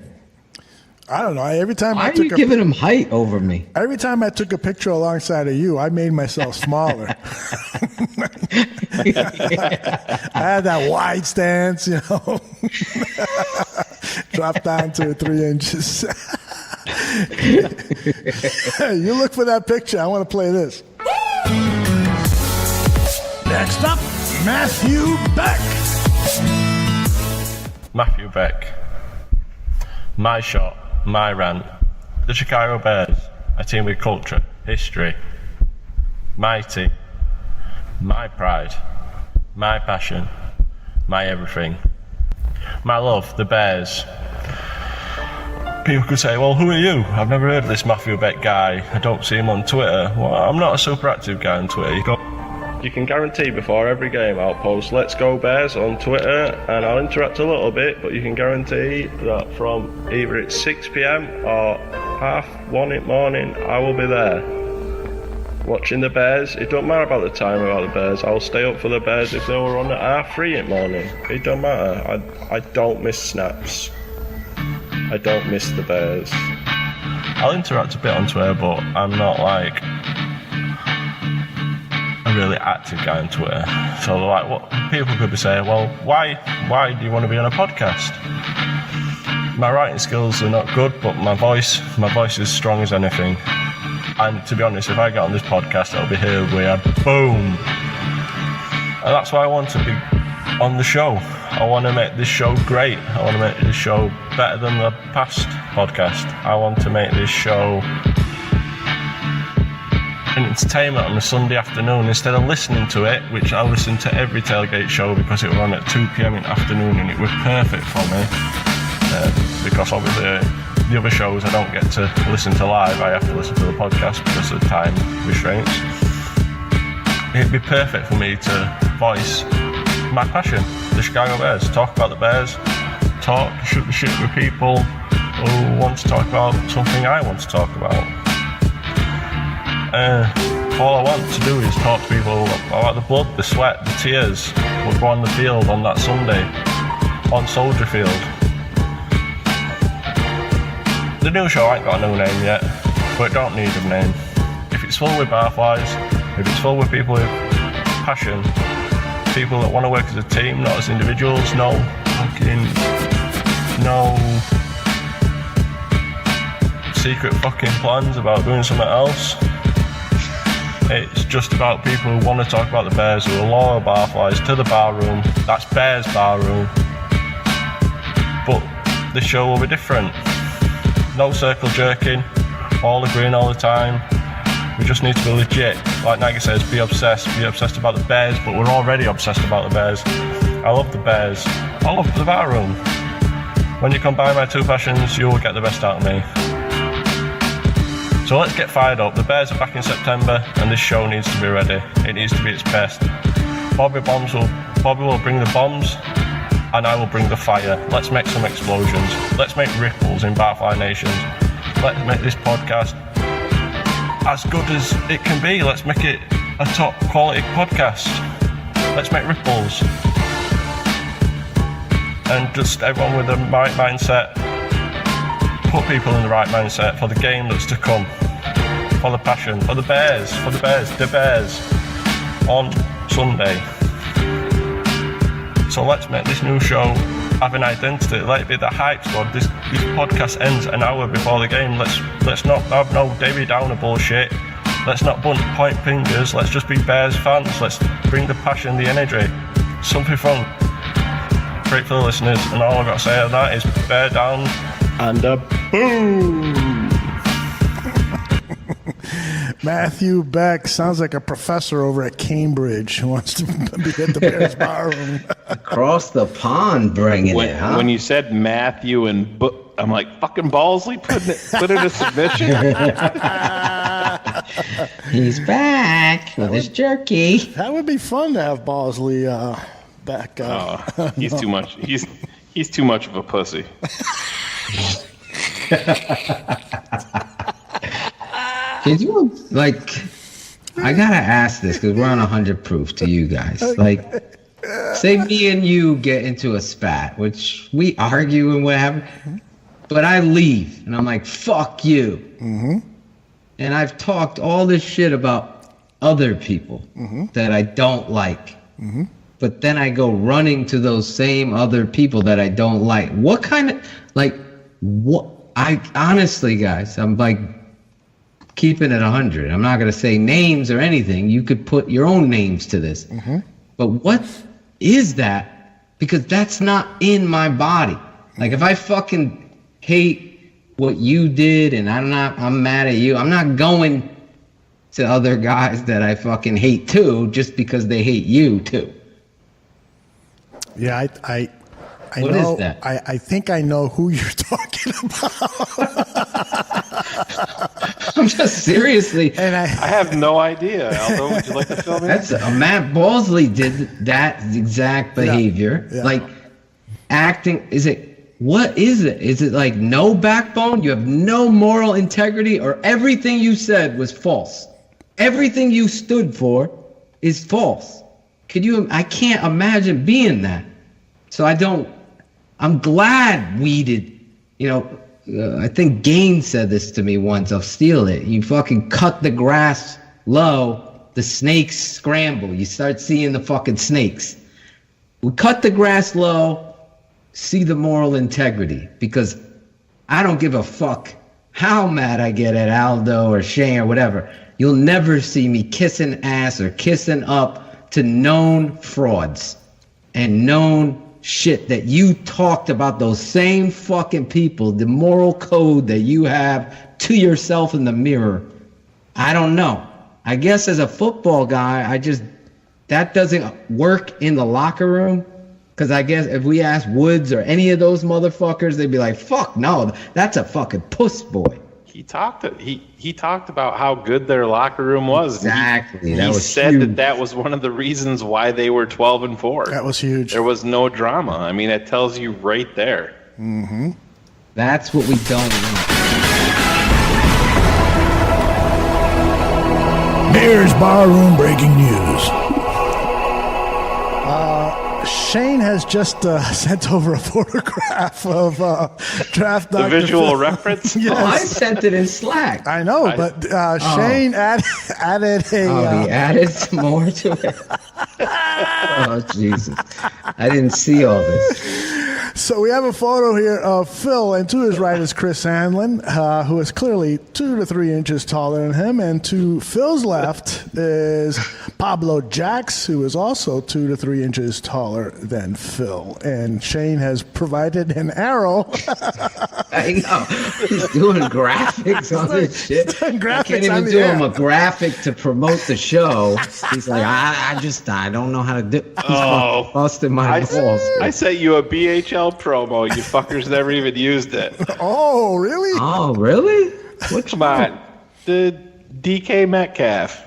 I don't know. Every time Why are you giving him height over me? Every time I took a picture alongside of you, I made myself smaller. I had that wide stance, Drop down to 3 inches. You look for that picture. I want to play this. Next up, Matthew Beck. Matthew Beck. My shot, my rant. The Chicago Bears, a team with culture, history. My team. My pride. My passion. My everything. My love, the Bears. People could say, well, who are you? I've never heard of this Matthew Beck guy. I don't see him on Twitter. Well, I'm not a super active guy on Twitter. You can guarantee before every game I'll post Let's Go Bears on Twitter and I'll interact a little bit, but you can guarantee that from either it's 6 p.m. or 1:30 in the morning, I will be there watching the Bears. It don't matter about the time about the Bears. I'll stay up for the Bears if they were on at 3:30 in the morning. It don't matter. I don't miss snaps. I don't miss the Bears. I'll interact a bit on Twitter, but I'm not like a really active guy on Twitter. So like, what people could be saying, well, why do you want to be on a podcast? My writing skills are not good, but my voice is strong as anything. And to be honest, if I get on this podcast, it'll be here where boom. And that's why I want to be on the show. I want to make this show great. I want to make this show better than the past podcast. I want to make this show an entertainment on a Sunday afternoon instead of listening to it, which I listen to every tailgate show because it was on at 2 p.m. in the afternoon and it was perfect for me. Because obviously the other shows I don't get to listen to live, I have to listen to the podcast because of time restraints. It'd be perfect for me to voice my passion, the Chicago Bears, talk about the Bears, shoot the shit with people who want to talk about something I want to talk about. All I want to do is talk to people about the blood, the sweat, the tears that go on the field on that Sunday, on Soldier Field. The new show ain't got a new name yet, but it don't need a name. If it's full with barflies, if it's full with people with passion, people that want to work as a team, not as individuals, no secret fucking plans about doing something else. It's just about people who want to talk about the Bears, who are loyal barflies to the bar room. That's Bears bar room. But this show will be different. No circle jerking, all agreeing all the time. We just need to be legit. Like Nagy says, be obsessed about the Bears, but we're already obsessed about the Bears. I love the Bears. I love the bar room. When you combine my two passions, you will get the best out of me. So let's get fired up. The Bears are back in September, and this show needs to be ready. It needs to be its best. Bobby will bring the bombs, and I will bring the fire. Let's make some explosions. Let's make ripples in Barfly Nations. Let's make this podcast as good as it can be. Let's make it a top quality podcast. Let's make ripples. And just everyone with the right mindset, put people in the right mindset for the game that's to come. For the passion, for the Bears on Sunday. So let's make this new show have an identity. Let it be the hype squad. This podcast ends an hour before the game. Let's not have no Davy Downer bullshit. Let's not point fingers. Let's just be Bears fans. Let's bring the passion, the energy. Something fun. Great for the listeners. And all I've got to say on that is bear down and a boom. Matthew Beck sounds like a professor over at Cambridge who wants to be at the Bears bar room. Across the pond bringing it, huh? When you said Matthew and I'm like, fucking Balsley put in a submission. He's back with his jerky. That would be fun to have Balsley back. He's too much. He's too much of a pussy. Did you, I gotta ask this because we're on 100 proof to you guys. Say me and you get into a spat, which we argue and whatever, but I leave and I'm like, fuck you. Mm-hmm. And I've talked all this shit about other people that I don't like. Mm-hmm. But then I go running to those same other people that I don't like. What kind of, honestly, guys, I'm keeping it 100. I'm not going to say names or anything. You could put your own names to this. Mm-hmm. But what is that? Because that's not in my body. If I fucking hate what you did and I'm mad at you, I'm not going to other guys that I fucking hate too just because they hate you too. Yeah, I what know. Is that? I think I know who you're talking about. I'm just seriously. And I have no idea. Aldo, would you like to fill me? That's Matt Balsley did that exact behavior. Yeah. Acting. What is it? Is it no backbone? You have no moral integrity, or everything you said was false? Everything you stood for is false. I can't imagine being that. So I'm glad we did, I think Gaines said this to me once. I'll steal it. You fucking cut the grass low, the snakes scramble. You start seeing the fucking snakes. We cut the grass low, see the moral integrity, because I don't give a fuck how mad I get at Aldo or Shayne or whatever. You'll never see me kissing ass or kissing up to known frauds and known shit that you talked about, those same fucking people, the moral code that you have to yourself in the mirror. I don't know. I guess as a football guy, that doesn't work in the locker room. Because I guess if we ask Woods or any of those motherfuckers, they'd be like, fuck no, that's a fucking puss boy. He talked about how good their locker room was. Exactly. He said that was one of the reasons why they were 12-4. That was huge. There was no drama. I mean, it tells you right there. Mm-hmm. That's what we don't want. Bears Barroom breaking news. Shayne has just sent over a photograph of draft The Dr. visual Phil. reference? Yes. Oh, I sent it in Slack. I know, but Shayne added a... Oh, he added some more to it. Oh, Jesus. I didn't see all this. So we have a photo here of Phil, and to his right is Chris Hanlon, who is clearly 2 to 3 inches taller than him. And to Phil's left is Pablo Jax, who is also 2 to 3 inches taller than Phil. And Shayne has provided an arrow. I know. He's doing graphics on this shit. I can't even do him a graphic to promote the show. He's like, I don't know how to do. He's busting my balls. I sent you a BHL promo. You fuckers never even used it. Oh, really? Oh, really? Come on. The DK Metcalf.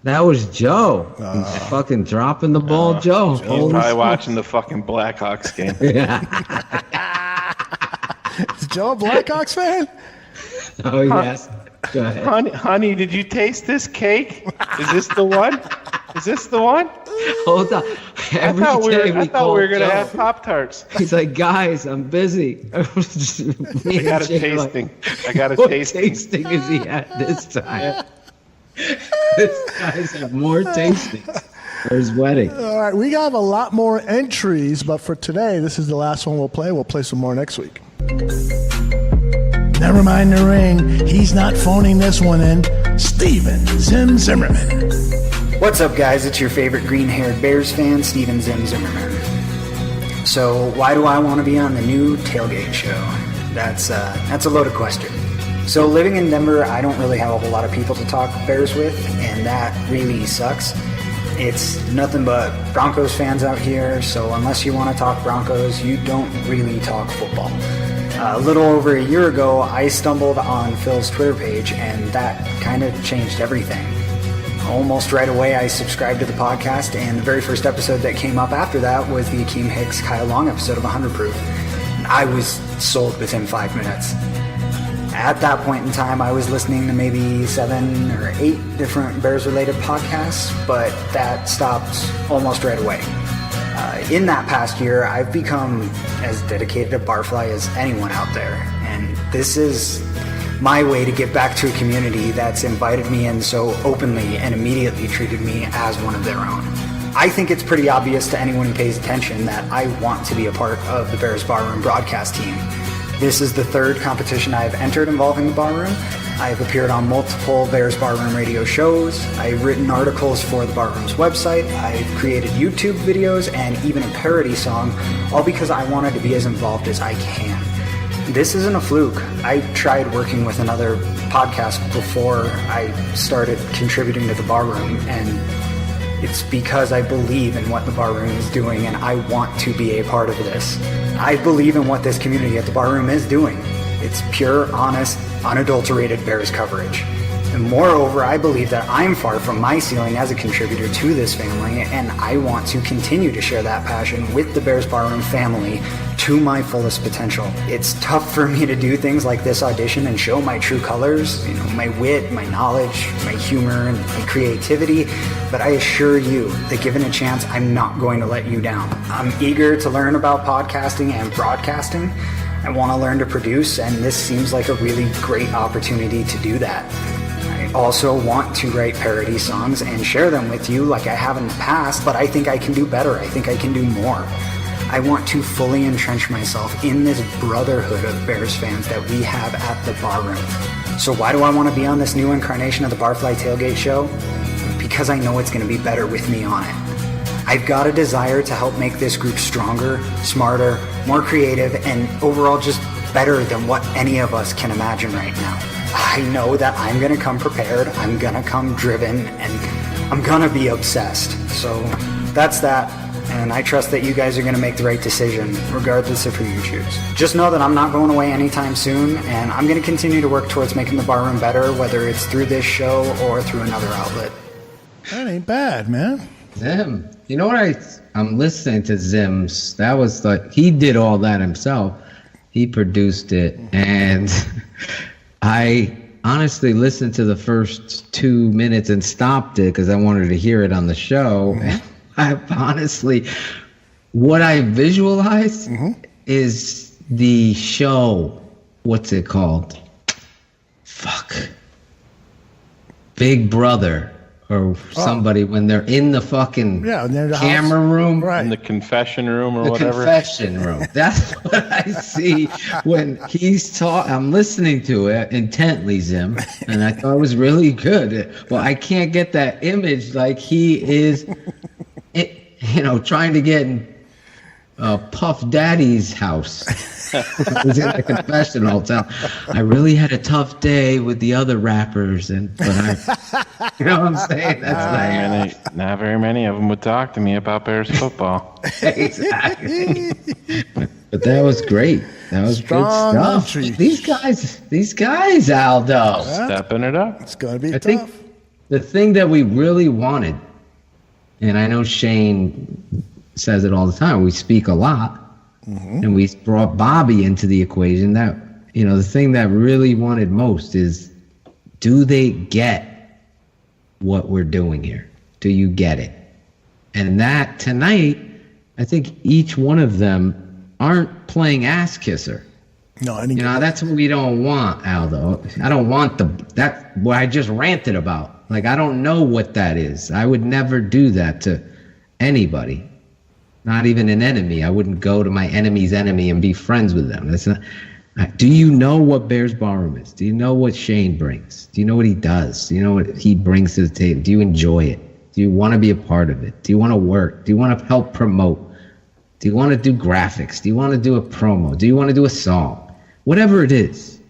That was Joe. He's fucking dropping the ball, Joe. He's probably watching the fucking Blackhawks game. Is Joe a Blackhawks fan? Oh, yes. Go ahead. Honey, did you taste this cake? Is this the one? Is this the one? Hold on. I thought we were going to have Pop-Tarts. He's like, guys, I'm busy. I got a tasting. What tasting is he at this time? This guy's had more tasting for his wedding. All right, we got a lot more entries, but for today, this is the last one we'll play. We'll play some more next week. Never mind the ring. He's not phoning this one in. Steven Zimmerman. What's up, guys? It's your favorite green-haired Bears fan, Steven Zimmerman. So, why do I want to be on the new Tailgate show? That's a loaded question. So, living in Denver, I don't really have a whole lot of people to talk Bears with, and that really sucks. It's nothing but Broncos fans out here, so unless you want to talk Broncos, you don't really talk football. A little over a year ago, I stumbled on Phil's Twitter page, and that kind of changed everything. Almost right away, I subscribed to the podcast, and the very first episode that came up after that was the Akeem Hicks Kyle Long episode of 100 Proof. And I was sold within 5 minutes. At that point in time, I was listening to maybe 7 or 8 different Bears-related podcasts, but that stopped almost right away. In that past year, I've become as dedicated a Barfly as anyone out there, and this is my way to give back to a community that's invited me in so openly and immediately treated me as one of their own. I think it's pretty obvious to anyone who pays attention that I want to be a part of the Bears Barroom broadcast team. This is the 3rd competition I've entered involving the Barroom. I've appeared on multiple Bears Barroom radio shows. I've written articles for the Barroom's website. I've created YouTube videos and even a parody song, all because I wanted to be as involved as I can. This isn't a fluke. I tried working with another podcast before I started contributing to the Barroom, and it's because I believe in what the Barroom is doing, and I want to be a part of this. I believe in what this community at the Barroom is doing. It's pure, honest, unadulterated Bears coverage. And moreover, I believe that I'm far from my ceiling as a contributor to this family, and I want to continue to share that passion with the Bears Barroom family to my fullest potential. It's tough for me to do things like this audition and show my true colors, my wit, my knowledge, my humor, and my creativity, but I assure you that given a chance, I'm not going to let you down. I'm eager to learn about podcasting and broadcasting. I want to learn to produce, and this seems like a really great opportunity to do that. I also want to write parody songs and share them with you like I have in the past, but I think I can do better. I think I can do more. I want to fully entrench myself in this brotherhood of Bears fans that we have at the Barroom. So why do I want to be on this new incarnation of the Barfly Tailgate Show? Because I know it's going to be better with me on it. I've got a desire to help make this group stronger, smarter, more creative, and overall just better than what any of us can imagine right now. I know that I'm going to come prepared, I'm going to come driven, and I'm going to be obsessed. So that's that, and I trust that you guys are going to make the right decision, regardless of who you choose. Just know that I'm not going away anytime soon, and I'm going to continue to work towards making the Barroom better, whether it's through this show or through another outlet. That ain't bad, man. Zim. You know what I'm listening to Zim's. That was like, he did all that himself. He produced it. And I honestly listened to the first 2 minutes and stopped it because I wanted to hear it on the show. And I honestly what I visualize is the show. What's it called? Fuck. Big Brother or somebody when they're in the fucking camera room. Right. In the confession room or the whatever. Confession room. That's what I see when he's talking. I'm listening to it intently, Zim, and I thought it was really good. Well, I can't get that image like he is, trying to get in Puff Daddy's house. I was in the confession all the time. I really had a tough day with the other rappers, but I, you know what I'm saying? That's not very many of them would talk to me about Bears football. Exactly. But that was great. That was Strong good stuff. entry. These guys, Aldo. Stepping it up. It's going to be I tough. think the thing that we really wanted, and I know Shayne says it all the time, we speak a lot. And we brought Bobby into the equation. That, the thing that really wanted most is, do they get what we're doing here? Do you get it? And that tonight, I think each one of them aren't playing ass kisser. No, I didn't. That's what we don't want, Aldo. I don't want what I just ranted about. Like, I don't know what that is. I would never do that to anybody. Not even an enemy. I wouldn't go to my enemy's enemy and be friends with them. That's not. Do you know what Bears Ballroom is? Do you know what Shayne brings? Do you know what he does? Do you know what he brings to the table? Do you enjoy it? Do you want to be a part of it? Do you want to work? Do you want to help promote? Do you want to do graphics? Do you want to do a promo? Do you want to do a song? Whatever it is.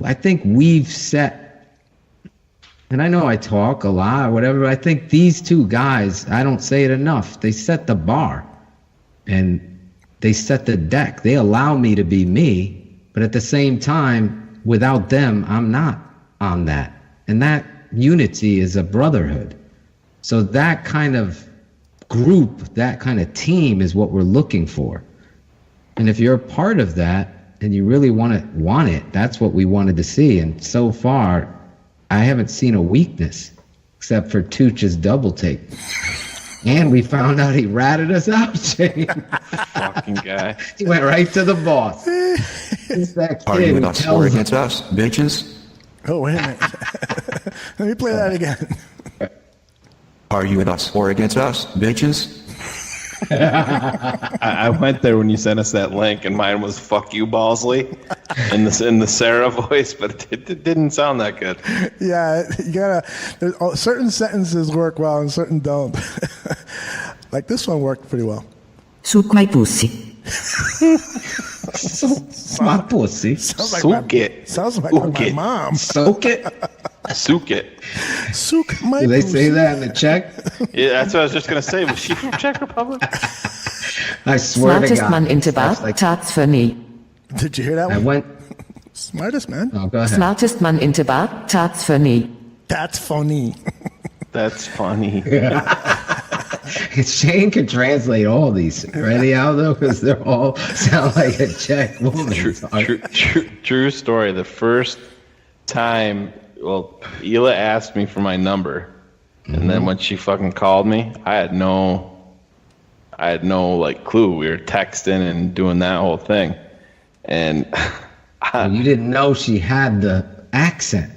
I think we've set, and I know I talk a lot or whatever, but I think these two guys, I don't say it enough, they set the bar and they set the deck. They allow me to be me, but at the same time, without them, I'm not on that. And that unity is a brotherhood. So that kind of group, that kind of team is what we're looking for. And if you're a part of that and you really want it, that's what we wanted to see. And so far, I haven't seen a weakness except for Tooch's double take. And we found out he ratted us out, Shayne. Fucking guy. He went right to the boss. It's that kid. Are you with who us tells or against us, bitches? Oh, wait a minute. Let me play that again. Are you with us or against us, bitches? I went there when you sent us that link, and mine was "fuck you, Balsley," in the Sarah voice, but it didn't sound that good. Yeah, you gotta. Certain sentences work well and certain don't. Like this one worked pretty well. Suck my pussy. My pussy. Sounds like my mom. Soak it. Sook it. Sook my Do they pussy. say that in the Czech? Yeah, that's what I was just gonna say. Was she from Czech Republic? I swear to Smartest God. man in the bar, that's funny. Did you hear that one? I went. Smartest man. Oh, go ahead. Smartest man in the bar, that's funny. That's funny. That's funny. Shayne can translate all these, right, Aldo? Because they all sound like a Czech woman. True story. The first time, Hila asked me for my number, and then when she fucking called me, I had no clue. We were texting and doing that whole thing, and you didn't know she had the accent.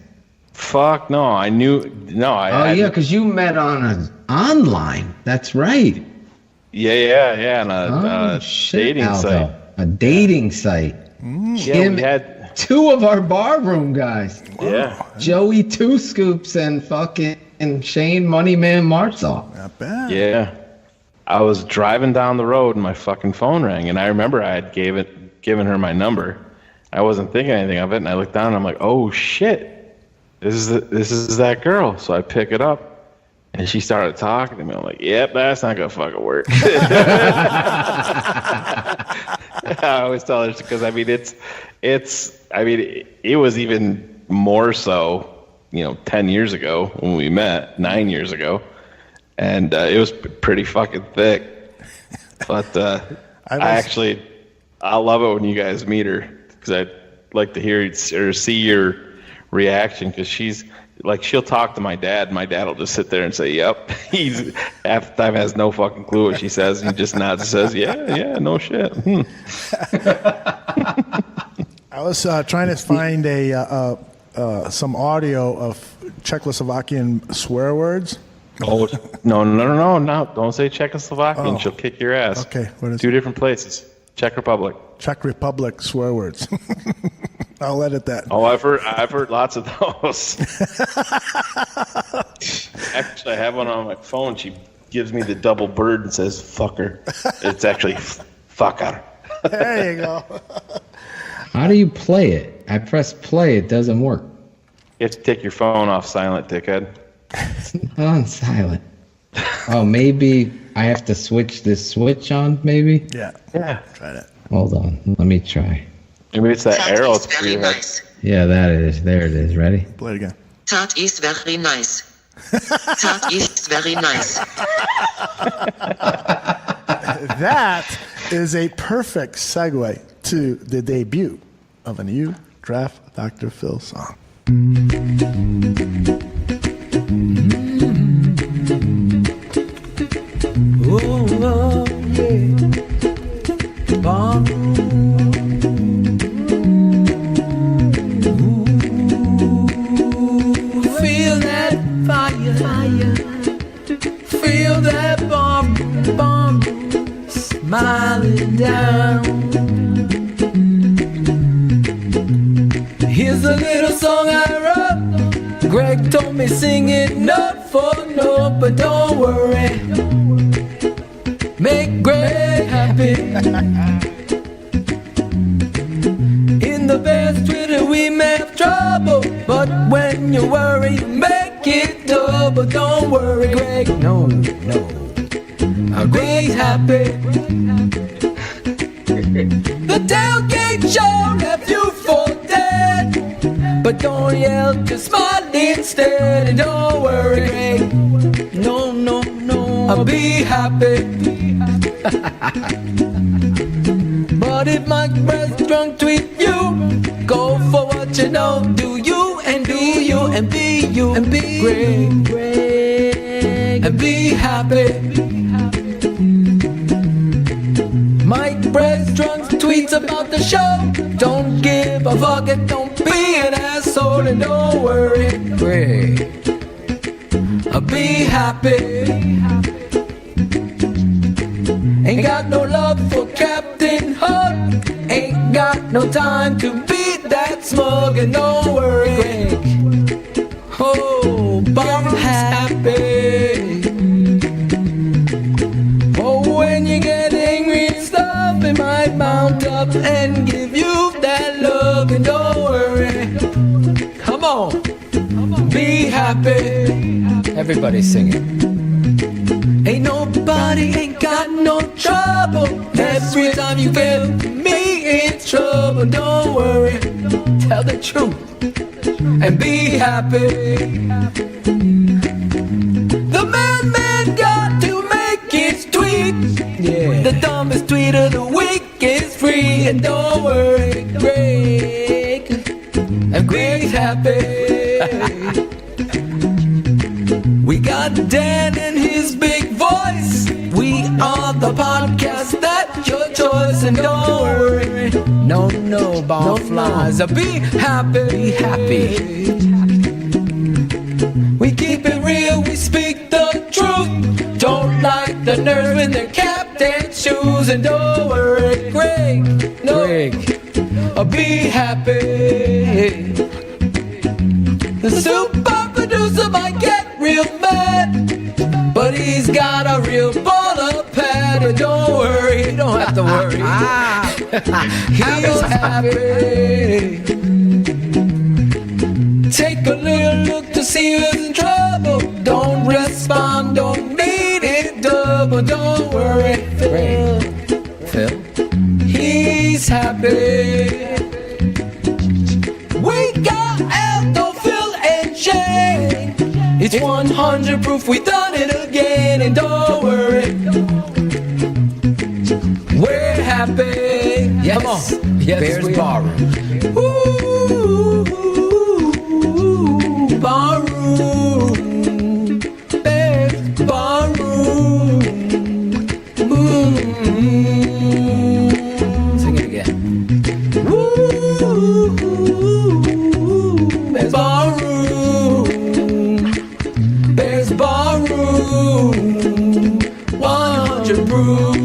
Fuck no, I knew. No, I. Yeah, because you met on online. That's right. Yeah, on a dating Aldo. site. A dating site. Yeah, we had two of our barroom guys. Yeah. Joey Two Scoops and fucking Shayne Moneyman Marsaw. Not bad. Yeah. I was driving down the road and my fucking phone rang, and I remember I had given her my number. I wasn't thinking anything of it, and I looked down and I'm like, oh shit. This is that girl. So I pick it up, and she started talking to me. I'm like, yep, that's not gonna fucking work. I always tell her because it was even more so, 10 years ago when we met, 9 years ago, and it was pretty fucking thick. But I love it when you guys meet her because I'd like to hear or see your reaction because she's like she'll talk to my dad. My dad will just sit there and say, "Yep." He's half the time has no fucking clue what she says. He just nods and says, "Yeah, no shit." I was trying to find some audio of Czechoslovakian swear words. Oh no! Don't say Czechoslovakian. She'll kick your ass. Okay, what is 2 different places. Czech Republic. Czech Republic swear words. I'll edit that. Oh, I've heard lots of those. Actually, I have one on my phone. She gives me the double bird and says "fucker." It's actually "fucker." There you go. How do you play it? I press play. It doesn't work. You have to take your phone off silent, dickhead. It's not on silent. Oh, maybe I have to switch this switch on, maybe? Yeah. Try that. Hold on. Let me try. Maybe it's that arrow through your head. Yeah, that it is. There it is. Ready? Play it again. That is very nice. That is very nice. That is a perfect segue to the debut of a new Draft Dr. Phil song. Oh, yeah. Feel that fire. Feel that bomb smiling down. Here's a little song I wrote. Greg told me sing it note for note, but don't worry. Make Greg happy. In the Bears Twitter we may have trouble, but when you worry you make it double. Don't worry, Greg. No. Greg's happy. The tailgate show left you for dead, but don't yell, just smile instead. And don't worry, Greg. No. I'll be happy. But if Mike Brestrunk tweet you, go for what you know. Do you and be you and be you and be Greg and be happy. Mike Brestrunk tweets about the show. Don't give a fuck and don't be an asshole. And don't worry, Greg, I'll be happy. Ain't got no love for Captain Hook. Ain't got no time to be that smug. And don't worry, Greg. Oh, Bob's happy. Oh, when you get angry and stuff, it might mount up and give you that love. And don't worry. Come on. Be happy. Everybody sing it. Ain't nobody ain't got no trouble. Every time you feel me in trouble, don't worry, tell the truth and be happy. The man got to make his tweet. Yeah. The dumbest tweet of the week is free. And don't worry, Greg, and Greg's happy. We got Dan and his big voice. We are the podcast that's your choice. And don't worry, no, barflies. Be happy. We keep it real, we speak the truth. Don't like the nerds in their captain shoes. And don't worry, Greg, be happy. The super producer might get real mad, but he's got a real baller pad. But don't worry, you don't have to worry. He's happy. Take a little look to see who's in trouble. Don't respond, don't need it double. Don't worry, Phil. He's happy. We got Aldo, Phil, and Shayne. It's 100 proof we done it again. And don't worry, we're happy. Yes. Come on, yes, Bears Barroom. Ooh, Barroom. Bears Barroom, 100 proof.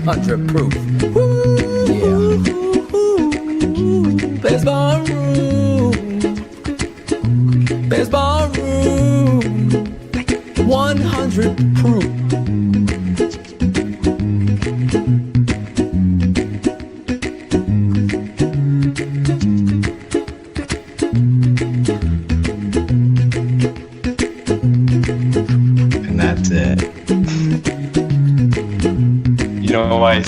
100 proof. Yeah. Bears Barroom. Bears Barroom, 100 proof. And that's it. You know why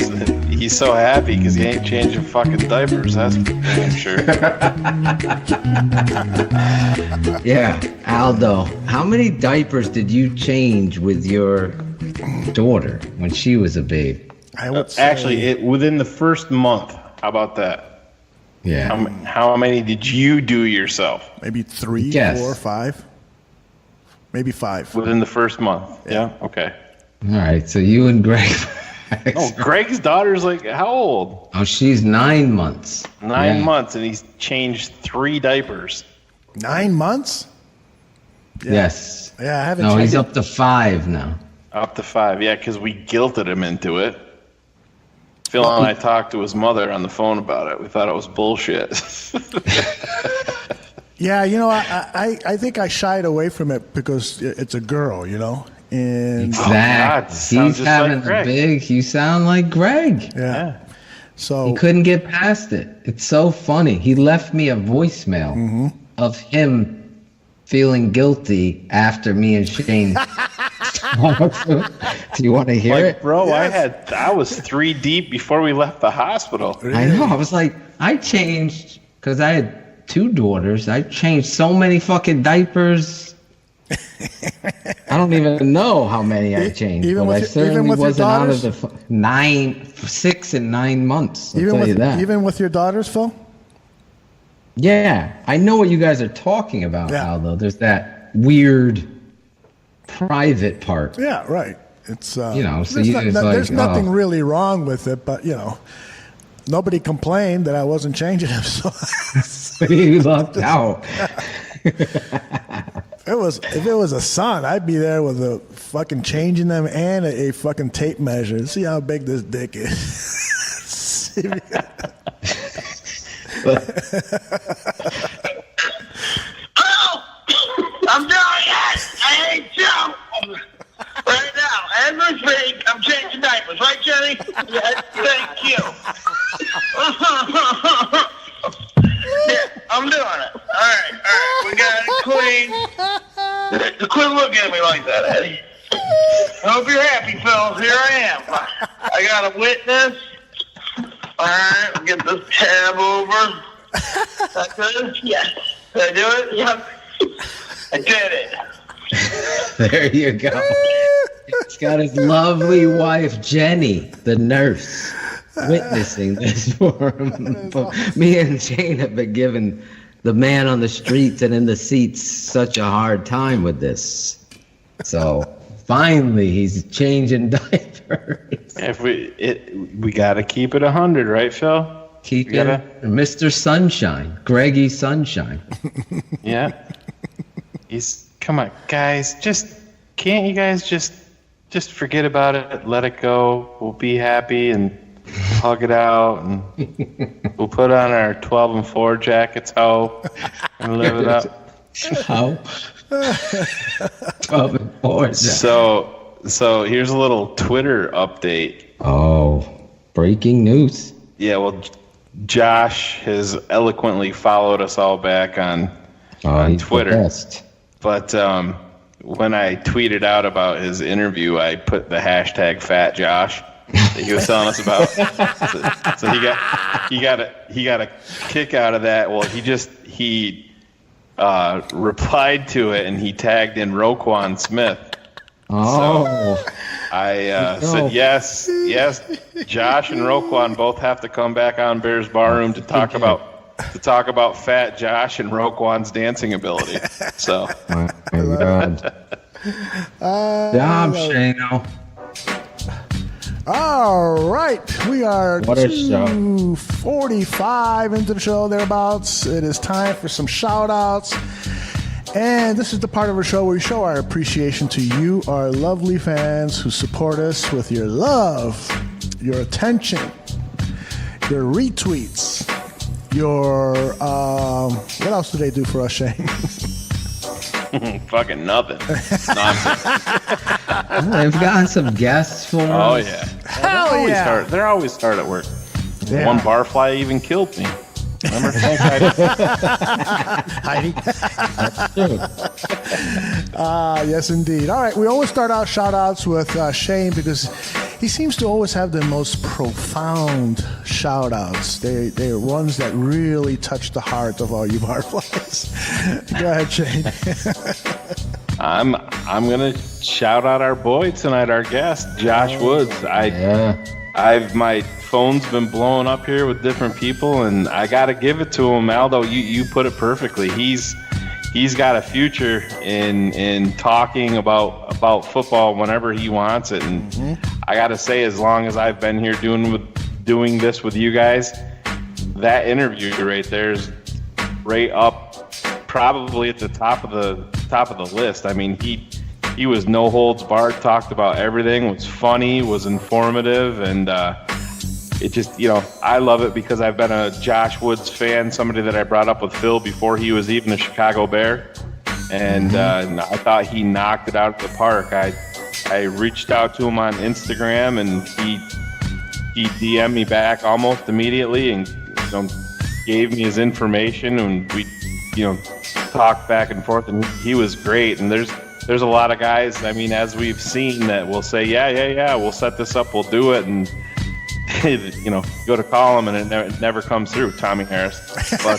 he's so happy? Because he ain't changing fucking diapers, that's for damn sure. Yeah, Aldo, how many diapers did you change with your daughter when she was a babe? I would say, Actually, within the first month. How about that? Yeah. How many did you do yourself? maybe 3, Yes. 4, 5. Maybe 5. Within the first month. Yeah. Okay. All right, so you and Greg. Oh, Greg's daughter's like how old? Oh, she's 9 months. 9 months, and he's changed 3 diapers. 9 months? Yes. Yeah, I haven't No, he's checked up to 5 now. Up to 5, yeah, because we guilted him into it. Phil and I talked to his mother on the phone about it. We thought it was bullshit. Yeah, you know, I think I shied away from it because it's a girl, you know? And Exactly. He's having a big. You sound like Greg. Yeah. So he couldn't get past it. It's so funny. He left me a voicemail of him feeling guilty after me and Shayne. Do you want to hear it? Bro, I was 3 deep before we left the hospital. I know. I was like, I changed because I had 2 daughters. I changed so many fucking diapers. I don't even know how many I changed, but I certainly wasn't out of the 6 and 9 months. I'll tell you that. Even with your daughters, Phil? Yeah, I know what you guys are talking about, Aldo. There's that weird private part. Yeah, right. It's so there's nothing really wrong with it, but you know, nobody complained that I wasn't changing them, so you lucked out. If it was a son, I'd be there with a fucking changing them and a fucking tape measure. See how big this dick is. I'm doing it! I hate you! Right now, as we speak, I'm changing diapers. Right, Jenny? Yes, thank you. Yeah, I'm doing it. All right. We got it clean. Quit looking at me like that, Eddie. I hope you're happy, Phil. Here I am. I got a witness. All right, we'll get this tab over. That good? Yes. Did I do it? Yep. I did it. There you go. He's got his lovely wife, Jenny, the nurse, witnessing this for him. Me and Shayne have been giving the man on the streets and in the seats such a hard time with this. So finally, he's changing diapers. We got to keep it 100, right, Phil? Keep it, Mr. Sunshine, Greggy Sunshine. Yeah. Come on, guys. Can't you guys just forget about it? Let it go. We'll be happy and hug it out, and we'll put on our 12 and 4 jackets, and live it up. How? 12 and 4. So here's a little Twitter update. Oh, breaking news. Yeah, well, Josh has eloquently followed us all back on Twitter. But when I tweeted out about his interview, I put the hashtag Fat Josh that he was telling us about. So he got a kick out of that. Well, he replied to it and he tagged in Roquan Smith. Oh. So I said yes. Josh and Roquan both have to come back on Bears Barroom to talk about Fat Josh and Roquan's dancing ability. So. My God. Job, Shayne. All right, we are what a show. 2:45 into the show, thereabouts. It is time for some shout-outs. And this is the part of our show where we show our appreciation to you, our lovely fans who support us with your love, your attention, your retweets, your what else do they do for us, Shayne? Fucking nothing. They've gotten some guests for us. Oh yeah. Hell yeah. They're always hard at work. Yeah. One barfly even killed me. Remember? Heidi. Yes, indeed. All right, we always start out shout-outs with Shayne because he seems to always have the most profound shout-outs. They're ones that really touch the heart of all you barflies. Go ahead, Shayne. I'm gonna shout out our boy tonight, our guest, Josh Woods. My phone's been blowing up here with different people, and I gotta give it to him. Aldo, you put it perfectly. He's got a future in talking about football whenever he wants it, and I gotta say, as long as I've been here doing this with you guys, that interview right there is right up, probably at the top of the list. I mean, he was no holds barred, talked about everything, was funny, was informative, and it just, I love it because I've been a Josh Woods fan, somebody that I brought up with Phil before he was even a Chicago Bear, and I thought he knocked it out of the park. I reached out to him on Instagram, and he DM'd me back almost immediately and gave me his information, and we talked back and forth, and he was great. And there's a lot of guys, I mean, as we've seen, that will say, yeah, we'll set this up, we'll do it, and go to call him and it never comes through. Tommy Harris, but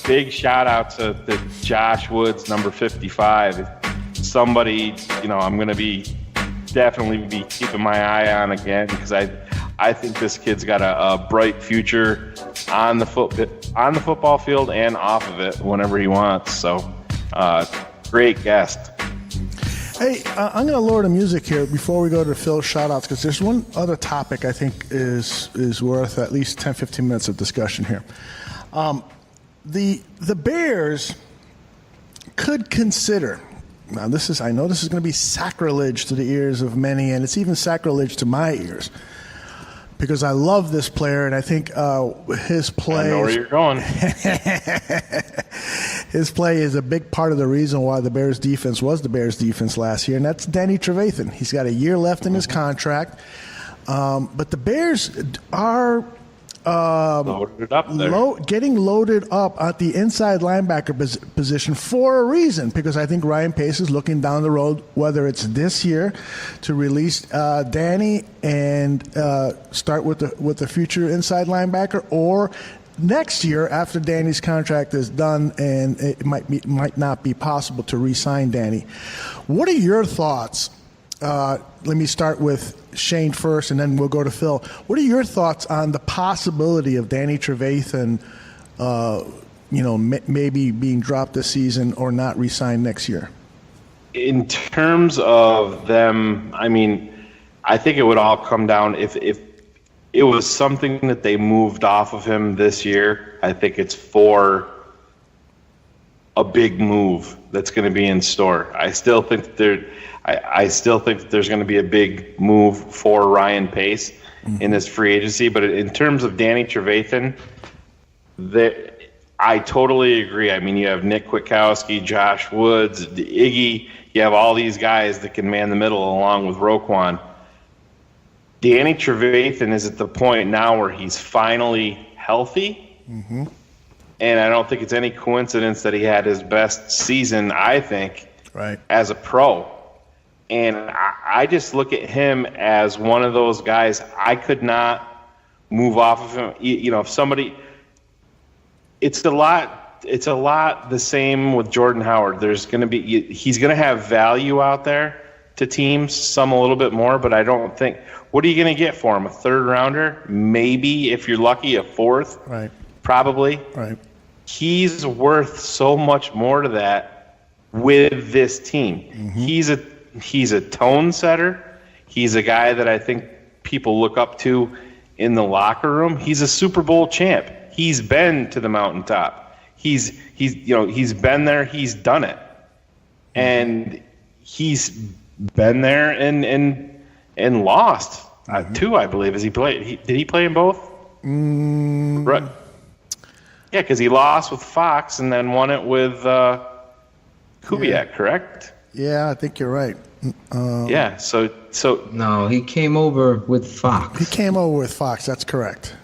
big shout out to Josh Woods, number 55. Somebody, I'm going to definitely be keeping my eye on again, because I think this kid's got a bright future on the football field and off of it whenever he wants. So, great guest. Hey, I'm going to lower the music here before we go to Phil's shout-outs, because there's one other topic I think is worth at least 10, 15 minutes of discussion here. The Bears could consider, now I know this is going to be sacrilege to the ears of many, and it's even sacrilege to my ears, because I love this player, and I think his play. I know where you're going. His play is a big part of the reason why the Bears defense was the Bears defense last year, and that's Danny Trevathan. He's got a year left in his contract, but the Bears are loaded up there. Getting loaded up at the inside linebacker position for a reason, because I think Ryan Pace is looking down the road, whether it's this year to release Danny and start with the future inside linebacker, or next year after Danny's contract is done and it might not be possible to re-sign Danny. What are your thoughts? Let me start with Shayne first, and then we'll go to Phil. What are your thoughts on the possibility of Danny Trevathan, maybe being dropped this season or not re-signed next year? In terms of them, I mean, I think it would all come down if it was something that they moved off of him this year. I think it's for a big move that's going to be in store. I still think there's going to be a big move for Ryan Pace in this free agency. But in terms of Danny Trevathan, I totally agree. I mean, you have Nick Kwiatkowski, Josh Woods, Iggy. You have all these guys that can man the middle along with Roquan. Danny Trevathan is at the point now where he's finally healthy. Mm-hmm. And I don't think it's any coincidence that he had his best season, I think, as a pro. And I just look at him as one of those guys I could not move off of him. If somebody – it's a lot the same with Jordan Howard. He's going to have value out there to teams, some a little bit more, but I don't think – what are you going to get for him? A third rounder? Maybe, if you're lucky, a fourth. Right. Probably. Right. He's worth so much more to that with this team. Mm-hmm. He's a tone setter. He's a guy that I think people look up to in the locker room. He's a Super Bowl champ. he's been to the mountaintop. He's been there. He's done it, and he's been there and lost two, I believe. Has he played? Did he play in both? Right. Yeah, because he lost with Fox and then won it with Kubiak, correct? Yeah, I think you're right. Yeah. So no, he came over with Fox. He came over with Fox. That's correct.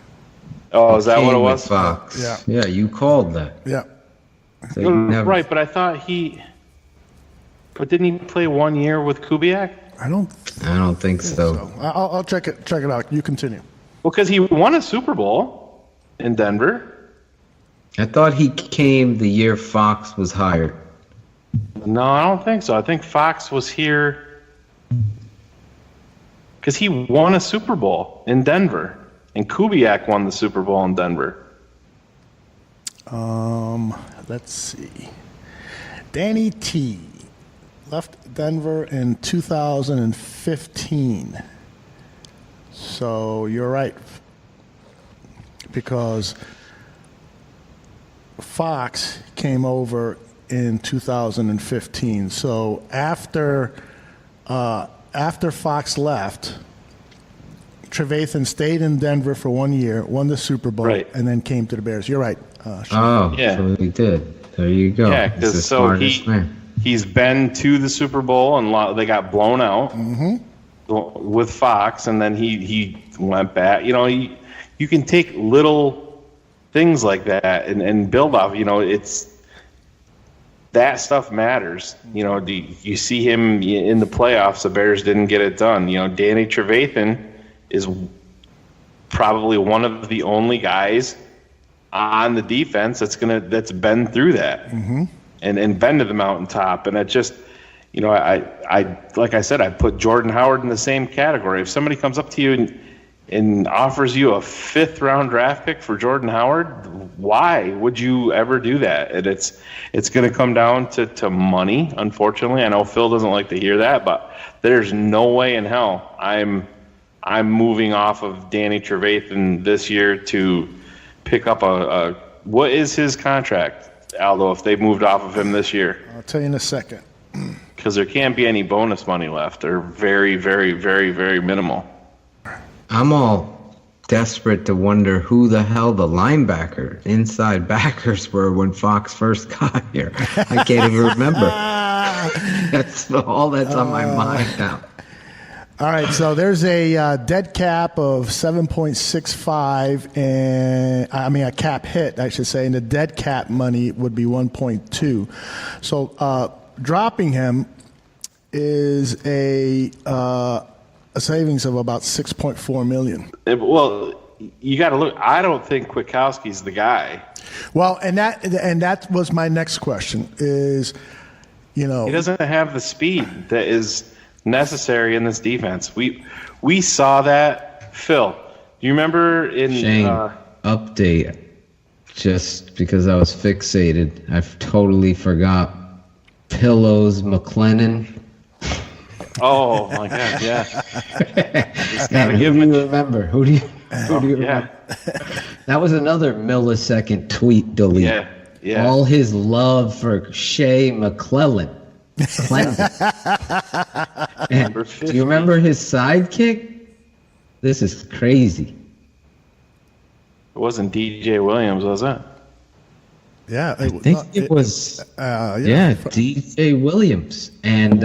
Oh, is that what it Came with was? Fox. Yeah. Yeah, you called that. Yeah. So you never- Right, but I thought but didn't he play 1 year with Kubiak? I don't think so. I'll check it out. You continue. Well, because he won a Super Bowl in Denver. I thought he came the year Fox was hired. No, I don't think so. I think Fox was here because he won a Super Bowl in Denver, and Kubiak won the Super Bowl in Denver. Let's see. Danny T left Denver in 2015. So you're right, because Fox came over in 2015. So after Fox left, Trevathan stayed in Denver for 1 year, won the Super Bowl, and then came to the Bears. You're right. So he did. There you go. Yeah, He's the because smartest man. he's been to the Super Bowl and they got blown out with Fox, and then he went back. You can take little things like that and build off. It's that stuff matters. You see him in the playoffs. The Bears didn't get it done. Danny Trevathan is probably one of the only guys on the defense that's been through that and been to the mountaintop. And it just, I like I said, I put Jordan Howard in the same category. If somebody comes up to you and offers you a 5th round draft pick for Jordan Howard, why would you ever do that? And it's going to come down to money, unfortunately. I know Phil doesn't like to hear that, but there's no way in hell I'm moving off of Danny Trevathan this year to pick up a what is his contract, Aldo, if they moved off of him this year? I'll tell you in a second. Because there can't be any bonus money left, or very, very, very, very minimal. I'm all desperate to wonder who the hell the linebacker inside backers were when Fox first got here. I can't even remember. That's all that's on my mind now. All right, so there's a dead cap of 7.65, and a cap hit, I should say, and the dead cap money would be 1.2. So dropping him is a savings of about $6.4 million. Well, you got to look. I don't think Kwiatkowski's the guy. Well, and that was my next question. Is he doesn't have the speed that is necessary in this defense. We saw that. Phil, do you remember in Shane, update? Just because I was fixated, I totally forgot Pillows McLennan. Oh my God! Yeah. Who do you remember? Who do you remember? That was another millisecond tweet delete. Yeah. All his love for Shay McClellan. And do you remember his sidekick? This is crazy. It wasn't DJ Williams, was it? Yeah, I think it was. DJ Williams and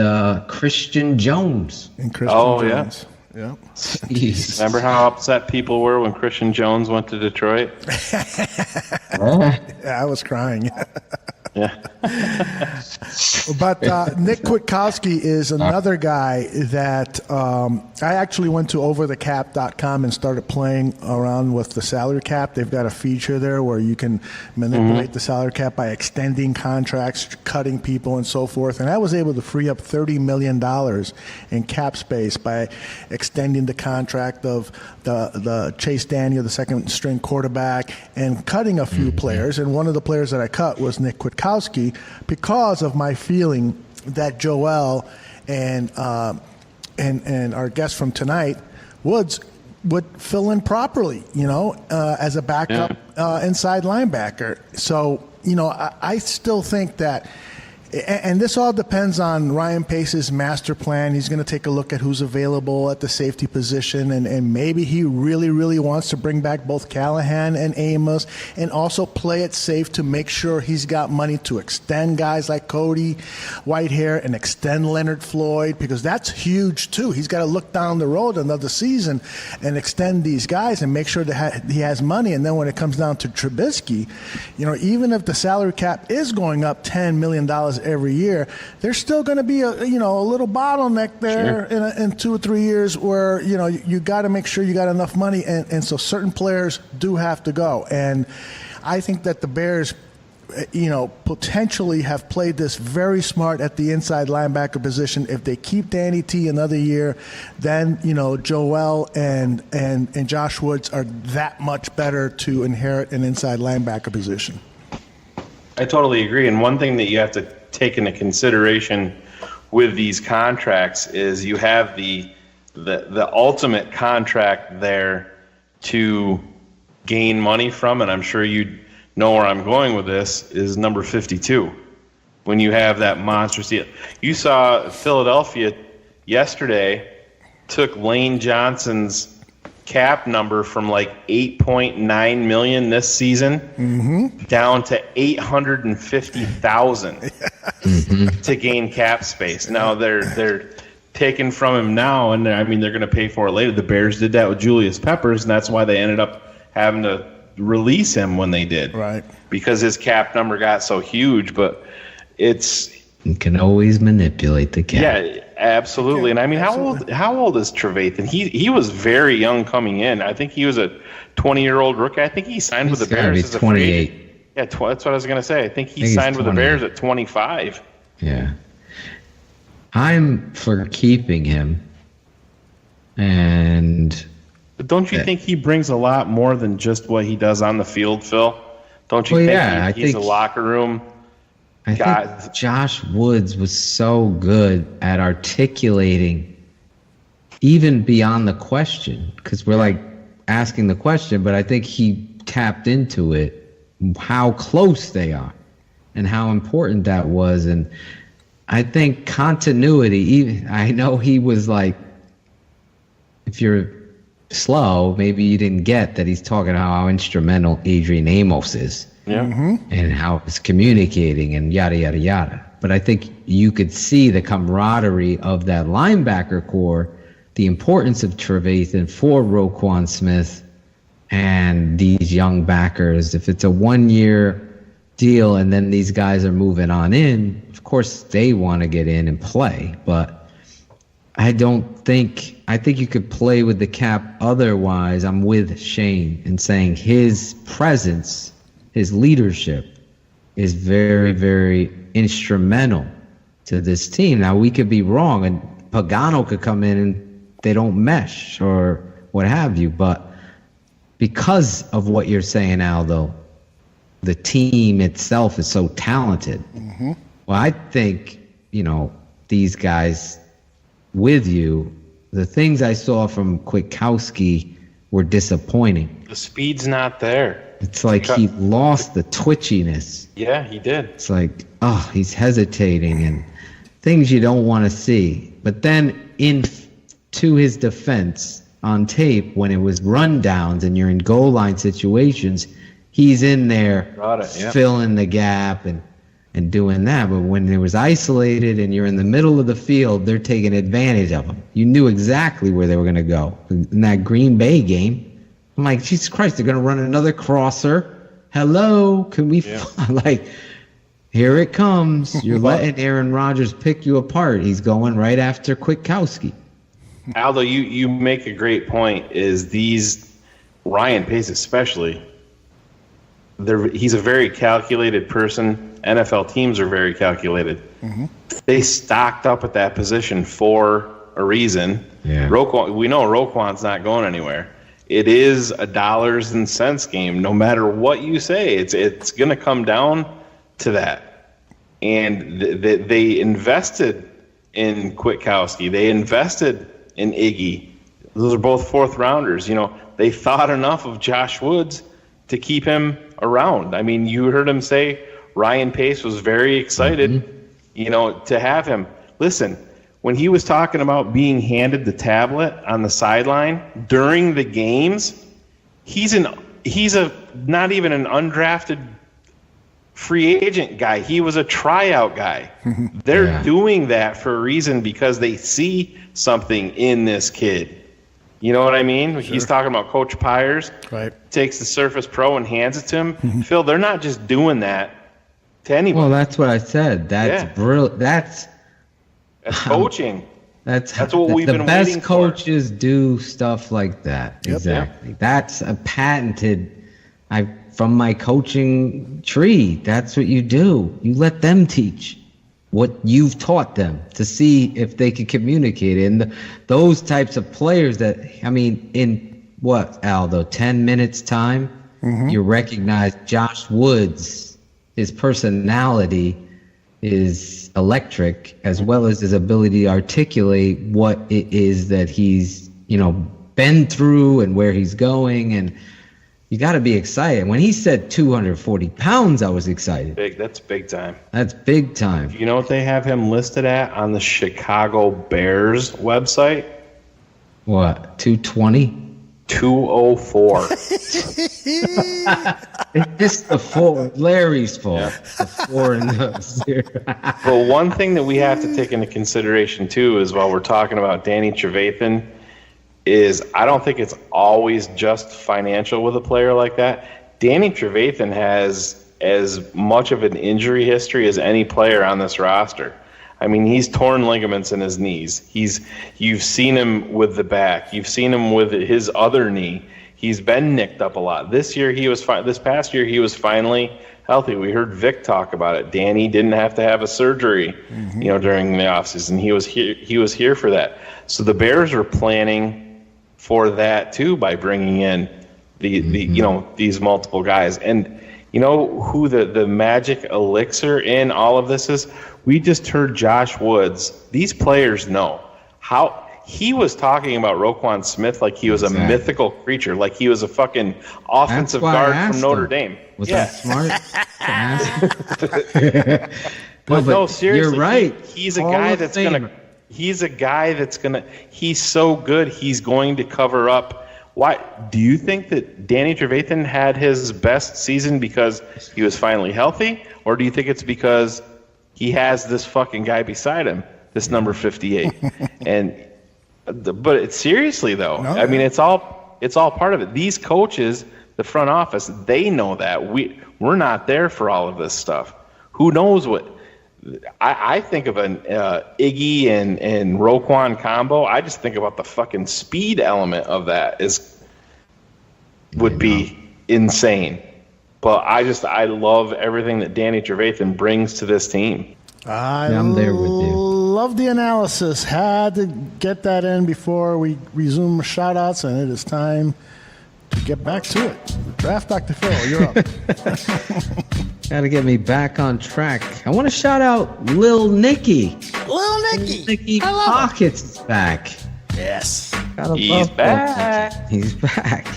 Christian Jones. Jones. Yeah. Remember how upset people were when Christian Jones went to Detroit? I was crying. Yeah. But Nick Kwiatkowski is another guy that I actually went to overthecap.com and started playing around with the salary cap. They've got a feature there where you can manipulate the salary cap by extending contracts, cutting people, and so forth. And I was able to free up $30 million in cap space by extending the contract of the Chase Daniel, the second string quarterback, and cutting a few players. And one of the players that I cut was Nick Kwiatkowski, because of my feeling that Joel and our guest from tonight, Woods, would fill in properly, as a backup inside linebacker. So, I still think that, and this all depends on Ryan Pace's master plan. He's going to take a look at who's available at the safety position, and maybe he really, really wants to bring back both Callahan and Amos and also play it safe to make sure he's got money to extend guys like Cody Whitehair and extend Leonard Floyd, because that's huge too. He's got to look down the road another season and extend these guys and make sure that he has money. And then when it comes down to Trubisky, even if the salary cap is going up $10 million every year, there's still going to be a little bottleneck there in 2 or 3 years where you got to make sure you got enough money, and so certain players do have to go. And I think that the Bears potentially have played this very smart at the inside linebacker position. If they keep Danny T another year, then Joel and Josh Woods are that much better to inherit an inside linebacker position. I totally agree. And one thing that you have to take into consideration with these contracts is you have the ultimate contract there to gain money from, and I'm sure you know where I'm going with this, is number 52. When you have that monstrous deal. You saw Philadelphia yesterday took Lane Johnson's cap number from like $8.9 million this season down to $850,000 to gain cap space. Now they're taking from him now, and they're going to pay for it later. The Bears did that with Julius Peppers, and that's why they ended up having to release him when they did, right? Because his cap number got so huge. But you can always manipulate the cap. Yeah, absolutely. And how old is Trevathan? He was very young coming in. I think he was a 20-year-old rookie. I think he signed with the Bears as a 28. Yeah, that's what I was going to say. I think he signed with the Bears at 25. Yeah. I'm for keeping him. But don't you think he brings a lot more than just what he does on the field, Phil? Don't you think he's a locker room I think Josh Woods was so good at articulating even beyond the question, because we're like asking the question, but I think he tapped into it, how close they are and how important that was. And I think continuity, I know he was like, if you're slow, maybe you didn't get that he's talking about how instrumental Adrian Amos is. Yeah. And how it's communicating and yada, yada, yada. But I think you could see the camaraderie of that linebacker core, the importance of Trevathan for Roquan Smith and these young backers. If it's a 1-year deal and then these guys are moving on in, of course they want to get in and play. But I think you could play with the cap otherwise. I'm with Shayne in saying his presence, his leadership is very, very instrumental to this team. Now, we could be wrong, and Pagano could come in and they don't mesh or what have you, but because of what you're saying, Aldo, the team itself is so talented. Well, I think, these guys with you, the things I saw from Kwiatkowski were disappointing. The speed's not there. It's like he lost the twitchiness. Yeah, he did. It's like, he's hesitating and things you don't want to see. But then to his defense on tape, when it was rundowns and you're in goal line situations, he's in there filling the gap and doing that. But when it was isolated and you're in the middle of the field, they're taking advantage of him. You knew exactly where they were going to go. In that Green Bay game, I'm like, Jesus Christ, they're going to run another crosser. Hello, can we here it comes. You're letting Aaron Rodgers pick you apart. He's going right after Kwiatkowski. Aldo, you make a great point, is these Ryan Pace especially, he's a very calculated person. NFL teams are very calculated. They stocked up at that position for a reason. Yeah. We know Roquan's not going anywhere. It is a dollars and cents game. No matter what you say, it's going to come down to that. And they invested in Kwiatkowski. They invested in Iggy. Those are both fourth rounders. You know, they thought enough of Josh Woods to keep him around. I mean, you heard him say Ryan Pace was very excited, you know, to have him. Listen, when he was talking about being handed the tablet on the sideline during the games, he's not even an undrafted free agent guy. He was a tryout guy. They're doing that for a reason, because they see something in this kid. You know what I mean? Sure. He's talking about Coach Pyers. Right. Takes the Surface Pro and hands it to him. Phil, they're not just doing that to anyone. Well, that's what I said. That's brilliant. That's coaching. That's what we've been waiting for. The best coaches do stuff like that. Yep. Exactly. That's a patented. From my coaching tree. That's what you do. You let them teach what you've taught them to see if they can communicate. And those types of players that, I mean, in what, Aldo, 10 minutes time, you recognize Josh Woods, his personality is electric, as well as his ability to articulate what it is that he's, you know, been through and where he's going. And you got to be excited. When he said 240 pounds, I was excited. That's big time. That's big time. You know what they have him listed at on the Chicago Bears website? What, 220? 204. It's the four. Larry's fault. The 4 and the 0. But one thing that we have to take into consideration, too, is while we're talking about Danny Trevathan, is I don't think it's always just financial with a player like that. Danny Trevathan has as much of an injury history as any player on this roster. I mean, he's torn ligaments in his knees. You've seen him with the back. You've seen him with his other knee. He's been nicked up a lot. This past year he was finally healthy. We heard Vic talk about it. Danny didn't have to have a surgery, you know, during the offseason. He was here for that. So the Bears are planning for that too by bringing in the you know, these multiple guys. And you know who the magic elixir in all of this is? We just heard Josh Woods. These players know how he was talking about Roquan Smith like he was a mythical creature, like he was a fucking offensive guard from Notre Dame. Was that smart? But no, seriously, you're right. He's a guy that's gonna. He's so good. He's going to cover up. Why do you think that Danny Trevathan had his best season because he was finally healthy, or do you think it's because he has this fucking guy beside him, this number 58? But it's seriously though. I mean, it's all part of it. These coaches, the front office, they know that we're not there for all of this stuff. Who knows what? I think of an Iggy and Roquan combo. I just think about the fucking speed element of that would be insane. But I love everything that Danny Trevathan brings to this team. I'm there with you. Love the analysis. Had to get that in before we resume shout-outs, and it is time to get back to it. Draft Dr. Phil, you're up. Got to get me back on track. I want to shout out Lil Nicky. Lil Nicky Pockets is back. Yes. He's back. He's back.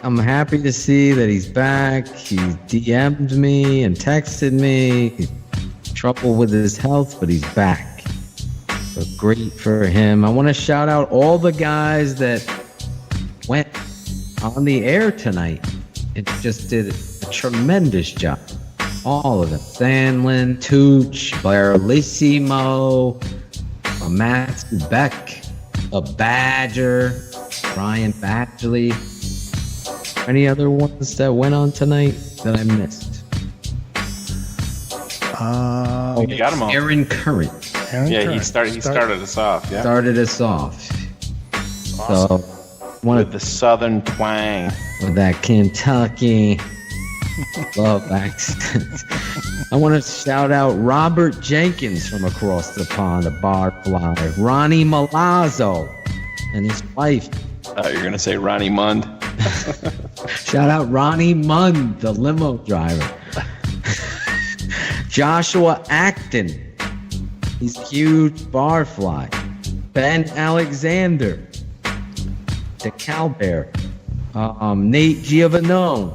I'm happy to see that he's back. He DM'd me and texted me. He's in trouble with his health, but he's back. So great for him. I want to shout out all the guys that went on the air tonight and just did a tremendous job. All of them. Sandlin, Tooch, Barlissimo, Matt Beck, a Badger, Ryan Badgley. Any other ones that went on tonight that I missed? You got them all. Aaron Curran. He started us off. Yeah. Started us off. Awesome. So, with the southern twang. With that Kentucky love accent. I want to shout out Robert Jenkins from across the pond, a bar fly. Ronnie Malazzo and his wife. You're going to say Ronnie Mund. Shout out Ronnie Mund, the limo driver. Joshua Acton. He's a huge bar fly. Ben Alexander. the Cowbear, Nate Giovanone,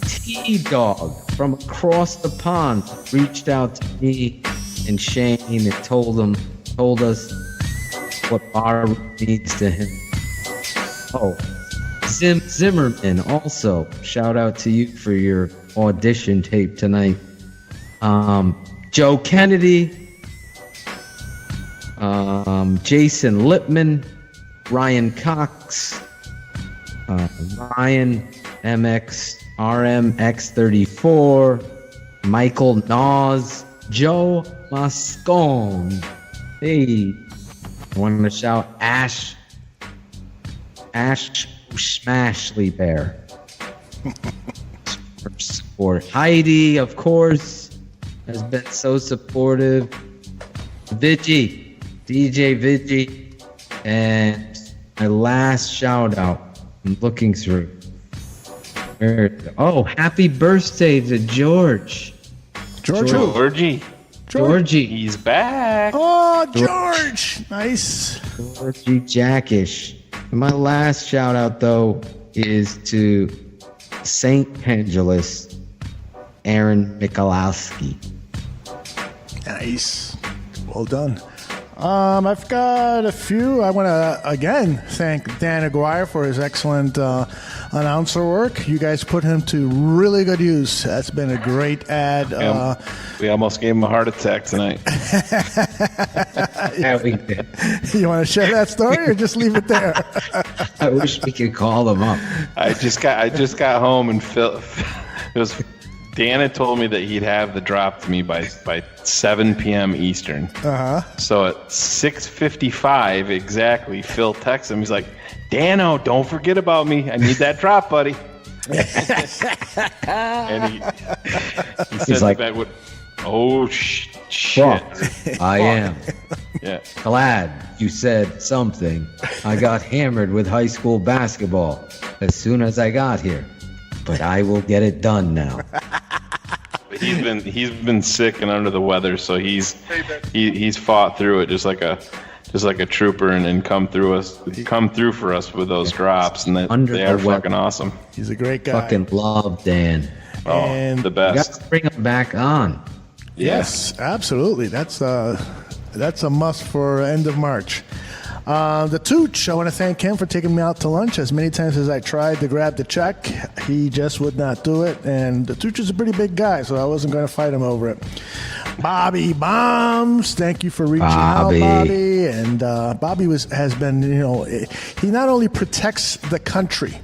T-Dog from across the pond reached out to me and Shane and told us what bar means to him. Oh, Zimmerman also. Shout out to you for your audition tape tonight. Joe Kennedy, Jason Lipman, Ryan Cox, Ryan RMX34, Michael Nas, Joe Moscone. Hey, I want to shout Ash Smashley Bear. For support. Heidi, of course, has been so supportive. DJ Vigi, and my last shout out. I'm looking through. Oh, happy birthday to George. Georgie. He's back. Oh, George. Nice. Georgie Jackish. My last shout out, though, is to St. Pendulous, Aaron Mikulowski. Nice. Well done. I've got a few. I want to, again, thank Dan Aguirre for his excellent announcer work. You guys put him to really good use. That's been a great ad. We almost gave him a heart attack tonight. Yeah, we did. You want to share that story or just leave it there? I wish we could call them up. I just got home and Dan had told me that he'd have the drop to me by 7 p.m. Eastern. So at 6:55 exactly, Phil texts him. He's like, Dano, don't forget about me. I need that drop, buddy. And he says like, back, oh, shit. I am. Yeah. Glad you said something. I got hammered with high school basketball as soon as I got here. But I will get it done now. He's been sick and under the weather, so he's fought through it just like a trooper and come through for us with those drops, and they are fucking awesome. He's a great guy. Fucking love Dan. Oh, And the best. You got to bring him back on. Yes, absolutely. That's a must for end of March. The Tooch, I want to thank him for taking me out to lunch. As many times as I tried to grab the check, he just would not do it. And the Tooch is a pretty big guy, so I wasn't going to fight him over it. Bobby Bombs, thank you for reaching out, Bobby. And Bobby has been, he not only protects the country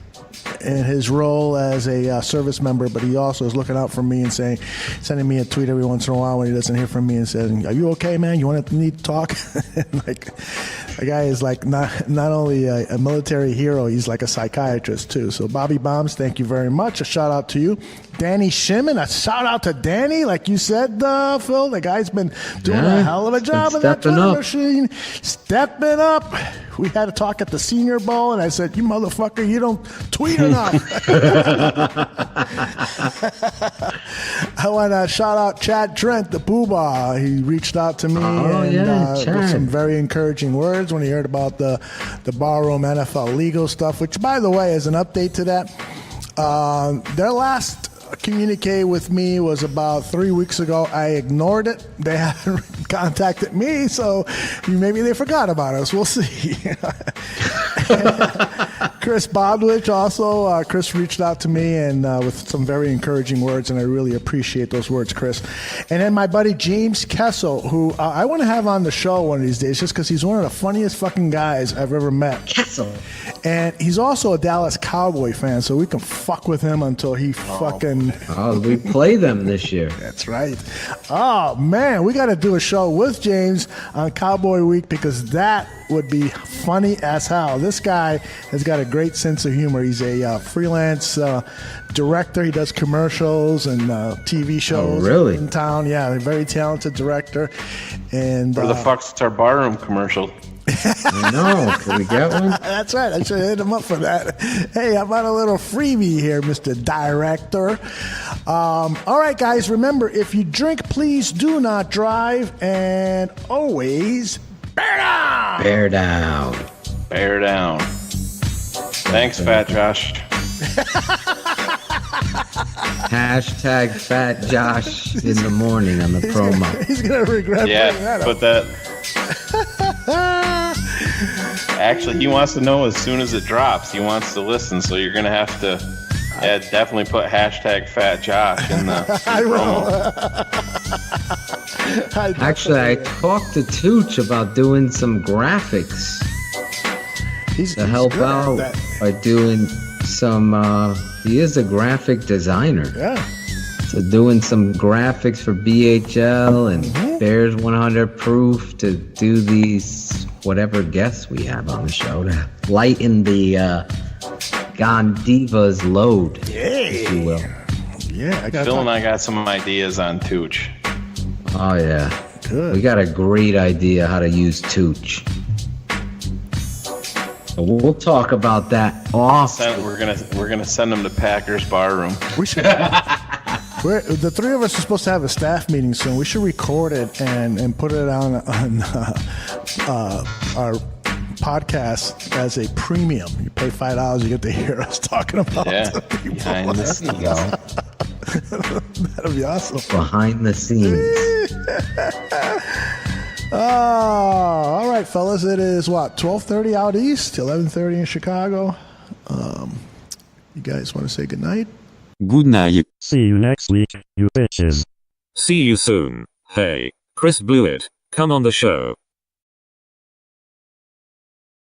in his role as a service member, but he also is looking out for me and sending me a tweet every once in a while when he doesn't hear from me and saying, "Are you okay, man? You need to talk?" Like, the guy is like not only a military hero, he's like a psychiatrist too. So Bobby Bombs, thank you very much. A shout out to you. Danny Shimon, a shout out to Danny. Like you said, Phil, the guy's been doing a hell of a job in that Twitter machine. Stepping up. We had a talk at the Senior Bowl, and I said, "You motherfucker, you don't tweet enough." I want to shout out Chad Trent, the poobah. He reached out to me with some very encouraging words when he heard about the Barroom NFL legal stuff, which, by the way, is an update to that. Their last communique with me was about 3 weeks ago. I ignored it. They haven't contacted me, so maybe they forgot about us. We'll see. Chris Bodwich also. Chris reached out to me and with some very encouraging words, and I really appreciate those words, Chris. And then my buddy James Kessel, who I want to have on the show one of these days, just because he's one of the funniest fucking guys I've ever met. Kessel. And he's also a Dallas Cowboy fan, so we can fuck with him until he fucking... Oh, we play them this year. That's right. Oh, man, we got to do a show with James on Cowboy Week because that would be funny as hell. This guy has got a great sense of humor. He's a freelance director. He does commercials and TV shows in town. Yeah, a very talented director. And where the fuck's our barroom commercial? I know. Can we get one? That's right. I should hit him up for that. Hey, how about a little freebie here, Mr. Director? All right, guys. Remember, if you drink, please do not drive, and always bear down. Bear down. Bear down. Thanks, Fat Josh. Hashtag Fat Josh in the morning on the promo. He's gonna regret bringing that put that. Actually, he wants to know as soon as it drops. He wants to listen, so you're gonna have to definitely put hashtag Fat Josh in the promo. Actually, I talked to Tooch about doing some graphics to help out by doing some. He is a graphic designer. Yeah. So doing some graphics for BHL and Bears 100 Proof to do these whatever guests we have on the show to lighten the Gandiva's load, if you will. Yeah, Phil and I got some ideas on Tooch. Oh yeah, good. We got a great idea how to use Tooch. We'll talk about that often. We're gonna send them to Packers Barroom. We should. The three of us are supposed to have a staff meeting soon. We should record it and put it on our podcast as a premium. You pay $5, you get to hear us talking about the people. Behind the scenes. That'll be awesome. Behind the scenes. All right, fellas. It is what, 12:30 out east, 11:30 in Chicago. You guys want to say goodnight? Good night. See you next week, you bitches. See you soon. Hey, Chris Blewit, come on the show.